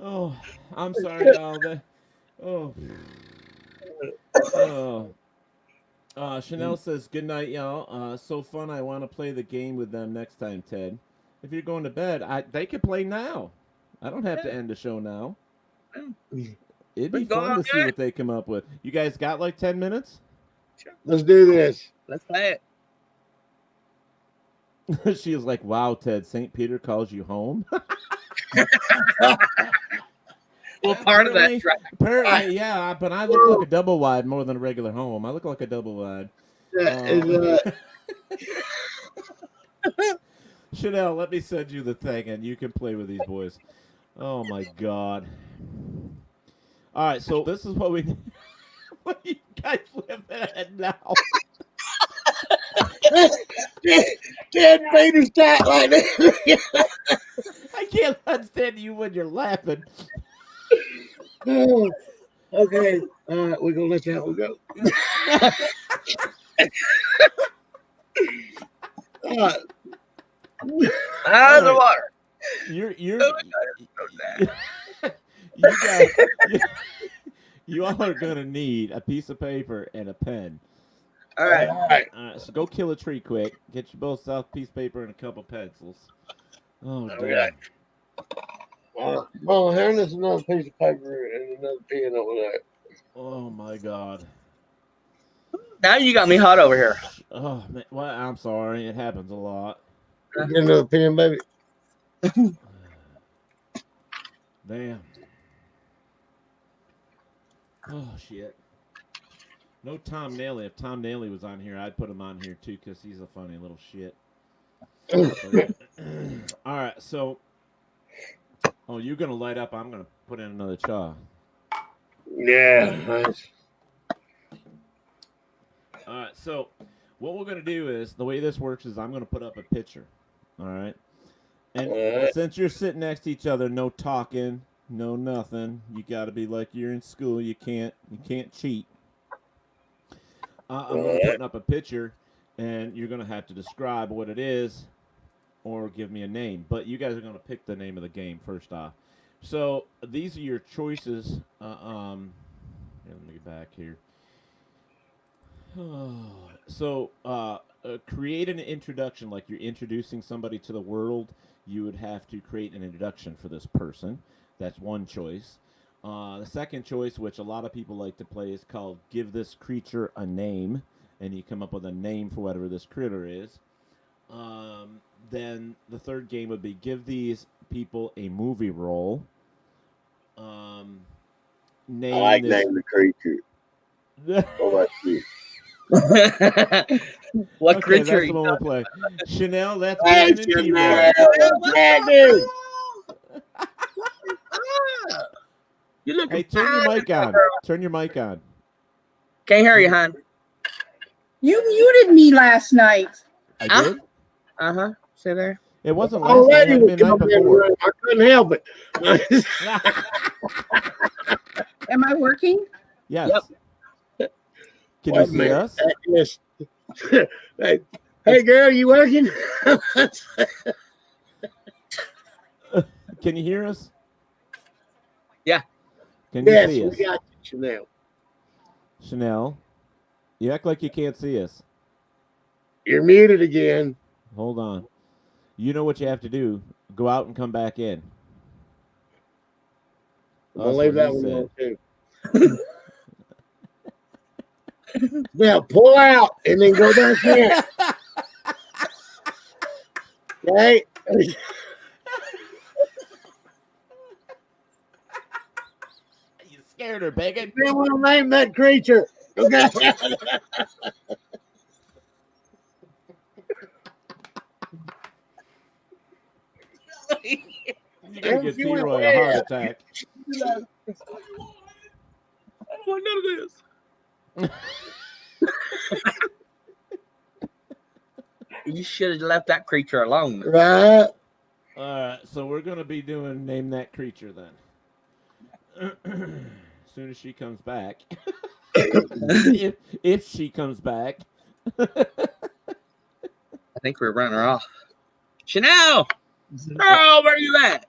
Oh, I'm sorry, y'all. Chanel says, good night, y'all. So fun. I want to play the game with them next time, Ted. If you're going to bed, they could play now. I don't have to end the show now. It'd be fun to see what they come up with. You guys got like 10 minutes? Let's do this. Let's play it. She was like, wow, Ted, St. Peter calls you home? Well, part of that. Apparently, yeah, but I look like a double wide more than a regular home. I look like a double wide. Chanel, let me send you the thing, and you can play with these boys. Oh, my God. All right, so this is what we what you guys live at now. Ted Peter's tight like that. I can't understand you when you're laughing. Okay, all right, we're gonna let that one go. Out of the water. You all are gonna need a piece of paper and a pen. All right. All right. So go kill a tree quick. Get you both south piece of paper and a couple pencils. Oh, Okay. Well, here's another piece of paper and another pen over there. Oh my God. Now you got me hot over here. Oh man, well, I'm sorry. It happens a lot. Get another pen, baby. Damn. Oh shit. No Tom Nailey. If Tom Nailey was on here, I'd put him on here too because he's a funny little shit. All right, so. Oh, you're gonna light up. I'm gonna put in another chaw. Yeah. Nice. All right, so what we're gonna do is the way this works is I'm gonna put up a picture. All right, and since you're sitting next to each other, no talking, no nothing. You got to be like you're in school. You can't cheat. I'm gonna put up a picture, and you're gonna have to describe what it is, or give me a name. But you guys are gonna pick the name of the game first off. So these are your choices. Here, let me get back here. So create an introduction, like you're introducing somebody to the world. You would have to create an introduction for this person. That's one choice. The second choice, which a lot of people like to play, is called Give This Creature a Name, and you come up with a name for whatever this critter is. Then the third game would be Give These People a Movie Role. name I like this. naming the creature. What about you? What Okay, creature? that's the one we'll play. Chanel, that's Hey, Biggin and Chanel, T-Roy. what's happening? You look. Hey, turn your mic on. Turn your mic on. Can't hear you, hon. You muted me last night. I Huh? did? Uh-huh. Sit there. It wasn't Oh, last night. It had lady been was night coming in the before. room. I couldn't help it. Am I working? Yes. Yep. Can Wait you a see minute. us? Yes. Hey, girl, you working? Can you hear us? Yeah. Can you Yes, see we us? got you, Chanel. Chanel, you act like you can't see us. You're muted again. Hold on. You know what you have to do. Go out and come back in. I'm gonna That's leave what that he one said. alone too. Now pull out and then go back in. Okay. You scared her, Biggin. You want to name that creature? Okay. You're going to give T-Roy a heart attack. I don't want none of this. You should have left that creature alone. Right. All right, so we're going to be doing Name That Creature then. As soon as she comes back. if she comes back. I think we're running her off. Chanel! Girl, where you at?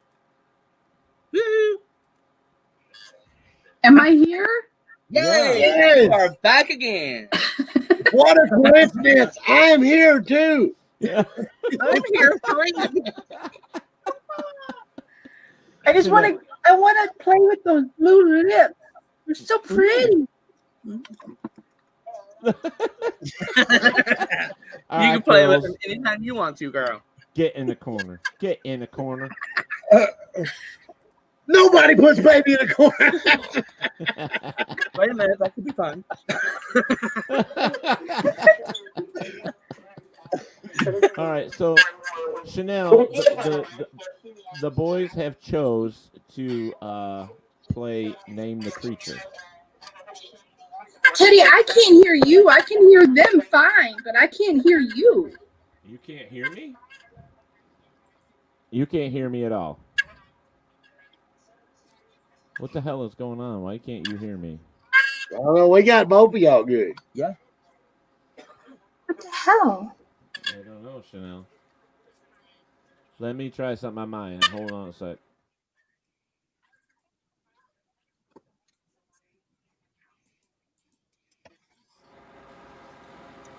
Woo. Am I here? Yay! Yes. You are back again. What a coincidence. I am here too. Yeah. I'm here for you. I just want to. I want to play with those blue lips. They're so pretty. You All can right, play girls, with them anytime you want to, girl. get in the corner. Get in the corner. Nobody puts baby in the corner. Wait a minute, that could be fun. All right, so Chanel, the boys have chose to play Name the Creature. Teddy, I can't hear you. I can hear them fine, but I can't hear you. You can't hear me? You can't hear me at all. What the hell is going on? Why can't you hear me? Oh, we got both of y'all good. What the hell? I don't know, Chanel. Let me try something on my end. Hold on a sec.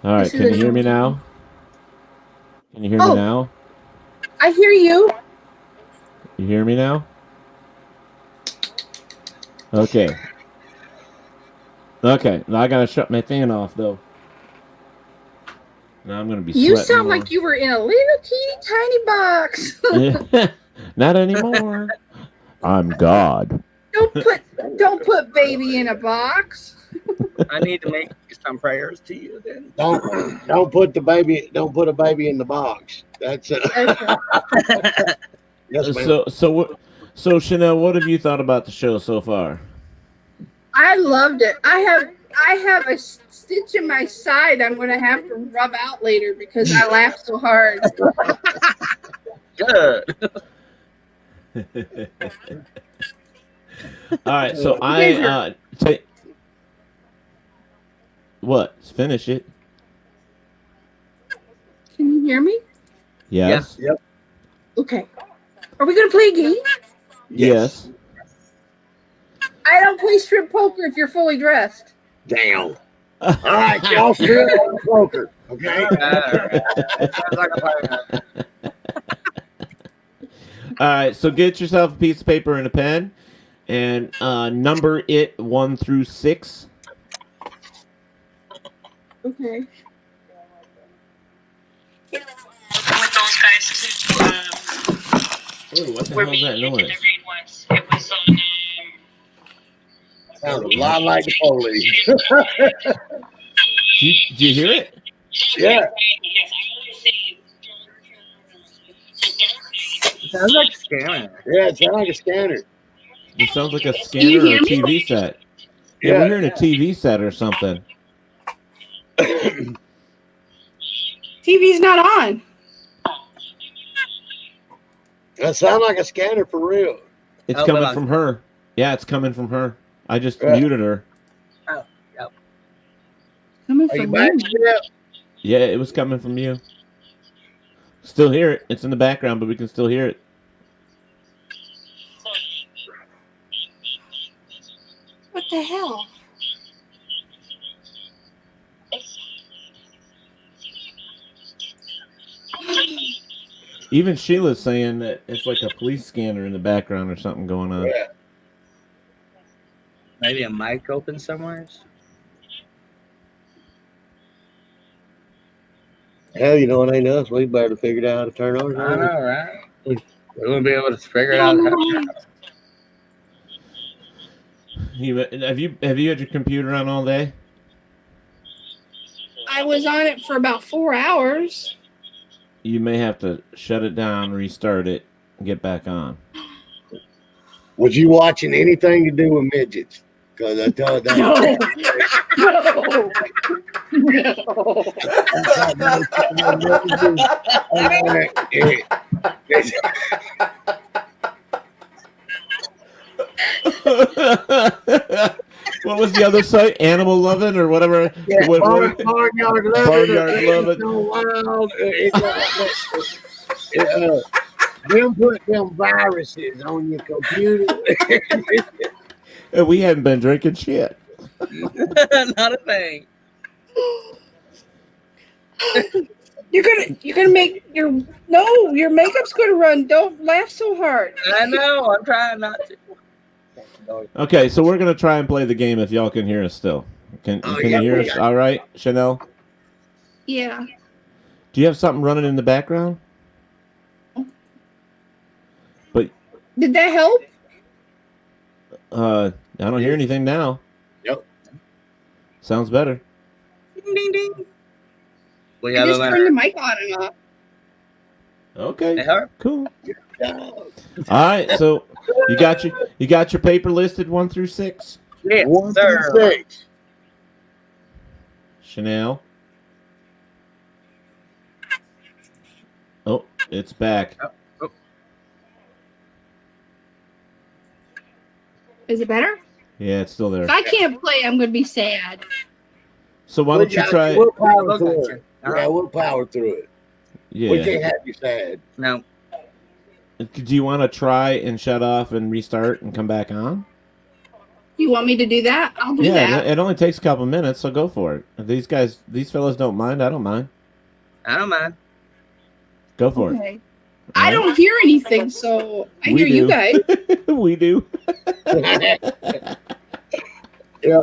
All right, can you hear me now? Can you hear me now? I hear you. You hear me now? Okay. Okay, now I gotta shut my fan off though. Now I'm gonna be You sweating sound more. like you were in a little teeny tiny box. Not anymore. I'm God. Don't put baby in a box. I need to make some prayers to you then. Don't put a baby in the box. That's yes, ma'am. So Chanel, what have you thought about the show so far? I loved it. I have a stitch in my side I'm going to have to rub out later because I laughed so hard. Good. All right, so what? Finish it. Can you hear me? Yes. Yep. Okay. Are we going to play a game? Yes. I don't play strip poker if you're fully dressed. Damn. All right, y'all strip on the poker. Okay. All right, so get yourself a piece of paper and a pen, and number it 1 through 6. Okay. Ooh, what the Were hell is that me and noise? read once. It was on Sounds a lot like the police. Do you hear it? Yeah. It sounds like a scanner. Yeah, it sounds like a scanner. It sounds like a you scanner or hear a me? TV set. Yeah, we're hearing a TV set or something. TV's not on. That sounds like a scanner for real. It's Oh, coming hold on. from her. Yeah, it's coming from her. I just Right. muted her. Oh, yep. Coming Are you from back me. yet? Yeah, it was coming from you. Still hear it. It's in the background, but we can still hear it. What the hell? Even Sheila's saying that it's like a police scanner in the background or something going on. Yeah. Maybe a mic open somewhere. Hell, you know what ain't us? We better figure out how to turn ours I on. know, right? We wouldn't be able to figure it Oh, out. no. Have you had your computer on all day? I was on it for about 4 hours. You may have to shut it down, restart it, and get back on. Was you watching anything to do with midgets? Because I told that. What was the other site? Animal Loving or whatever? Yeah, What- Barnyard Loving. Barnyard Loving. So wild. Them put them viruses on your computer. We hadn't been drinking shit. Not a thing. You're gonna make your makeup's gonna run. Don't laugh so hard. I know. I'm trying not to. Okay, so we're gonna try and play the game if y'all can hear us still. Can Oh, you yeah, hear we us? got All right, Chanel. Yeah. Do you have something running in the background? But Did that help? I don't hear anything now. Yep. Sounds better. Ding, ding, ding. We I have just a turned the mic on and off. Okay. Hey, her? Cool. All right, so you got your paper listed 1 through 6. Yes, 1 sir. through 6. Chanel. Oh, it's back. Is it better? Yeah, it's still there. If I can't play, I'm gonna be sad. So why don't you try? We'll power We'll through get it. you. Yeah, we'll power through it. We Yeah. can't have you sad. No. Do you want to try and shut off and restart and come back on? You want me to do that? I'll do Yeah, that. it only takes a couple minutes, so go for it. If these fellas don't mind, I don't mind. I don't mind. Go for it. Okay. I don't hear anything, so I We hear you do. guys. We do. Yeah.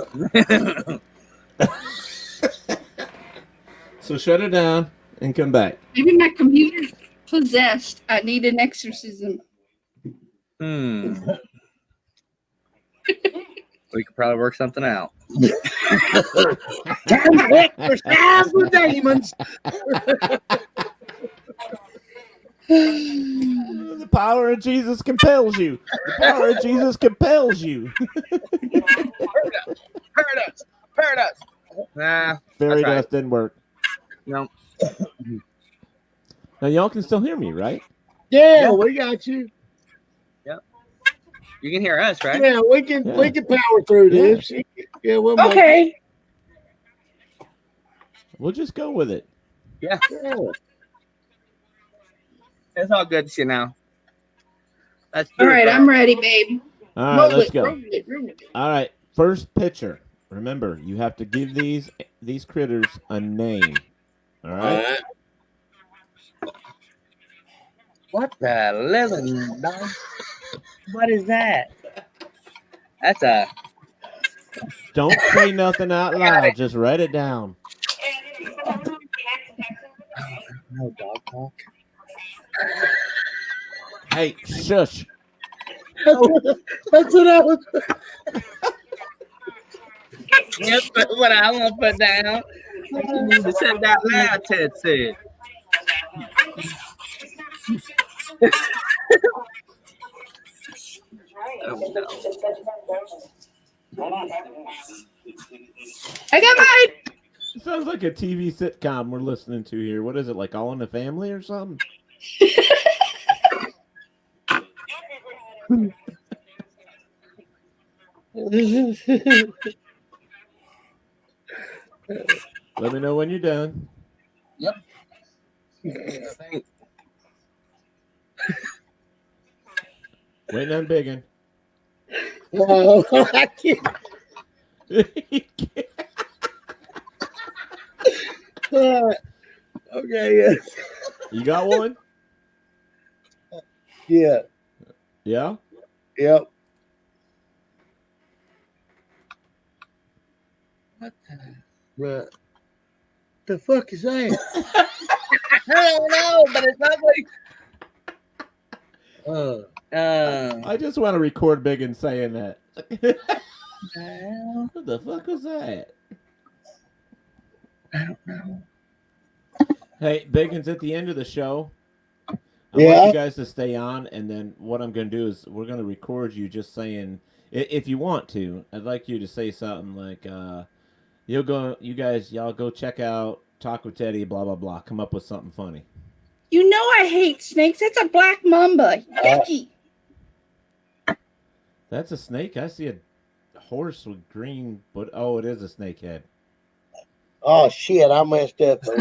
So shut it down and come back. Maybe my computer's possessed. I need an exorcism. We could probably work something out. Time to exercise with demons. The power of Jesus compels you. The power of Jesus compels you. Paradise. Nah. Fairy That's right. dust didn't work. No. Now y'all can still hear me, right? Yeah, we got you. You can hear us, right? Yeah, we can power through Yeah. this. Yeah, we'll make Okay. We'll just go with it. Yeah. it. It's all good to see now. Let's do All it, right, bro. I'm ready, babe. All right, let's go. Roll it. All right, first picture. Remember, you have to give these critters a name. All All right. right. What the living dog? What is that? That's a Don't say nothing out loud. Just write it down. no dog talk. Hey, shush. That's what I was. Yep, that's what I want to put down. You need to say that loud, Ted said. Oh, no. I got mine. It sounds like a TV sitcom we're listening to here. What is it, like All in the Family or something? Let me know when you're done. Yep. Waiting on Biggin. No, I can't. Okay, yes. You got one? Yeah. Yeah? Yep. What Right. The fuck is that? I don't know, but it's ugly. I just want to record Biggin saying that. Well, What the fuck was that? I don't know. Hey, Biggins, at the end of the show, I Yeah. want you guys to stay on, and then what I'm going to do is we're going to record you just saying, if you want to, I'd like you to say something like, y'all go check out Talk with Teddy, blah, blah, blah. Come up with something funny. You know I hate snakes. That's a black mamba. Yucky. That's a snake? I see a horse with green, but oh, it is a snake head. Oh shit, I messed up. What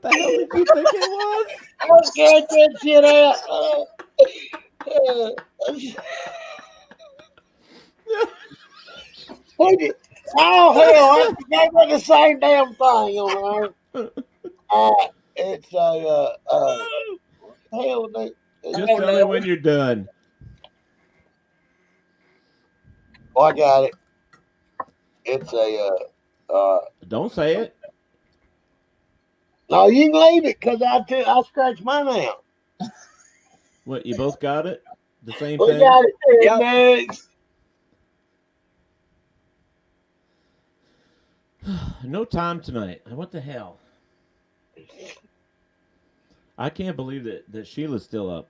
the hell did you think it was? I got that shit out. Oh hell, I forgot about the same damn thing on there. It's a hell. Just tell me when you're done. Oh, I got it. It's a Don't say it. No, you can leave it because I scratched mine out. What, you both got it? The same We thing? got it. Yep. Next. No time tonight. What the hell? I can't believe that Sheila's still up.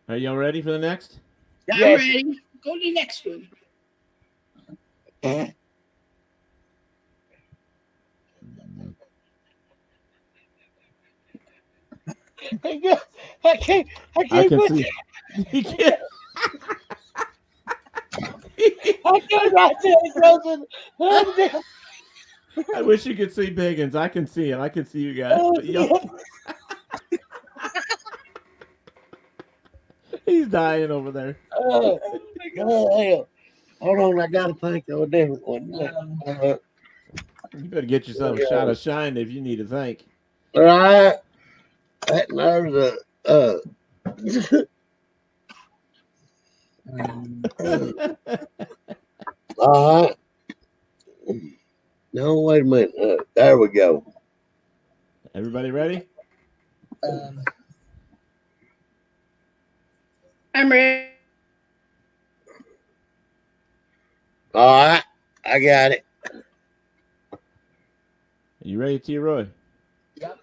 Are y'all ready for the next? I'm Yes. ready. Go to the next one. I can't I can put see. He can't. I can't write that something. I wish you could see Biggins. I can see him. I can see you guys. But y'all... He's dying over there. Oh, hell. Hold on, I gotta think of a different one. You better get yourself a shot of shine if you need to think. All right. There's all right. No, wait a minute. There we go. Everybody ready? I'm ready. All right. I got it. You ready, T. Roy? Yep.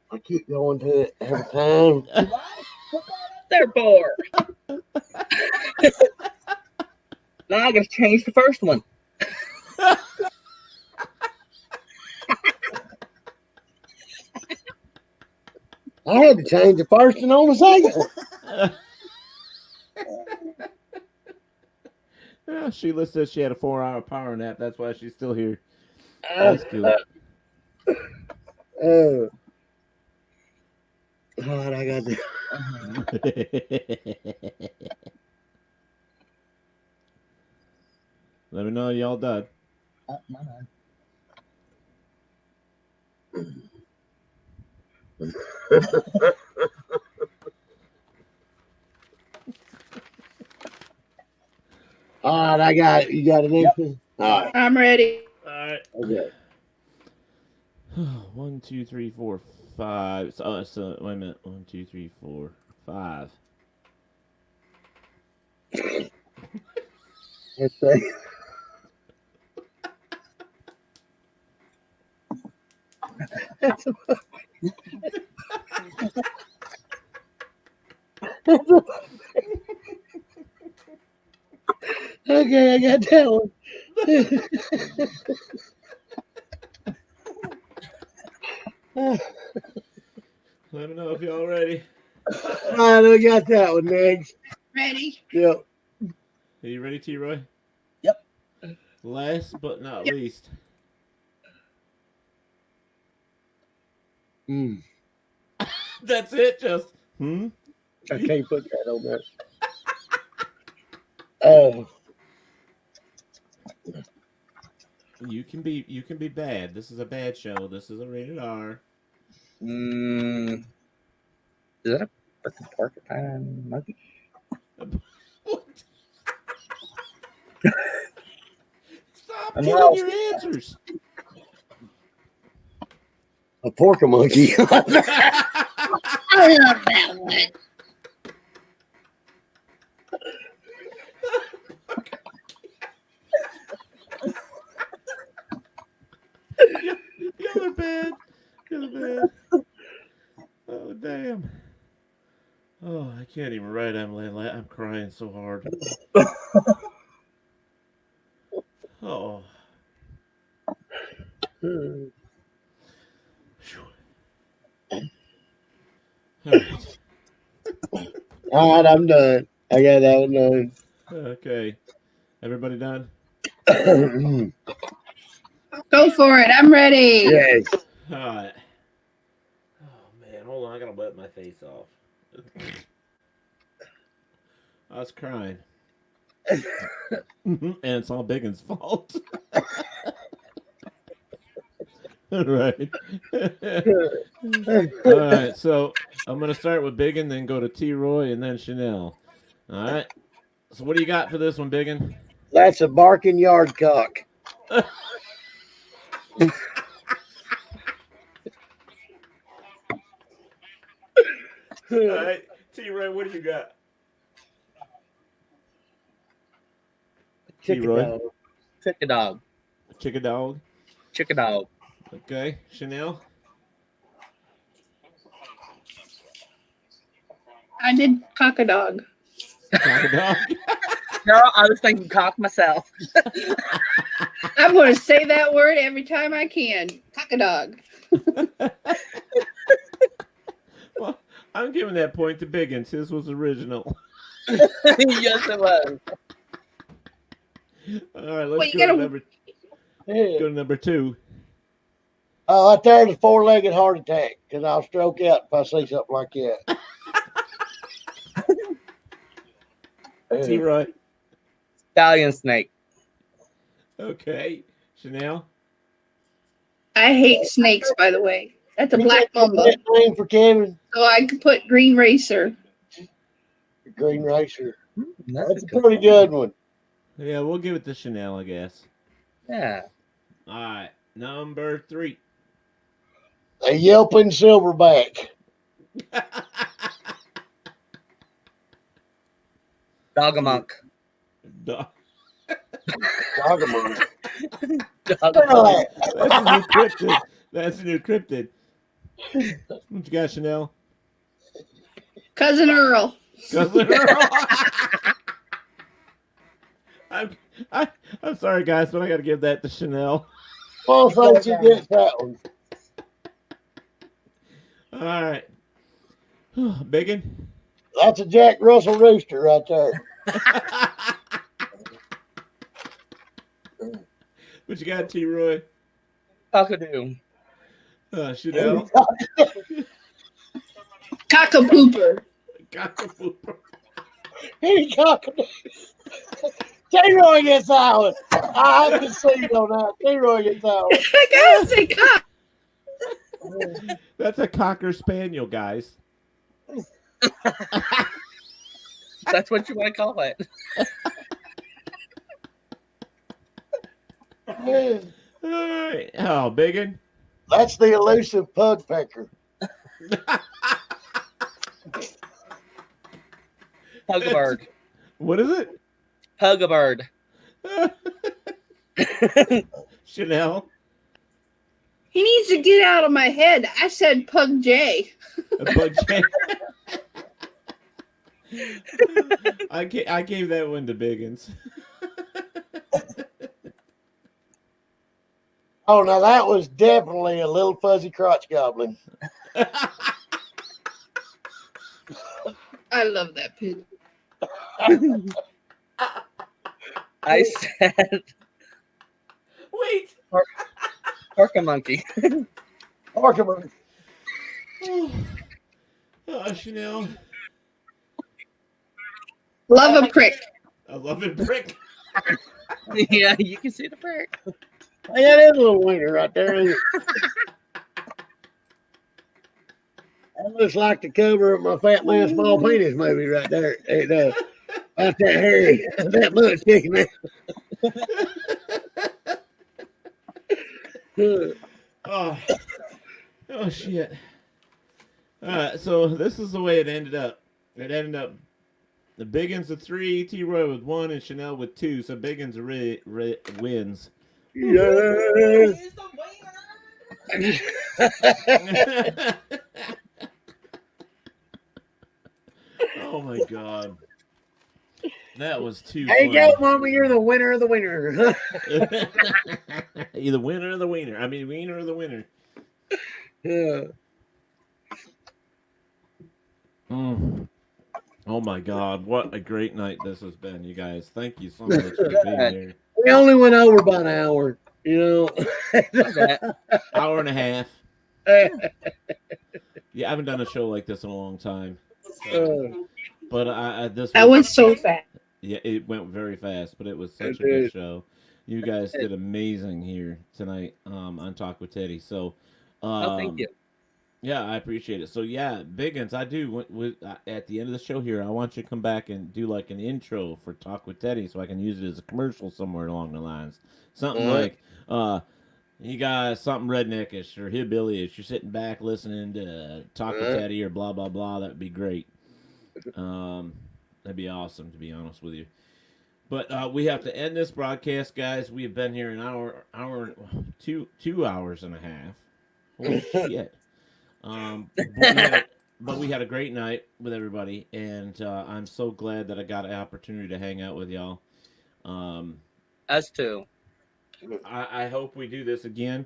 I keep going to it every time. There, for. Now I gotta change the first one. I had to change the first and on the second one. Yeah, Sheila says she had a 4-hour power nap. That's why she's still here. That's cool. All right, I got this. Let me know y'all done. My bad. All right, I got it. You got it, Nathan? All right. I'm ready. All right. Okay. 1, 2, 3, 4, 5. So wait a minute. 1, 2, 3, 4, 5. Let's see. Okay, I got that one. Let me know if y'all ready. All right, I got that one next. Ready? Yep. Are you ready, T-Roy? Yep. Last but not Yep. least. That's it, just. I can't put that on there. Oh. You can be bad. This is a bad show. This is a rated R. Is that a freaking porcupine monkey? What? Stop I'm giving lost. your answers. A porker monkey. I love that one. Y'all are bad. Y'all are bad. Oh, damn. Oh, I can't even write. I'm crying so hard. Oh. Phew. All right. All right, I'm done. I got that one done. Okay. Everybody done? Go for it. I'm ready. Yes. All right. Oh, man. Hold on. I got to wet my face off. I was crying. And it's all Biggins' fault. All right. All right. So I'm going to start with Biggin, then go to T-Roy, and then Chanel. All right. So what do you got for this one, Biggin? That's a barking yard cock. All right. T-Roy, what do you got? Chicken T-Roy? dog. Chicken dog. Chicken dog. Chicken dog. Okay. Chanel? I did cock a dog. Cock a dog. No, I was thinking cock myself. I'm going to say that word every time I can. Cock a dog. Well, I'm giving that point to Biggins. His was original. Yes, it was. All right, let's Well, you go gotta- to number. Yeah. Go to number 2. Oh, right there's a 4-legged heart attack because I'll stroke out if I see something like that. T-Roy. Stallion snake. Okay. Chanel. I hate snakes, by the way. That's a black mamba. That name for Kevin, So I could put green racer. Green Racer. That's That's a pretty good one. Yeah, we'll give it to Chanel, I guess. Yeah. All right. Number 3. A yelping silverback. Dogamunk. Dog. Dogamon. Dogamunk. That's a new cryptid. That's a new cryptid. What you got, Chanel? Cousin Earl. Cousin Earl. I'm sorry, guys, but I got to give that to Chanel. Well, thanks you get that one. All right. Biggin. That's a Jack Russell rooster right there. What you got, T-Roy? Cockadoo. Chanel. Cockapooper. Cockapooper. He cockadoo. T-Roy gets that one. I have to see on that. T-Roy gets that one. I gotta say cock. That's a Cocker Spaniel, guys. That's what you want to call it. All right. Oh, Biggin. That's the elusive pug pecker. Hug-a-bird. What is it? Hug-a-bird. Chanel. He needs to get out of my head. I said Pug J. Pug J. I gave that one to Biggins. Oh, now that was definitely a little fuzzy crotch goblin. I love that pig. I said Wait. Orca monkey. Orca monkey. Oh, Chanel. Love a prick. I love it, prick. Yeah, you can see the prick. Hey, that is a little wiener right there. Isn't it? That looks like the cover of my Fat Man Small Penis movie right there. It does. About that hairy, that much sticking out. Oh, shit. All right, so this is the way it ended up. It ended up the Biggins with 3, T-Roy with 1, and Chanel with 2. So Biggins wins. Yeah. Oh my god. That was too There you funny. go, Mama. You're the winner of the winner. You're the winner of the winner. I mean, wiener of the winner. Yeah. Oh my god, what a great night this has been, you guys. Thank you so much for being here. We only went over by an hour, you know. Hour and a half. Yeah, I haven't done a show like this in a long time. But this That went so fast. Yeah, it went very fast, but it was such a good show. You guys did amazing here tonight on Talk with Teddy. So, thank you. Yeah, I appreciate it. So, yeah, Biggins, I do. At the end of the show here, I want you to come back and do like an intro for Talk with Teddy so I can use it as a commercial somewhere along the lines. Something like, you guys, something redneckish or hillbilly-ish. You're sitting back listening to Talk with Teddy or blah, blah, blah. That would be great. That'd be awesome, to be honest with you. But we have to end this broadcast, guys. We have been here an hour, 2 hours and a half. Holy shit. But we had a great night with everybody, and I'm so glad that I got an opportunity to hang out with y'all. Us too. I hope we do this again.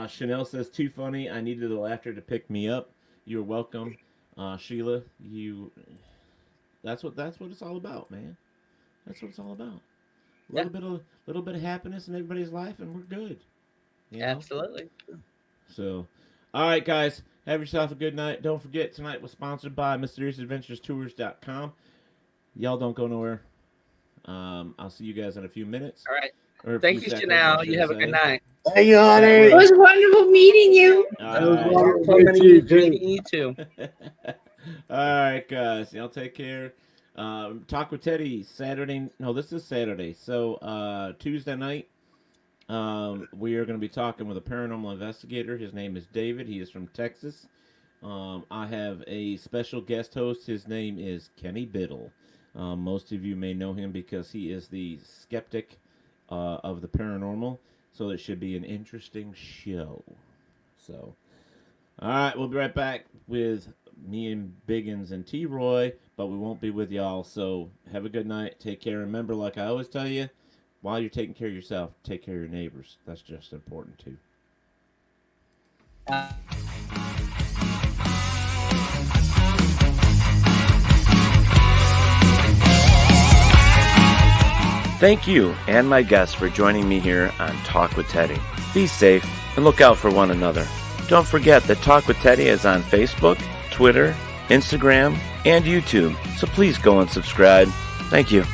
Chanel says, too funny. I needed the laughter to pick me up. You're welcome. Sheila, that's what it's all about, man. That's what it's all about. A little bit of happiness in everybody's life, and we're good. You know? Absolutely. So, all right, guys, have yourself a good night. Don't forget, tonight was sponsored by MysteriousAdventurestours.com. Y'all don't go nowhere. I'll see you guys in a few minutes. All right. Thank you, Chanel. You have a good night. Hey, honey. It was wonderful meeting you. Meeting you too. All right, guys. Y'all take care. Talk with Teddy Saturday. No, this is Saturday. So Tuesday night, we are going to be talking with a paranormal investigator. His name is David. He is from Texas. I have a special guest host. His name is Kenny Biddle. Most of you may know him because he is the skeptic of the paranormal. So it should be an interesting show. So, all right, we'll be right back with me and Biggins and T-Roy, but we won't be with y'all. So have a good night. Take care. Remember, like I always tell you, while you're taking care of yourself, take care of your neighbors. That's just important too. Thank you and my guests for joining me here on Talk with Teddy. Be safe and look out for one another. Don't forget that Talk with Teddy is on Facebook, Twitter, Instagram, and YouTube, so please go and subscribe. Thank you.